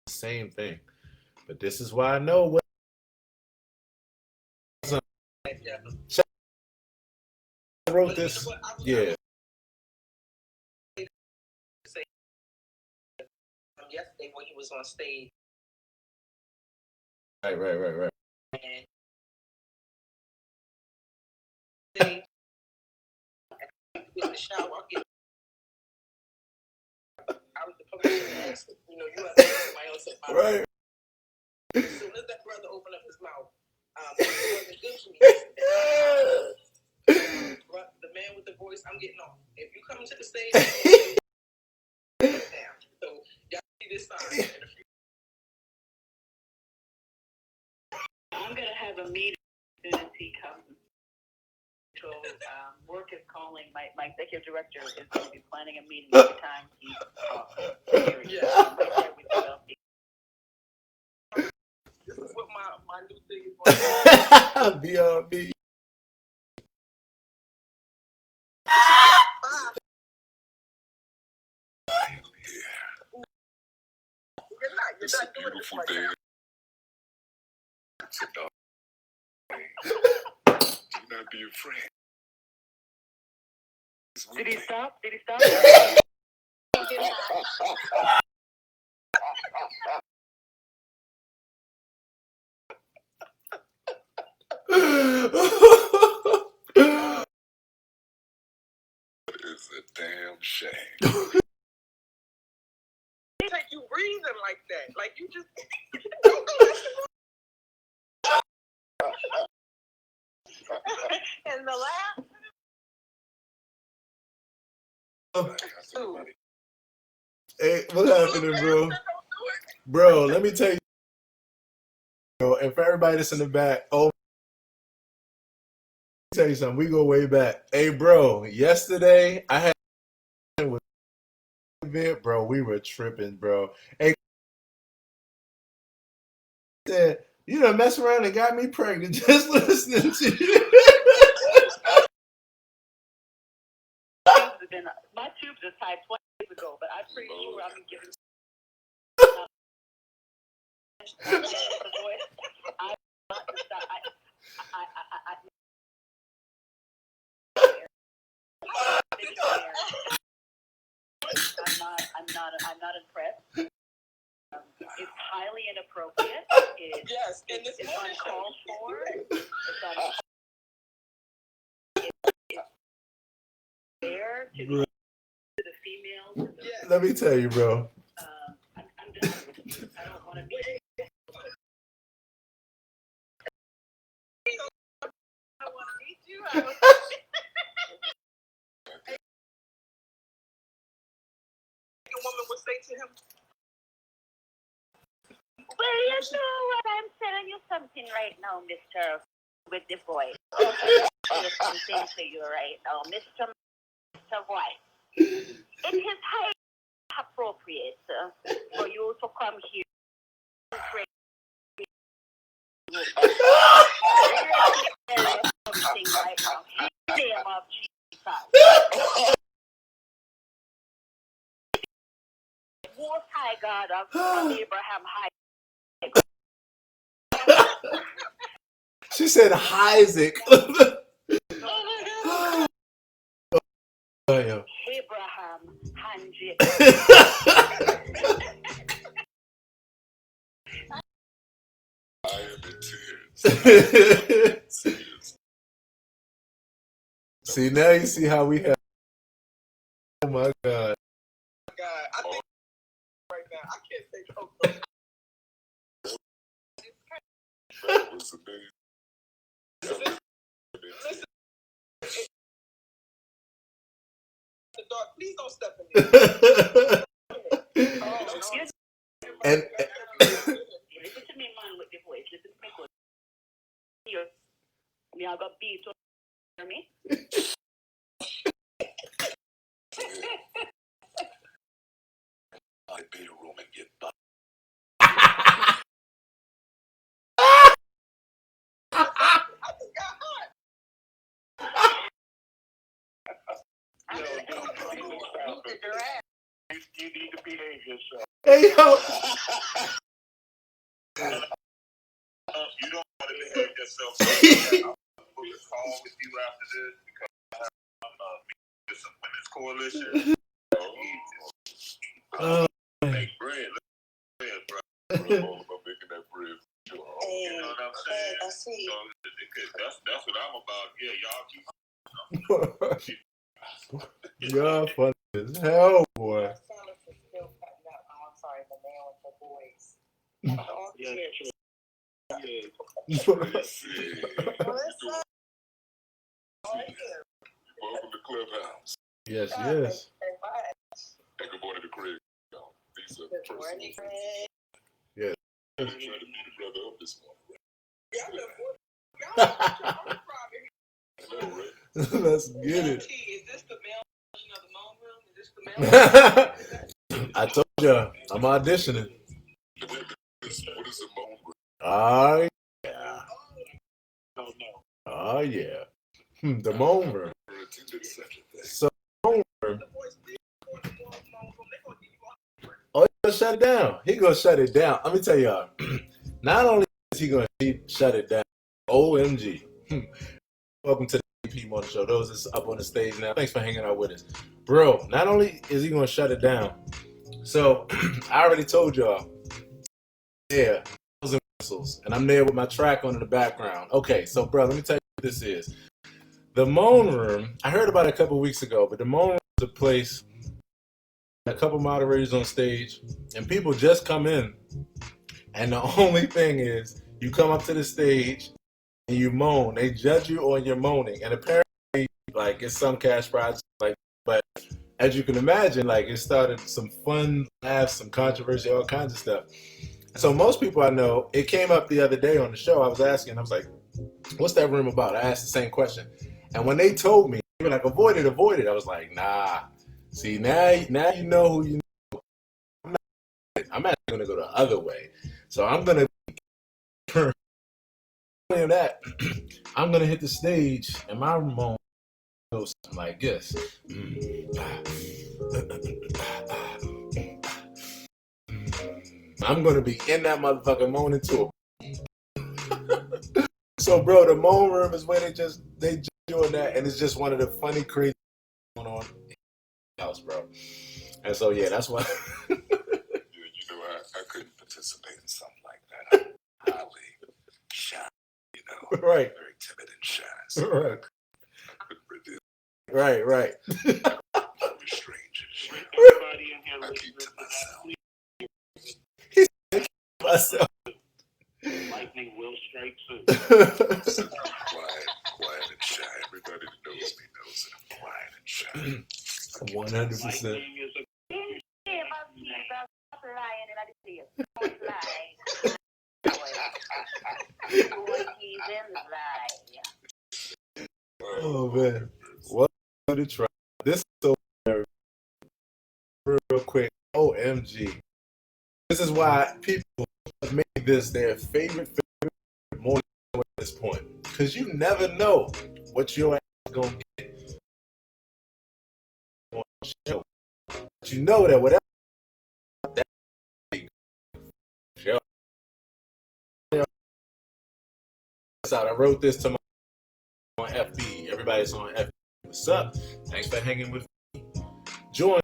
the same thing. But this is why I know what I wrote this. Yeah. was on stage. Right. And they in the shower, I was the publicist, you know, you have to get somebody else at my Right. As soon as that brother opened up his mouth, it wasn't good for me. The man with the voice, I'm getting off. If you come to the stage, down. So y'all see this sign. I'm gonna have a meeting as soon as he comes. So work is calling. My executive director is going to be planning a meeting every time he's here. Yeah. Right there with you. This is what my new thing is. BRB. It's a beautiful day. Do not be afraid. Did he stop? It's a damn shame. It's like you breathing like that. Like you just and the laugh. Hey, what happening, bro? Bro, let me tell you. And for everybody that's in the back, let me tell you something. We go way back. Hey, bro, yesterday I had an event, bro. We were tripping, bro. Hey, said, you done mess around and got me pregnant just listening to you. My tubes are tied 20 years ago, but I'm pretty sure I'm giving. I'm not impressed. It's highly inappropriate. Yes, and it's uncalled for. It's fair to the females. Let me tell you, bro. I'm done with you. I don't want to be. I want to meet you. A woman would say to him, well, you know what? I'm telling you something right now, Mr. With the voice. There's something to you right now, Mr. White. It is highly appropriate for you to come here. Something right now. In the name of Jesus. Most High God of Abraham High. She said Isaac. Abraham Hanji. I am in tears. See, now you see how we have. Oh my God. God, I think right now I can't say Coco. That was amazing. Listen, the dog, please don't step in there. And listen to me, man, with the voice. Listen to me good. Here, me I got beat. Hear me? I beat a room and get back. You need to behave yourself. hey, yo. You don't want to behave yourself. So I'll book a call with you after this because I'm with some women's coalition. Make bread. all about making that bread. You know what I'm saying? I see. That's what I'm about. Yeah, y'all keep. You're funny as hell, boy. My silence is still cutting out. Oh, I'm sorry, the man with the voice. Oh, Yeah, kids. What's up? Welcome to Clubhouse. Yes, yes. Hey, good morning to Craig. These are Good morning, personal. Fred. Yes. I'm trying to be the brother of this one. Y'all know, Let's get it. is this the male version of the moan room? Is this the male? I told you, I'm auditioning. What is a moan room? Oh, yeah. No, no. Oh, yeah. The moan room. So, moan room. Oh, he's going to shut it down. He going to shut it down. Let me tell y'all. Not only is he going to shut it down, OMG. Welcome to the EP Morning Show. Those that's up on the stage now, thanks for hanging out with us. Bro, not only is he going to shut it down, so I already told y'all, yeah, and I'm there with my track on in the background. Okay, so bro, let me tell you what this is. The Moan Room, I heard about it a couple weeks ago, but the Moan Room is a place, a couple moderators on stage, and people just come in, and the only thing is, you come up to the stage, and you moan. They judge you on your moaning, and apparently, like, it's some cash prize, like, but as you can imagine, like, it started some fun laughs, some controversy, all kinds of stuff. So most people I know, it came up the other day on the show. I was asking, I was like, "What's that room about?" I asked the same question, and when they told me, they were like, "Avoid it, avoid it." I was like, "Nah." See, now you know who you know. I'm actually gonna go the other way. So I'm gonna that. I'm gonna hit the stage, and my moan goes something like this. I'm gonna be in that motherfucker moaning too. So, bro, the moan room is where they judge you on that, and it's just one of the funny, crazy going on in the house, bro. And so, yeah, that's why. You know, I couldn't participate in something like that. I'm highly shy, you know. Right. Very timid and shy. So Right. I couldn't resist. Right. Very strange and shy. I keep to myself. Myself. Lightning will strike soon. Quiet and shy. Everybody that knows me knows that I'm quiet and shy. 100%. Oh man, what to try? This is so real quick. OMG, this is why people have made this their favorite morning at this point, because you never know what your ass is gonna get on the show. But you know that whatever that show. I wrote this to my on FB. Everybody's on FB. What's up? Thanks for hanging with me. Join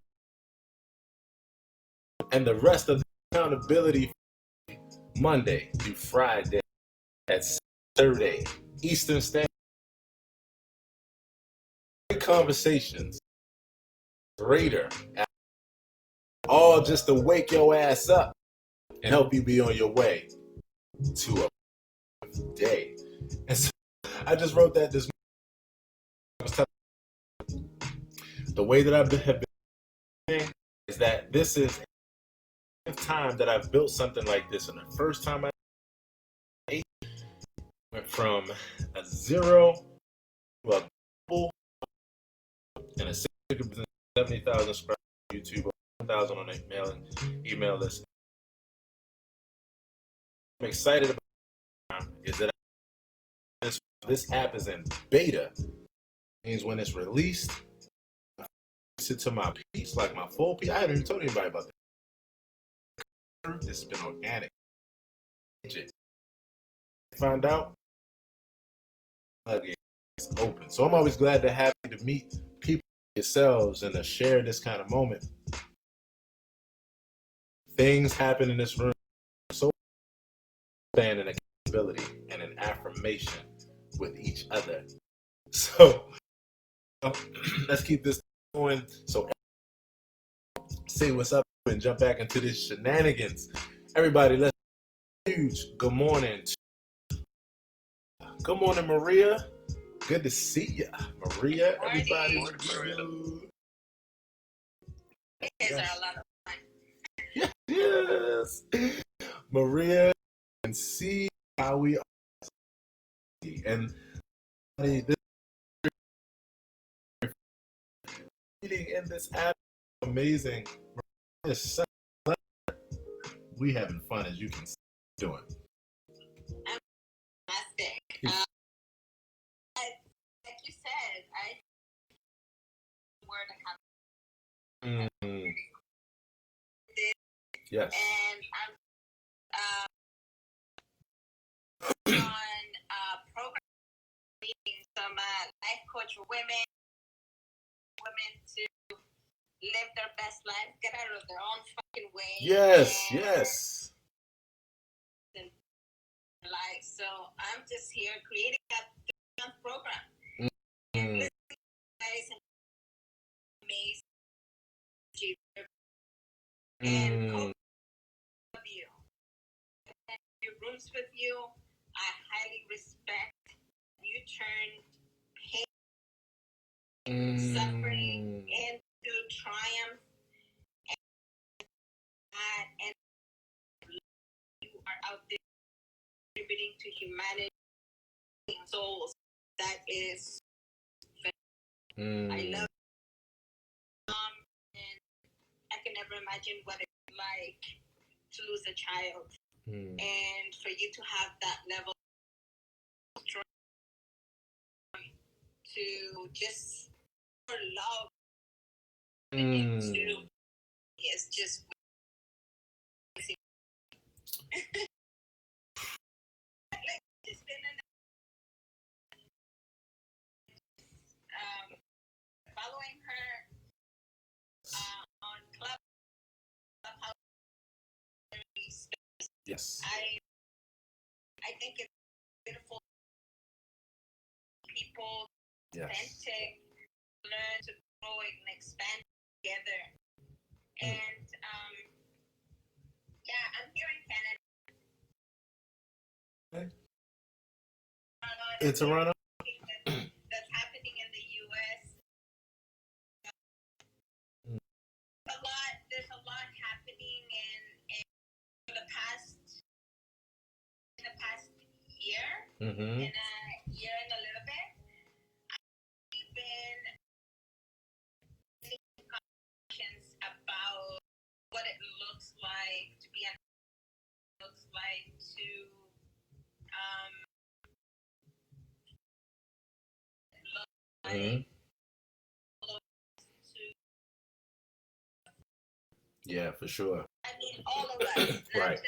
and the rest of the accountability Monday through Friday at 7:30 Eastern Standard. Conversations, greater, all just to wake your ass up and help you be on your way to a day. And so I just wrote that this morning. The way that I've been doing is that this is the time that I've built something like this, and the first time I went from a zero to a full and a 70,000 subscribers on YouTube, 1,000 on the email list. I'm excited about is that this app is in beta. It means when it's released, I release it to my piece, like my full piece. I haven't even told anybody about that. This has been organic. Find out, it's open. So I'm always glad to have you to meet people yourselves and to share this kind of moment. Things happen in this room so and an accountability and an affirmation with each other. So let's keep this going. So say what's up and jump back into this shenanigans. Everybody, let's huge good morning. Good morning, Maria. Good to see you, Maria. Everybody, what do you do? Yes. Yes. Maria, and see how we are. And this meeting in this app is amazing. We having fun, as you can see doing. Fantastic. Like you said, I word Yes. And I'm on program meeting some life coach for women to live their best life, get out of their own fucking way. Yes, yes. Life. So I'm just here creating that program. Mm. Guys, amazing. And coach of you. Your rooms with you. I highly respect you turned pain, suffering into triumph, and you are out there contributing to humanity souls. That is, I love and I can never imagine what it's like to lose a child. And for you to have that level of strength to just for love into is just just been following her on Clubhouse. Yes. I think it's beautiful. People authentic, learn to grow and expand together. And yeah, I'm here in Canada. In Toronto. That's happening in the US. There's a lot happening in the past year, in a year and a little bit. I've been taking conversations about what it looks like to be looks like to yeah, for sure. I mean, all of us, right.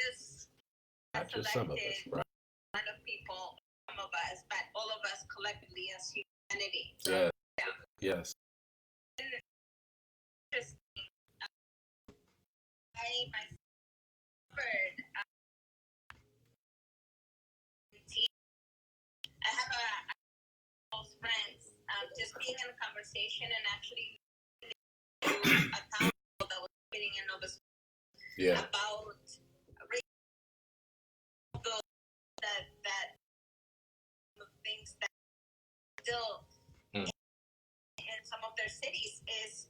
Not just some of us, right? Lot of people, some of us, but all of us collectively as humanity. So, yes. Interesting. I myself heard. I have a close friends. Just being in a conversation and actually a town that was sitting in Nova Scotia about that the things that still in some of their cities is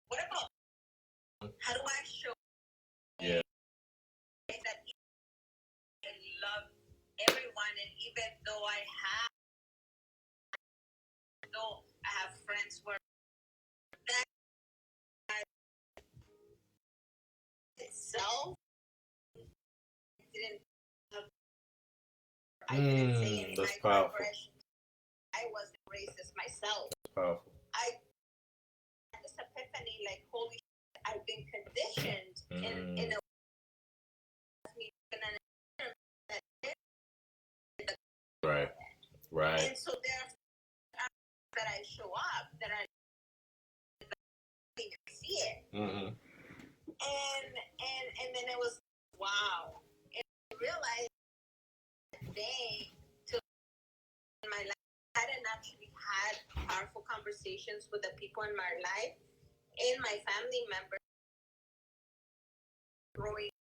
what about how do I show that I love everyone, and even though I have friends where that itself didn't I didn't say any that's powerful. I wasn't racist myself. That's powerful. I had this epiphany, like, holy shit, I've been conditioned in a right. And so Mm-hmm. And then it was wow. And I realized they took in my life. I hadn't actually had powerful conversations with the people in my life, in my family members, growing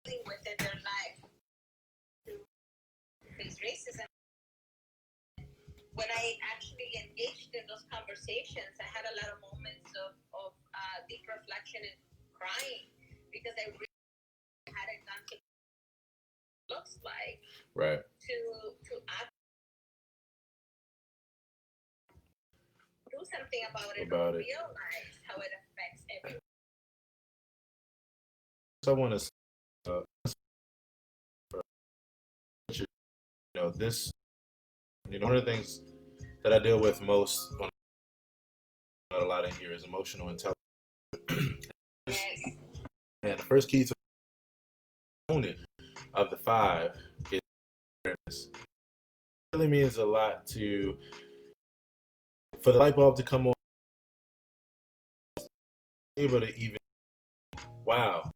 within their life to face racism. When I actually engaged in those conversations, I had a lot of moments of deep reflection and crying because I really hadn't gone to looks like Right. to act, do something about it, realize how it affects everyone. So I want to, this, one of the things that I deal with most on a lot in here is emotional intelligence. Yes. And the first key to component of the 5 is awareness. It really means a lot for the light bulb to come on, able to even, wow,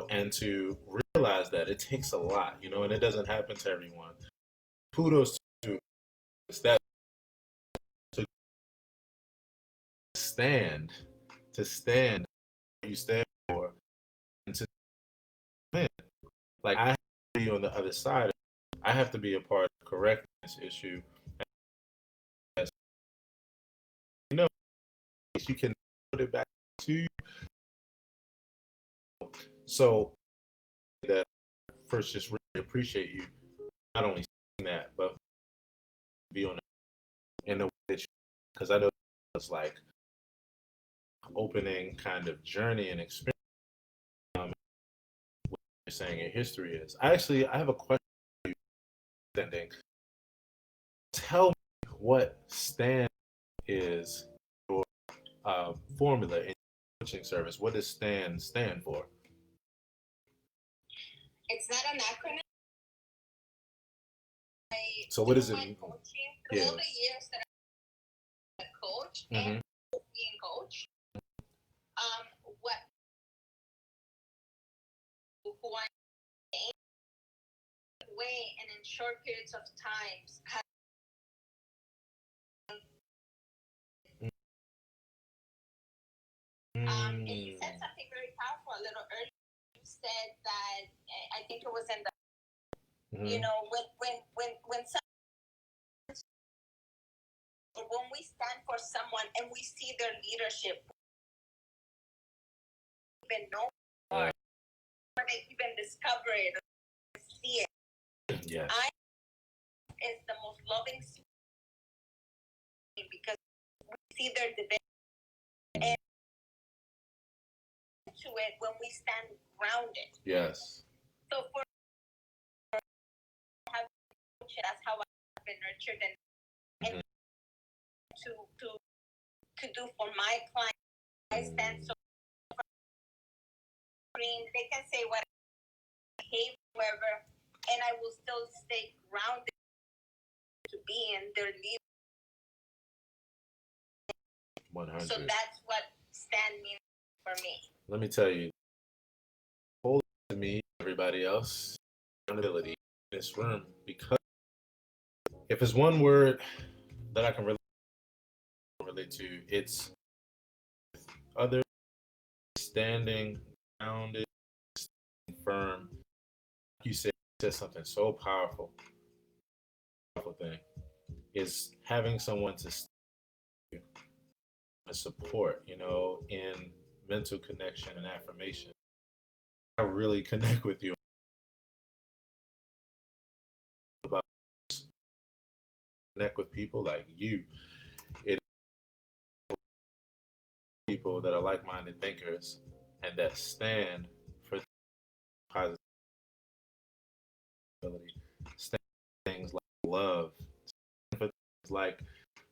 and to realize that it takes a lot, and it doesn't happen to everyone. Kudos to that, to stand what you stand for, and to win. Like, I have to be on the other side. I have to be a part of correcting this issue. You can put it back to you. So that first, just really appreciate you, not only saying that, but be on it in a way that because I know it's like opening kind of journey and experience. What you're saying your history is. I have a question for you. Tell me what stand is your formula in coaching service. What does stand for? It's not an acronym. So what does it mean? Yes. All the years that I coach and being coach, what who I am way and in short periods of times have and you said something very powerful a little earlier. You said that I think it was in the when we stand for someone and we see their leadership, even know or they even discover it or see it. Yes. I is the most loving because we see their divinity and to it when we stand grounded. Yes. So for that's how I've been nurtured and to do for my clients. I stand so green. They can say what I hate, whatever, and I will still stay grounded to be in their leadership. 100. So that's what stand means for me. Let me tell you, hold to me, everybody else, accountability in this room, because if it's one word that I can relate to, it's others standing grounded, firm. You said something so powerful. Powerful thing is having someone to support, in mental connection and affirmation. I really connect with you about connect with people like you. It people that are like-minded thinkers and that stand for positivity, stand for things like love, stand for things like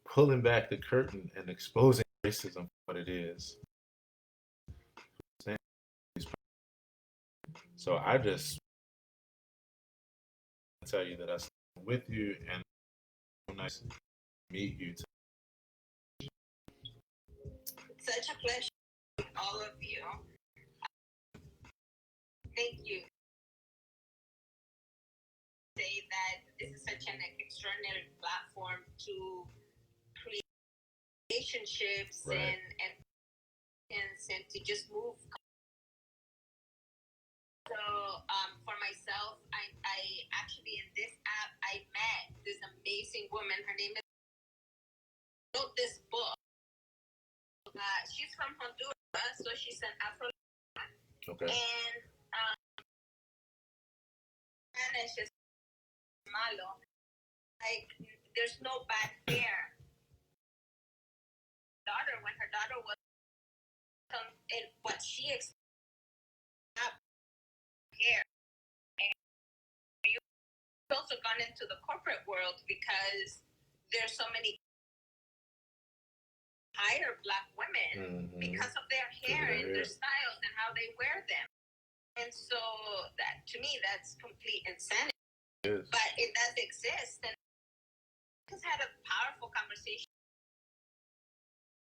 pulling back the curtain and exposing racism for what it is. So I just tell you that I stand with you, and it's so nice to meet you. Such a pleasure with all of you. Thank you. Say that this is such an extraordinary platform to create relationships Right. and to just move. So for myself, I actually in this app I met this amazing woman. Her name is wrote this book. She's from Honduras, so she's an Afro. Okay. And Spanish is malo. Like there's no bad hair. When her daughter was in what she experienced hair, and you've also gone into the corporate world because there's so many hire Black women because of their hair and their styles and how they wear them. And so that to me that's complete insanity. Yes. But it does exist, and I just had a powerful conversation.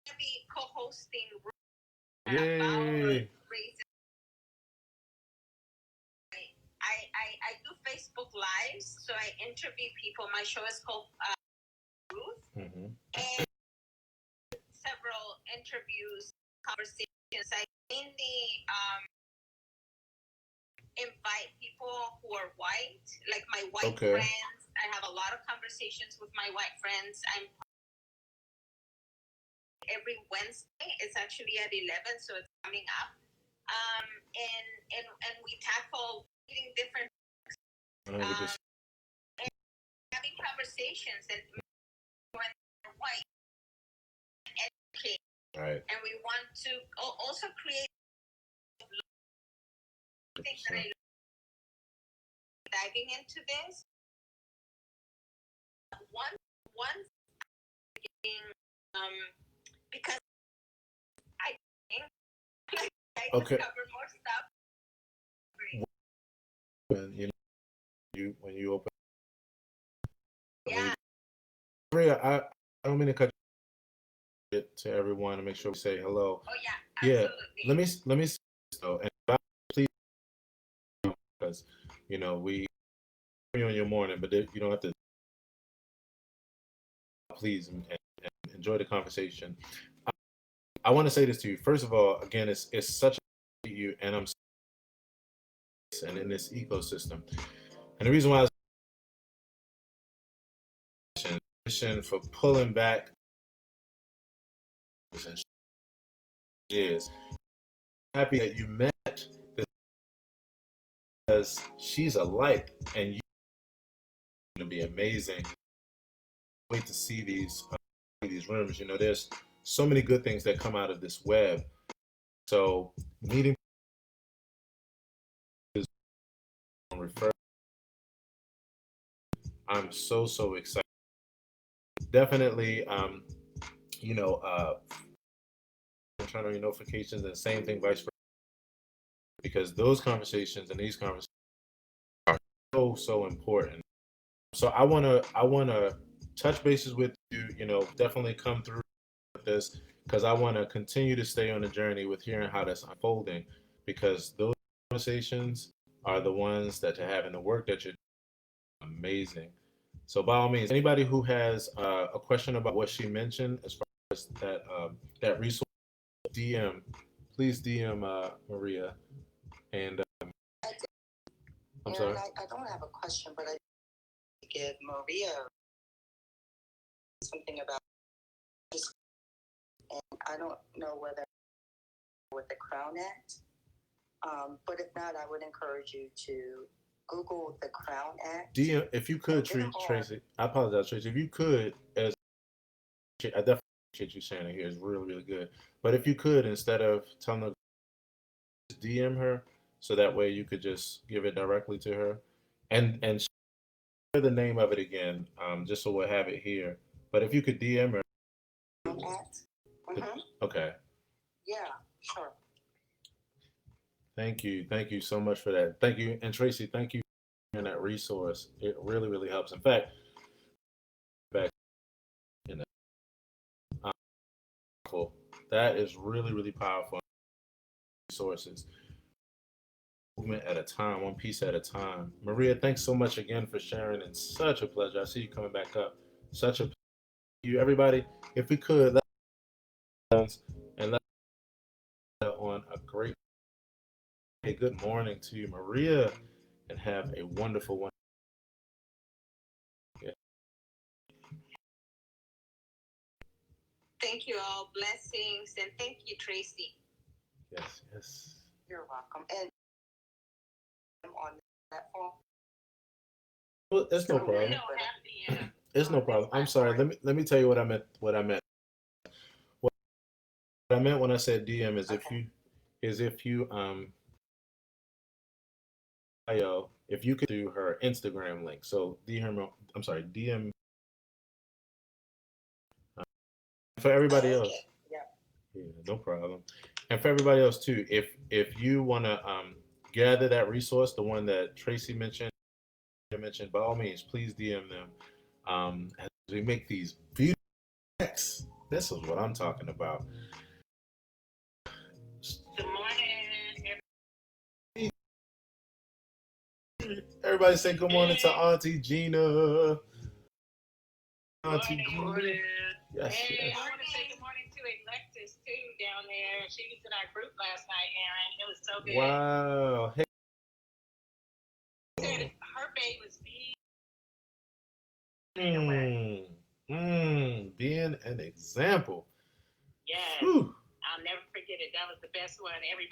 I'm gonna be co-hosting Yay. about racism. I do Facebook Lives, so I interview people. My show is called Ruth, and several interviews, conversations. I mainly invite people who are white, like my white friends. I have a lot of conversations with my white friends. I'm every Wednesday. It's actually at 11, so it's coming up. And we tackle reading different and having conversations and when they're white and educate. Right. And we want to also create things that I diving into this. One thing, because I think I discover more stuff. When you open. Yeah. Maria, I don't mean to cut you to everyone and make sure we say hello. Oh yeah. Absolutely. Yeah. Let me say this though, and please, because we on your morning, but you don't have to. Please and enjoy the conversation. I want to say this to you. First of all, again, it's such a you, and I'm and in this ecosystem, and the reason why I was for pulling back is happy that you met this because she's a light, and you're going to be amazing. Wait to see these rooms. There's so many good things that come out of this web. So meeting is refer. I'm so excited. Definitely, turn on your notifications, and same thing vice versa, because those conversations and these conversations are so important. So I wanna touch bases with you. Definitely come through with this, because I want to continue to stay on the journey with hearing how that's unfolding, because those conversations are the ones that to have in the work that you're doing. Amazing. So by all means, anybody who has a question about what she mentioned as far as that resource, DM, please DM Maria. And I'm sorry. I don't have a question, but I give Maria something about this, and I don't know whether with the Crown Act, but if not, I would encourage you to Google the Crown Act. DM, if you could, Tracy. I apologize, Tracy. If you could, I definitely appreciate you sharing it here. It's really good. But if you could, instead of telling her, just DM her, so that way you could just give it directly to her, and share the name of it again, just so we'll have it here. But if you could DM her. Okay. Yeah, sure. Thank you so much for that. Thank you, and Tracy, thank you for that resource. It really helps. In fact, back, That is really, really powerful. Resources. Movement at a time, one piece at a time. Maria, thanks so much again for sharing. It's such a pleasure. I see you coming back up. Such a pleasure. You, everybody, if we could, let's and let on a great day. Good morning to you, Maria, and have a wonderful one. Thank you all. Blessings. And thank you, Tracy. Yes, yes. You're welcome. And on the platform. Well, it's no problem. It's no problem. I'm sorry. Let me tell you what I meant. What I meant when I said DM is if you if you could do her Instagram link. So DM for everybody else. Yeah, no problem. And for everybody else too, if you want to gather that resource, the one that Tracy mentioned, by all means, please DM them. As we make these beautiful decks. This is what I'm talking about. Good morning. Everybody say good morning to Auntie Gina. Auntie Gina. Yes, Hey, yes. I want to say good morning to Alexis too down there. She was in our group last night, Aaron. It was so good. Wow. Hey. Said her babe was Being an example. Yes. Whew. I'll never forget it. That was the best one. Everybody.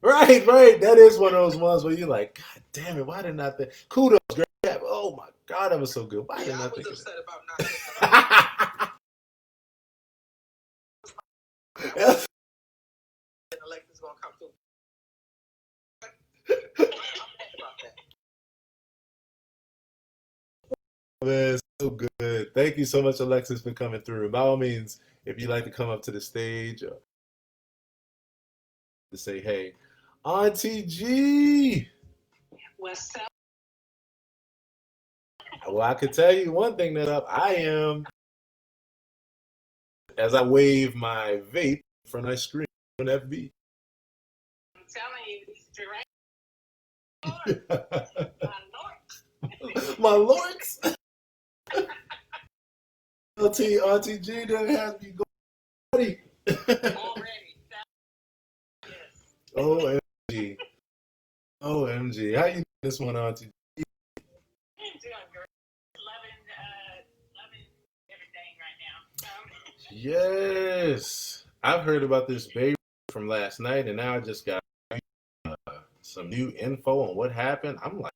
Right. Right. That is one of those ones where you're like, God damn it, why didn't I think? Kudos, girl. Oh my God, that was so good. Why didn't I think of that? About not Alexis gonna come through. Man, so good. Thank you so much, Alexis, for coming through. By all means, if you'd like to come up to the stage or to say, hey, Auntie G. What's up? Well, I could tell you one thing that I am, as I wave my vape in front of the screen on FB. I'm telling you, he's direct. My lords. Auntie G done has me going Already. Yes. OMG. OMG. How you doing this one, Auntie G? I'm doing great. Loving everything right now. Yes. I've heard about this baby from last night, and now I just got some new info on what happened. I'm like,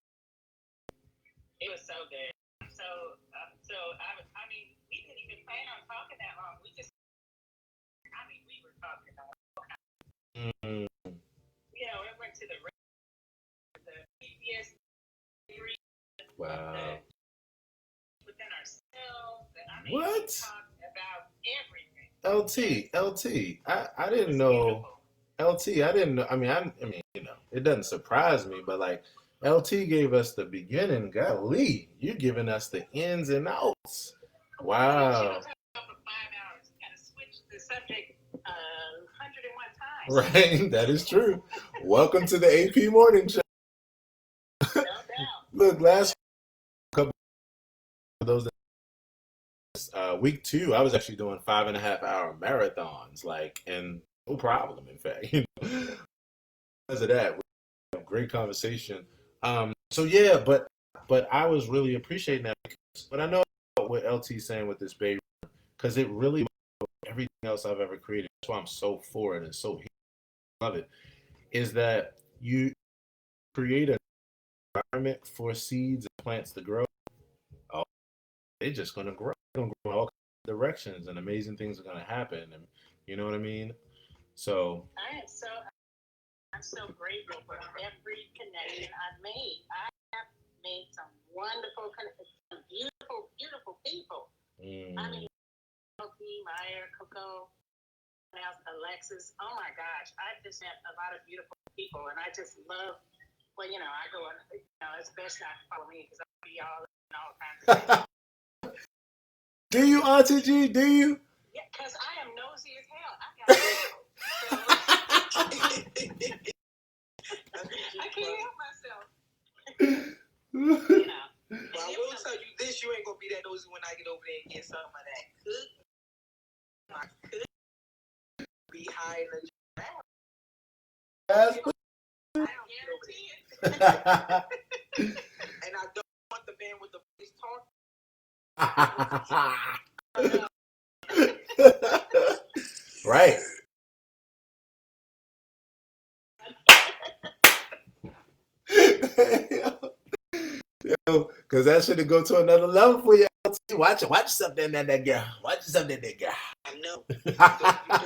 it was so good. So I mean, we didn't even plan on talking that long. We were talking about, it went to the previous series. wow. Within ourselves. And What? We talked about everything. LT. I didn't know. LT, I didn't know. I mean, it doesn't surprise me, but like, LT gave us the beginning. Golly, you're giving us the ins and outs. Wow. Kind of switched the subject 101 times. Right, that is true. Welcome to the AP Morning Show. No doubt. Look, last couple of those week 2, I was actually doing 5.5-hour marathons, and no problem. In fact, because of that, we had a great conversation. So yeah, but I was really appreciating that. But I know what LT's saying with this baby, because it really everything else I've ever created. That's why I'm so for it and so love it. Is that you create an environment for seeds and plants to grow? Oh, they're just gonna grow. They're gonna grow in all kinds of directions, and amazing things are gonna happen. And you know what I mean? So I'm so grateful for every connection I've made. I have made some wonderful connections, some beautiful, beautiful people. I mean, LT, Maya, Coco, Alexis. Oh my gosh, I've just met a lot of beautiful people, and I just love. Well, I go on. It's best not to follow me because I'll be all kinds of stuff. Do you, Auntie G? Do you? Yeah, because I nosy as hell. I got I can't help myself. You know. Well, I will tell you this: you ain't gonna be that nosy when I get over there and get some of that cookie. My cookie be high in the That's I don't guarantee it. And I don't want the man with the voice talk. right. Because that should go to another level for you. Watch something in that girl. Watch something in that girl. I know. Those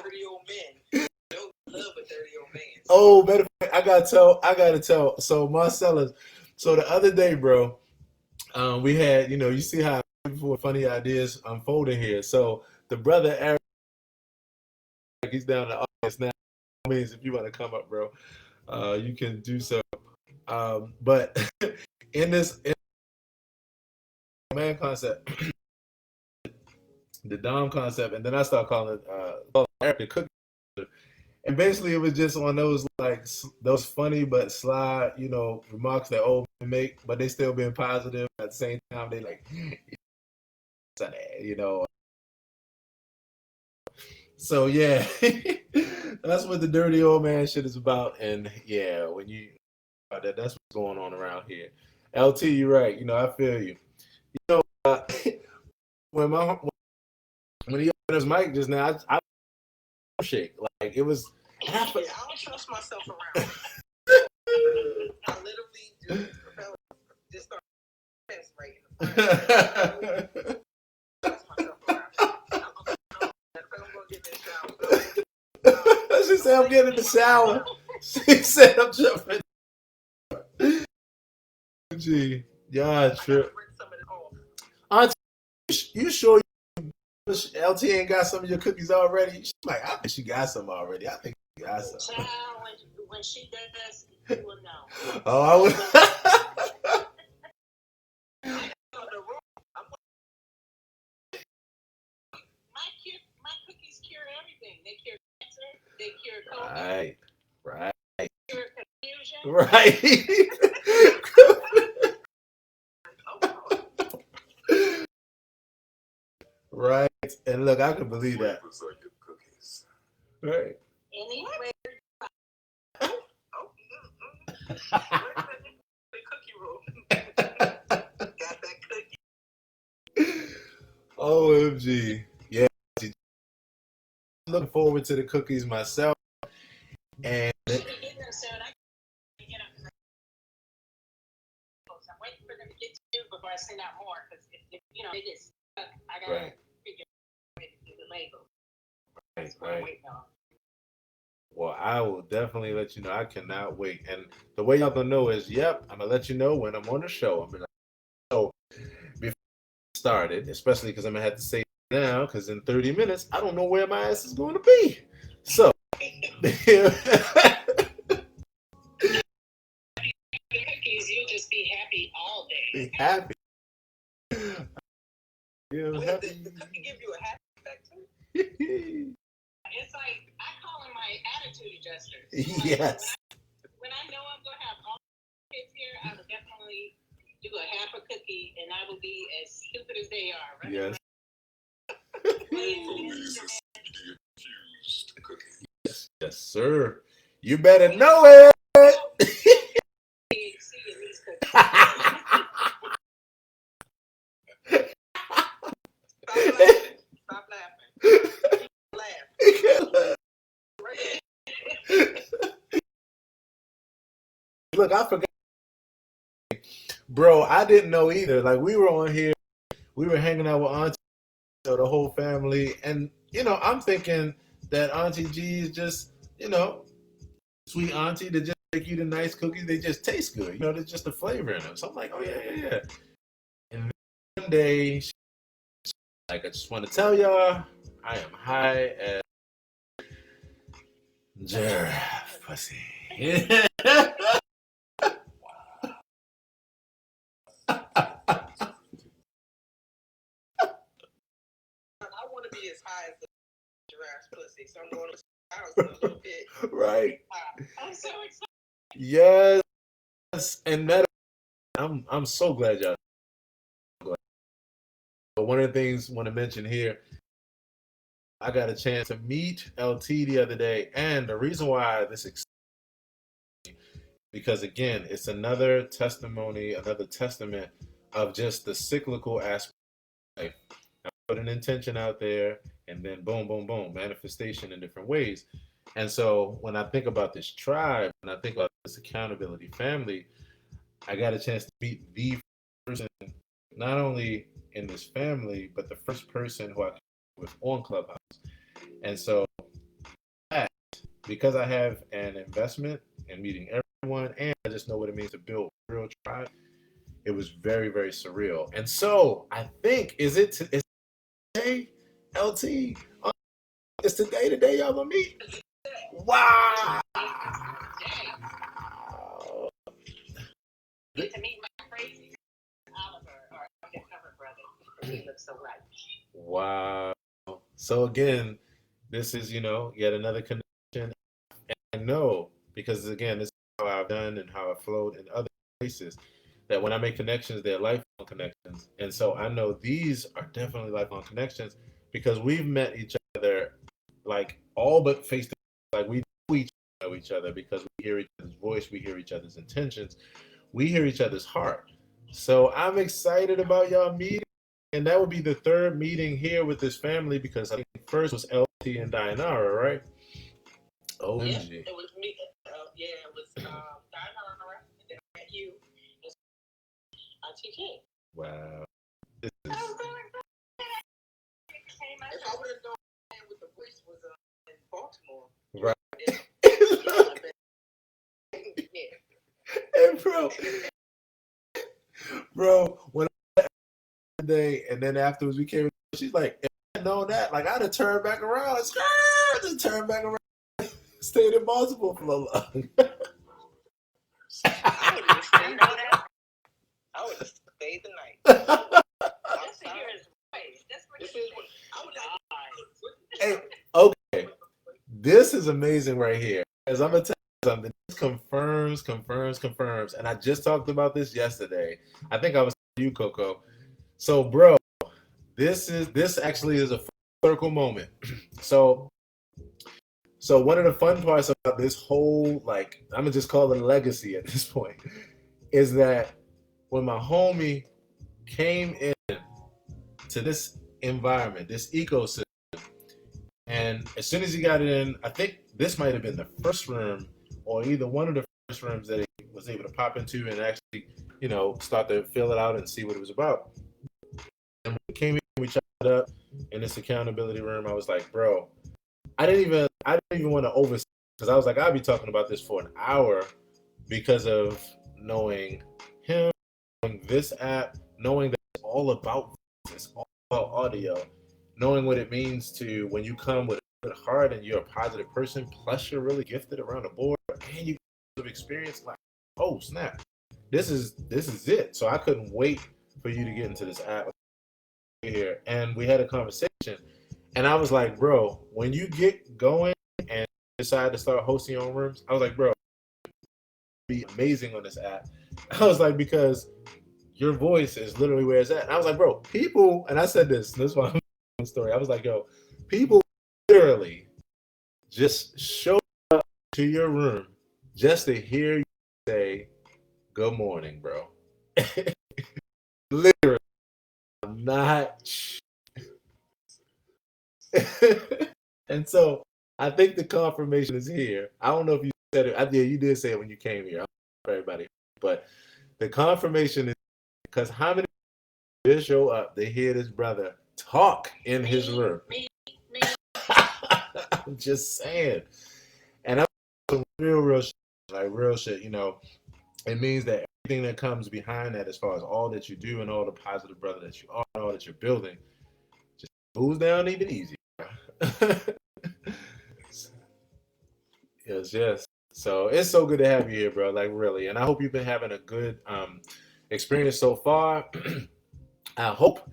dirty old men. Don't love a dirty old man. Oh, better. I gotta tell. So Marcellus. So the other day, bro, we had, you see how people funny ideas unfolding here. So the brother Eric, he's down in the audience now. Means if you want to come up, bro, you can do so. But in man concept, the Dom concept, and then I start calling Eric the cook. And basically, it was just on those those funny but sly, remarks that old men make, but they still being positive at the same time. They like, So yeah, that's what the dirty old man shit is about. And yeah, when you that's what's going on around here. LT, you're right. I feel you. When he opened his mic just now, I shake like it was. I don't trust myself around. I literally just start right in the front. Trust myself around. I'm gonna get in the shower. She said, "I'm getting in the shower." She said, "I'm jumping." Gee, yeah, true. Auntie, you sure LT ain't got some of your cookies already? She's like, I think she got some already. I think she got some. Child, when she does, you will know. Oh, I would. My cookies cure everything. They cure cancer. They cure COVID. Right. They cure confusion. Right. Right. And look, I can believe that. Right. Anyway. The cookie roll. Got that cookie. OMG. Yeah. Looking forward to the cookies myself. And I'm waiting for them to get to you before I send out more, because if they get stuck, I gotta figure out a way to do the label. Right. Well, I will definitely let you know. I cannot wait. And the way y'all gonna know is, I'm gonna let you know when I'm on the show. I'm gonna so before I started, especially because I'm gonna have to say it now, because in 30 minutes I don't know where my ass is going to be. So cookies, you'll just be happy all day. Be happy. Happy. The cookie give you a happy effect too. It's like I call them my attitude adjusters. Yes. When I know I'm gonna have all kids here, I will definitely do a half a cookie, and I will be as stupid as they are. Right? Yes. Yes, sir. You better know it. Stop laughing. Laugh. Look, I forgot. Bro, I didn't know either. Like, we were on here, we were hanging out with Auntie, the whole family, and I'm thinking that Auntie G is just, sweet auntie that just make you the nice cookies. They just taste good. There's just a flavor in them. So I'm like, oh yeah. And one day, I just want to tell y'all, I am high as giraffe pussy. I want to be as high as the ass pussy, so I'm going to the house in a little bit. Right. I'm so excited. Yes. And that I'm so glad y'all. But one of the things I want to mention here, I got a chance to meet LT the other day, and the reason why this excites me, because again, it's another testimony, another testament of just the cyclical aspect of life. I put an intention out there, and then boom, boom, boom, manifestation in different ways. And so when I think about this tribe, when I think about this accountability family, I got a chance to meet the person, not only in this family, but the first person who I with on Clubhouse. And so that, because I have an investment in meeting everyone, and I just know what it means to build a real tribe, it was very, very surreal. And so I think, is today, LT? It's today the day y'all gonna meet? Wow! Get to meet my crazy Oliver, or undercover brother. He looks so right. Wow. So again, this is, yet another connection. And I know, because again, this is how I've done and how I flowed in other places, that when I make connections, they're lifelong connections. And so I know these are definitely lifelong connections because we've met each other like all but face to face. Like we know each other because we hear each other's voice, we hear each other's intentions, we hear each other's heart. So I'm excited about y'all meeting. And that would be the third meeting here with this family because I think first was LT and Dianara, right? OMG. Yeah, it was me. It was Dianara, and then I met you. TK. Wow. If I would have known what the voice was in Baltimore, right? And bro, when I day and then afterwards we came, she's like, if I know that, like I'd have turned back around, just turned back around, stayed in Baltimore for a long. I would have stayed the night. Hey, okay, this is amazing right here. As I'm gonna tell you something, this confirms, and I just talked about this yesterday. I think I was you, Coco. So, bro, this actually is a circle moment. So one of the fun parts about this whole, like, I'm gonna just call it a legacy at this point, is that when my homie came in to this environment, this ecosystem, and as soon as he got it in, I think this might have been the first room or either one of the first rooms that he was able to pop into and actually, start to fill it out and see what it was about. And when we came in, we chopped up in this accountability room. I was like, bro, I didn't even want to oversee because I was like, I'll be talking about this for an hour because of knowing him, knowing this app, knowing that it's all about audio, knowing what it means to when you come with a good heart and you're a positive person, plus you're really gifted around the board and you have experience, like, oh snap, this is it. So I couldn't wait for you to get into this app here. And we had a conversation and I was like, bro, when you get going and decide to start hosting your own rooms, I was like, bro, be amazing on this app. I was like, because your voice is literally where it's at. And I was like, bro, people, and I said this is why I'm story. I was like, yo, people literally just show up to your room just to hear you say, good morning, bro. Literally, I'm not. And so I think the confirmation is here. I don't know if you said it. You did say it when you came here. For everybody, but the confirmation is because how many just show up to hear this brother talk in his room? I'm just saying, and I'm some real shit, like real shit. It means that everything that comes behind that, as far as all that you do and all the positive brother that you are, and all that you're building, just moves down even easier. Yes. So it's so good to have you here, bro. Like really, and I hope you've been having a good experience so far. I hope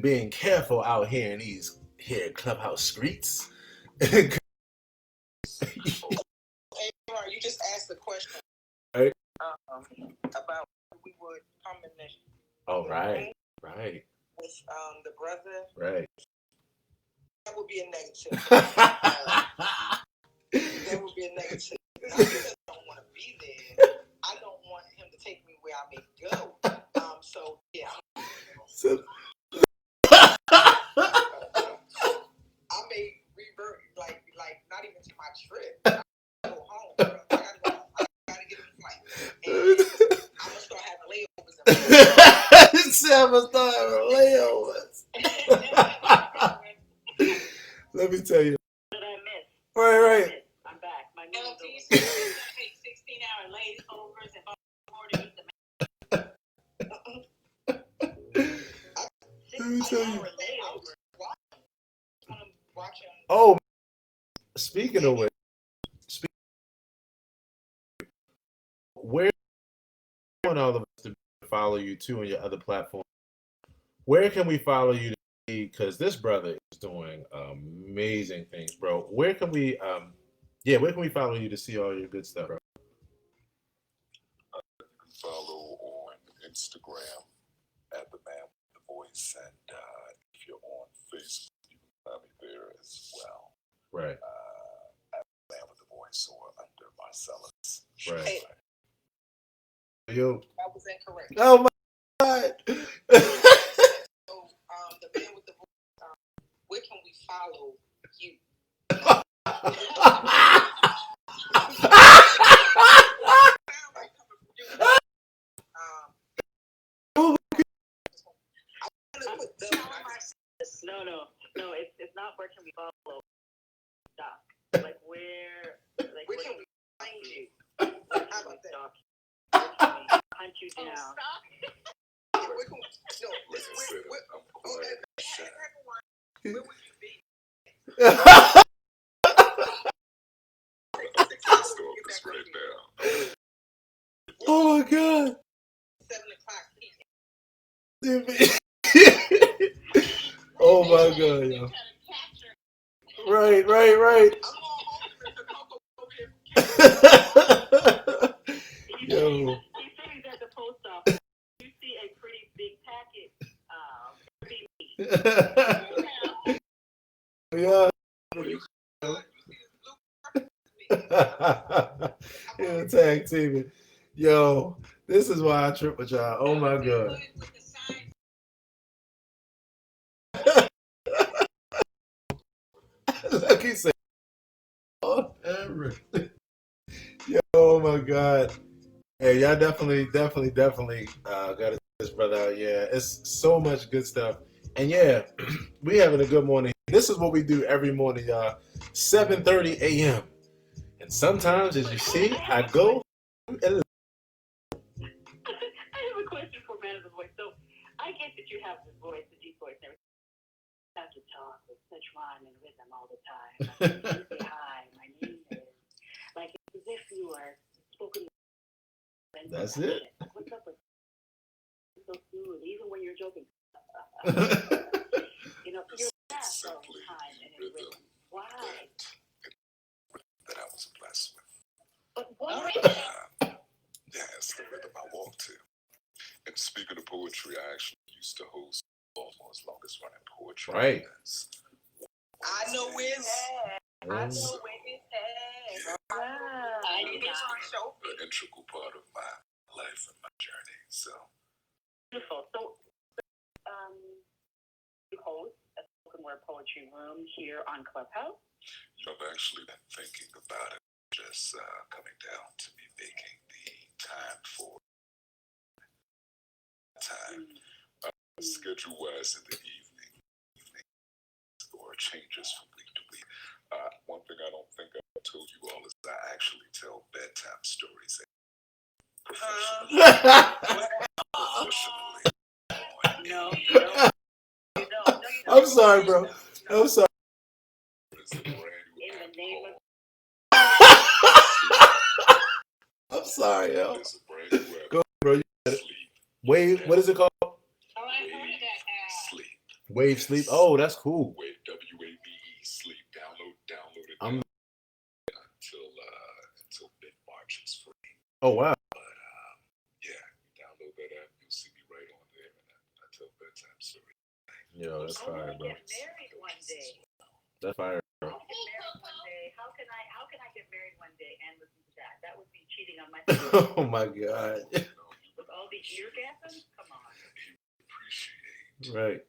being careful out here in these here at Clubhouse Streets. Hey, you just asked the question Right. about we would come in this. Oh, right. Right. With the brother. Right. That would be a negative. That would be a negative. I just don't want to be there. I don't want him to take me where I may go. So yeah. So I may revert, like not even to my trip. I go home, bro. I gotta go home. I gotta get on the flight. And I'm gonna start having layovers. I'm gonna start having layovers. Let me tell you. What did I miss? Right. I'm back. My No, nose do you over. take 16-hour layovers and order you the Let me tell you. Watching. Oh, speaking of which, where I want all of us to follow you too on your other platforms. Where can we follow you? Because this brother is doing amazing things, bro. Where can we follow you to see all your good stuff, bro? Follow on Instagram at the Man with the Voice, and if you're on Facebook, you can find me there as well. Right. At the Man with the Voice or under Marcellus. Right. Hey, Yo. that was incorrect. Oh my God. So, the Man with the Voice, where can we follow you? No. It's not where can we follow. Stop. Like where Can we find you? How about that? Where can we hunt you down? Yeah, where can we, no, listen, where would you be? Oh my God. 7 o'clock. Oh my God, yo. Right. Yo. He said he's at the post office. You see a pretty big packet. Yeah. Yeah, tag teaming. Yo, this is why I trip with y'all. Oh my God. Look, he said, oh, everything. Yo, oh my God. Hey, y'all definitely gotta check this brother out. Yeah, it's so much good stuff. And yeah, we having a good morning. This is what we do every morning, y'all. 7:30 a.m. And sometimes, as you see, I go and I have a question for Man of the Voice. So I get that you have the voice, the deep voice, and everything. You have to talk with such rhyme and rhythm all the time. Like, you say hi, my name is. Like it's as if you are spoken. that's it. Like, what's up with so smooth, even when you're joking. You know, you're fast all the time and in rhythm. Why? That I was blessed with. But what? Yeah, it's the rhythm I walk to. And speaking of poetry, I actually used to host Baltimore's longest running poetry. Right. Events. I know where it's at. I know where it's at. Wow. An integral part of my life and my journey. So Beautiful. So, you host a spoken word poetry room here on Clubhouse. I've actually been thinking about it, just coming down to me making the time for time. Schedule-wise in the evening, or changes from week to week. One thing I don't think I told you all is I actually tell bedtime stories professionally. No. I'm sorry, bro. I'm sorry. In the name of I'm sorry, yo. Go, bro. You got it. Wave, what is it called? Oh, I heard of that. Sleep. Wave sleep. Oh, that's cool. Wave, Oh wow. But yeah, download that app. You'll see me right on there, and I tell bedtime stories. Yo, that's fire, bro. Get married one day. That's fire, bro. Get married one day. How can I get married one day and listen to that? That would be cheating on my Oh my God. with all the eargasms? Come on. Appreciate Right.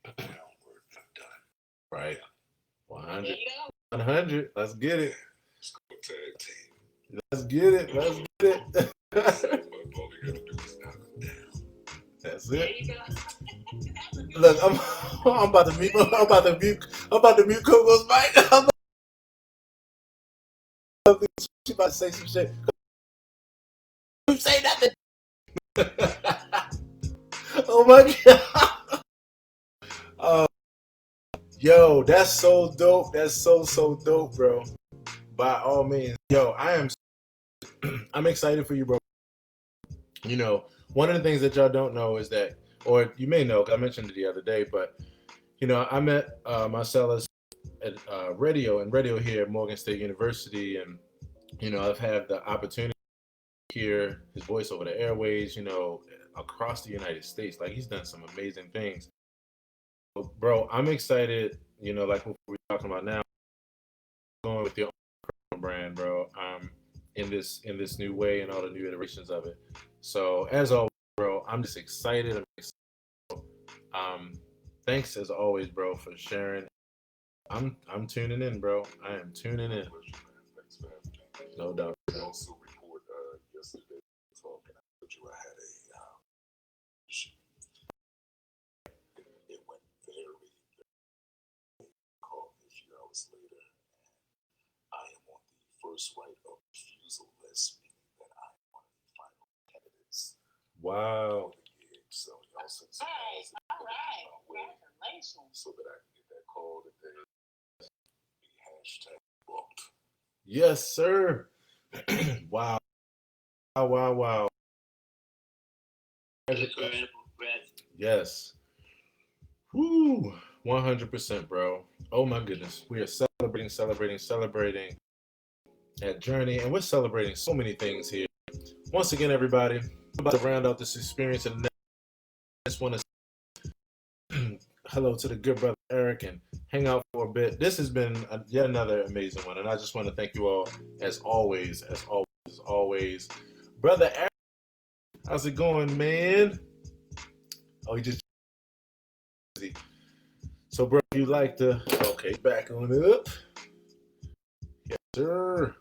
the groundwork I've done. Right. There 100. you go. 100. Let's get it. Let's go tag team. Let's get it. Let's get it. All you gotta do is knock them down. That's There it. you go. Look, I'm about to mute Coco's mic. She about to say some shit. You say nothing. Oh my God. Yo, that's so dope. That's so dope, bro. By all means. Yo, I'm excited for you, bro. You know, one of the things that y'all don't know is that, or you may know, 'cause I mentioned it the other day, but you know, I met Marcellus at radio here at Morgan State University, and you know, I've had the opportunity to hear his voice over the airways, you know, across the United States. Like he's done some amazing things. So, bro, I'm excited, you know, like what we're talking about now, going with your own brand, bro. In this new way and all the new iterations of it. So as always, bro, I'm just excited. Thanks as always, bro, for sharing. I'm tuning in, bro. I am tuning in. Thanks for having me. No doubt. I also report yesterday talking. I told you I had it went very called me a few hours later, and I am on the first right of refusal list, meaning that I am one of the final candidates Wow. for the gig. So y'all send some Hey, all right. Congratulations. so that I can get that call today. Be hashtag booked. Yes, sir. Wow. Wow. Yes. Woo. 100%, bro. Oh my goodness. We are celebrating at Journey, and we're celebrating so many things here. Once again, everybody, we're about to round out this experience, and I just want to say hello to the good brother Eric and hang out for a bit. This has been yet another amazing one, and I just want to thank you all as always. Brother Eric, how's it going, man? Oh, he just so, bro, you like to back on up. Yes, sir.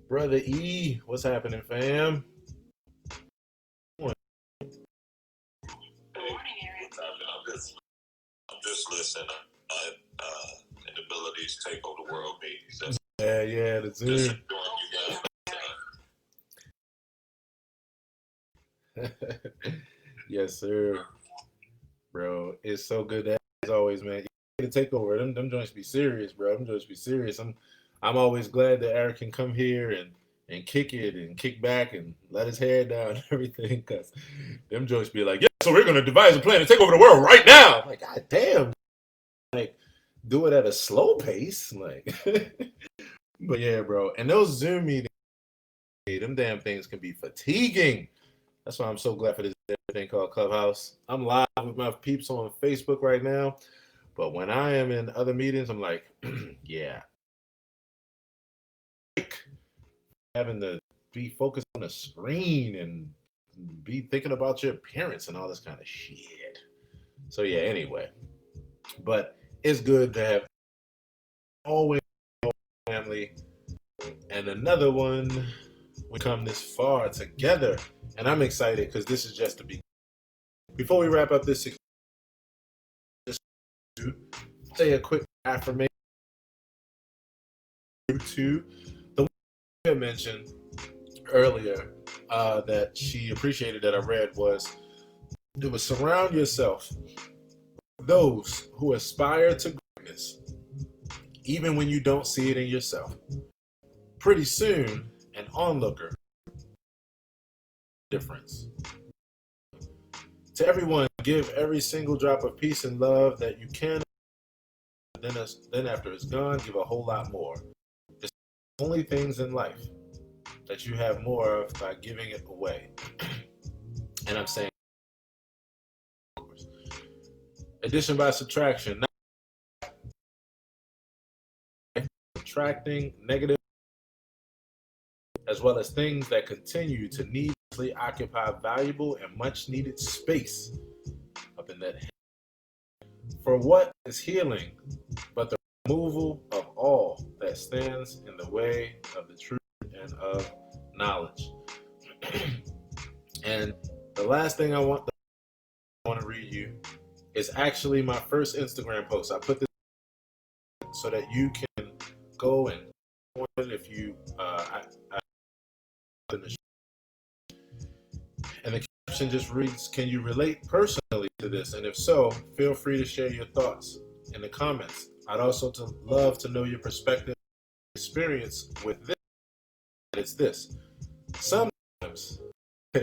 Brother E, what's happening, fam? Good morning, Eric. I'm just listening. Inabilities take over the world meetings. Yeah, the Zoom. Just enjoying you guys. Yes, sir. Bro, it's so good to have, as always, man. You to take over. Them joints be serious, bro. Them joints be serious. I'm always glad that Eric can come here and kick it and kick back and let his hair down and everything, because them joints be like, yeah, so we're gonna devise a plan to take over the world right now. I'm like, God damn. Like, do it at a slow pace. Like but yeah, bro. And those Zoom meetings, them damn things can be fatiguing. That's why I'm so glad for this thing called Clubhouse. I'm live with my peeps on Facebook right now, but when I am in other meetings, I'm like, yeah. Having to be focused on the screen and be thinking about your appearance and all this kind of shit. So yeah, anyway. But it's good to have always family. And another one, we come this far together. And I'm excited because this is just the beginning. Before we wrap up this, just say a quick affirmation to the one I mentioned earlier that she appreciated that I read was surround yourself with those who aspire to greatness, even when you don't see it in yourself. Pretty soon, an onlooker difference. To everyone, give every single drop of peace and love that you can. Then after it's gone, give a whole lot more. It's the only things in life that you have more of by giving it away. And I'm saying addition by subtraction, not subtracting negative, as well as things that continue to needlessly occupy valuable and much needed space up in that head. For what is healing but the removal of all that stands in the way of the truth and of knowledge? And the last thing I want to read you is actually my first Instagram post. I put this so that you can go and if you and the caption just reads, can you relate personally to this? And if so, feel free to share your thoughts in the comments. I'd also love to know your perspective, experience with this. It's this. Sometimes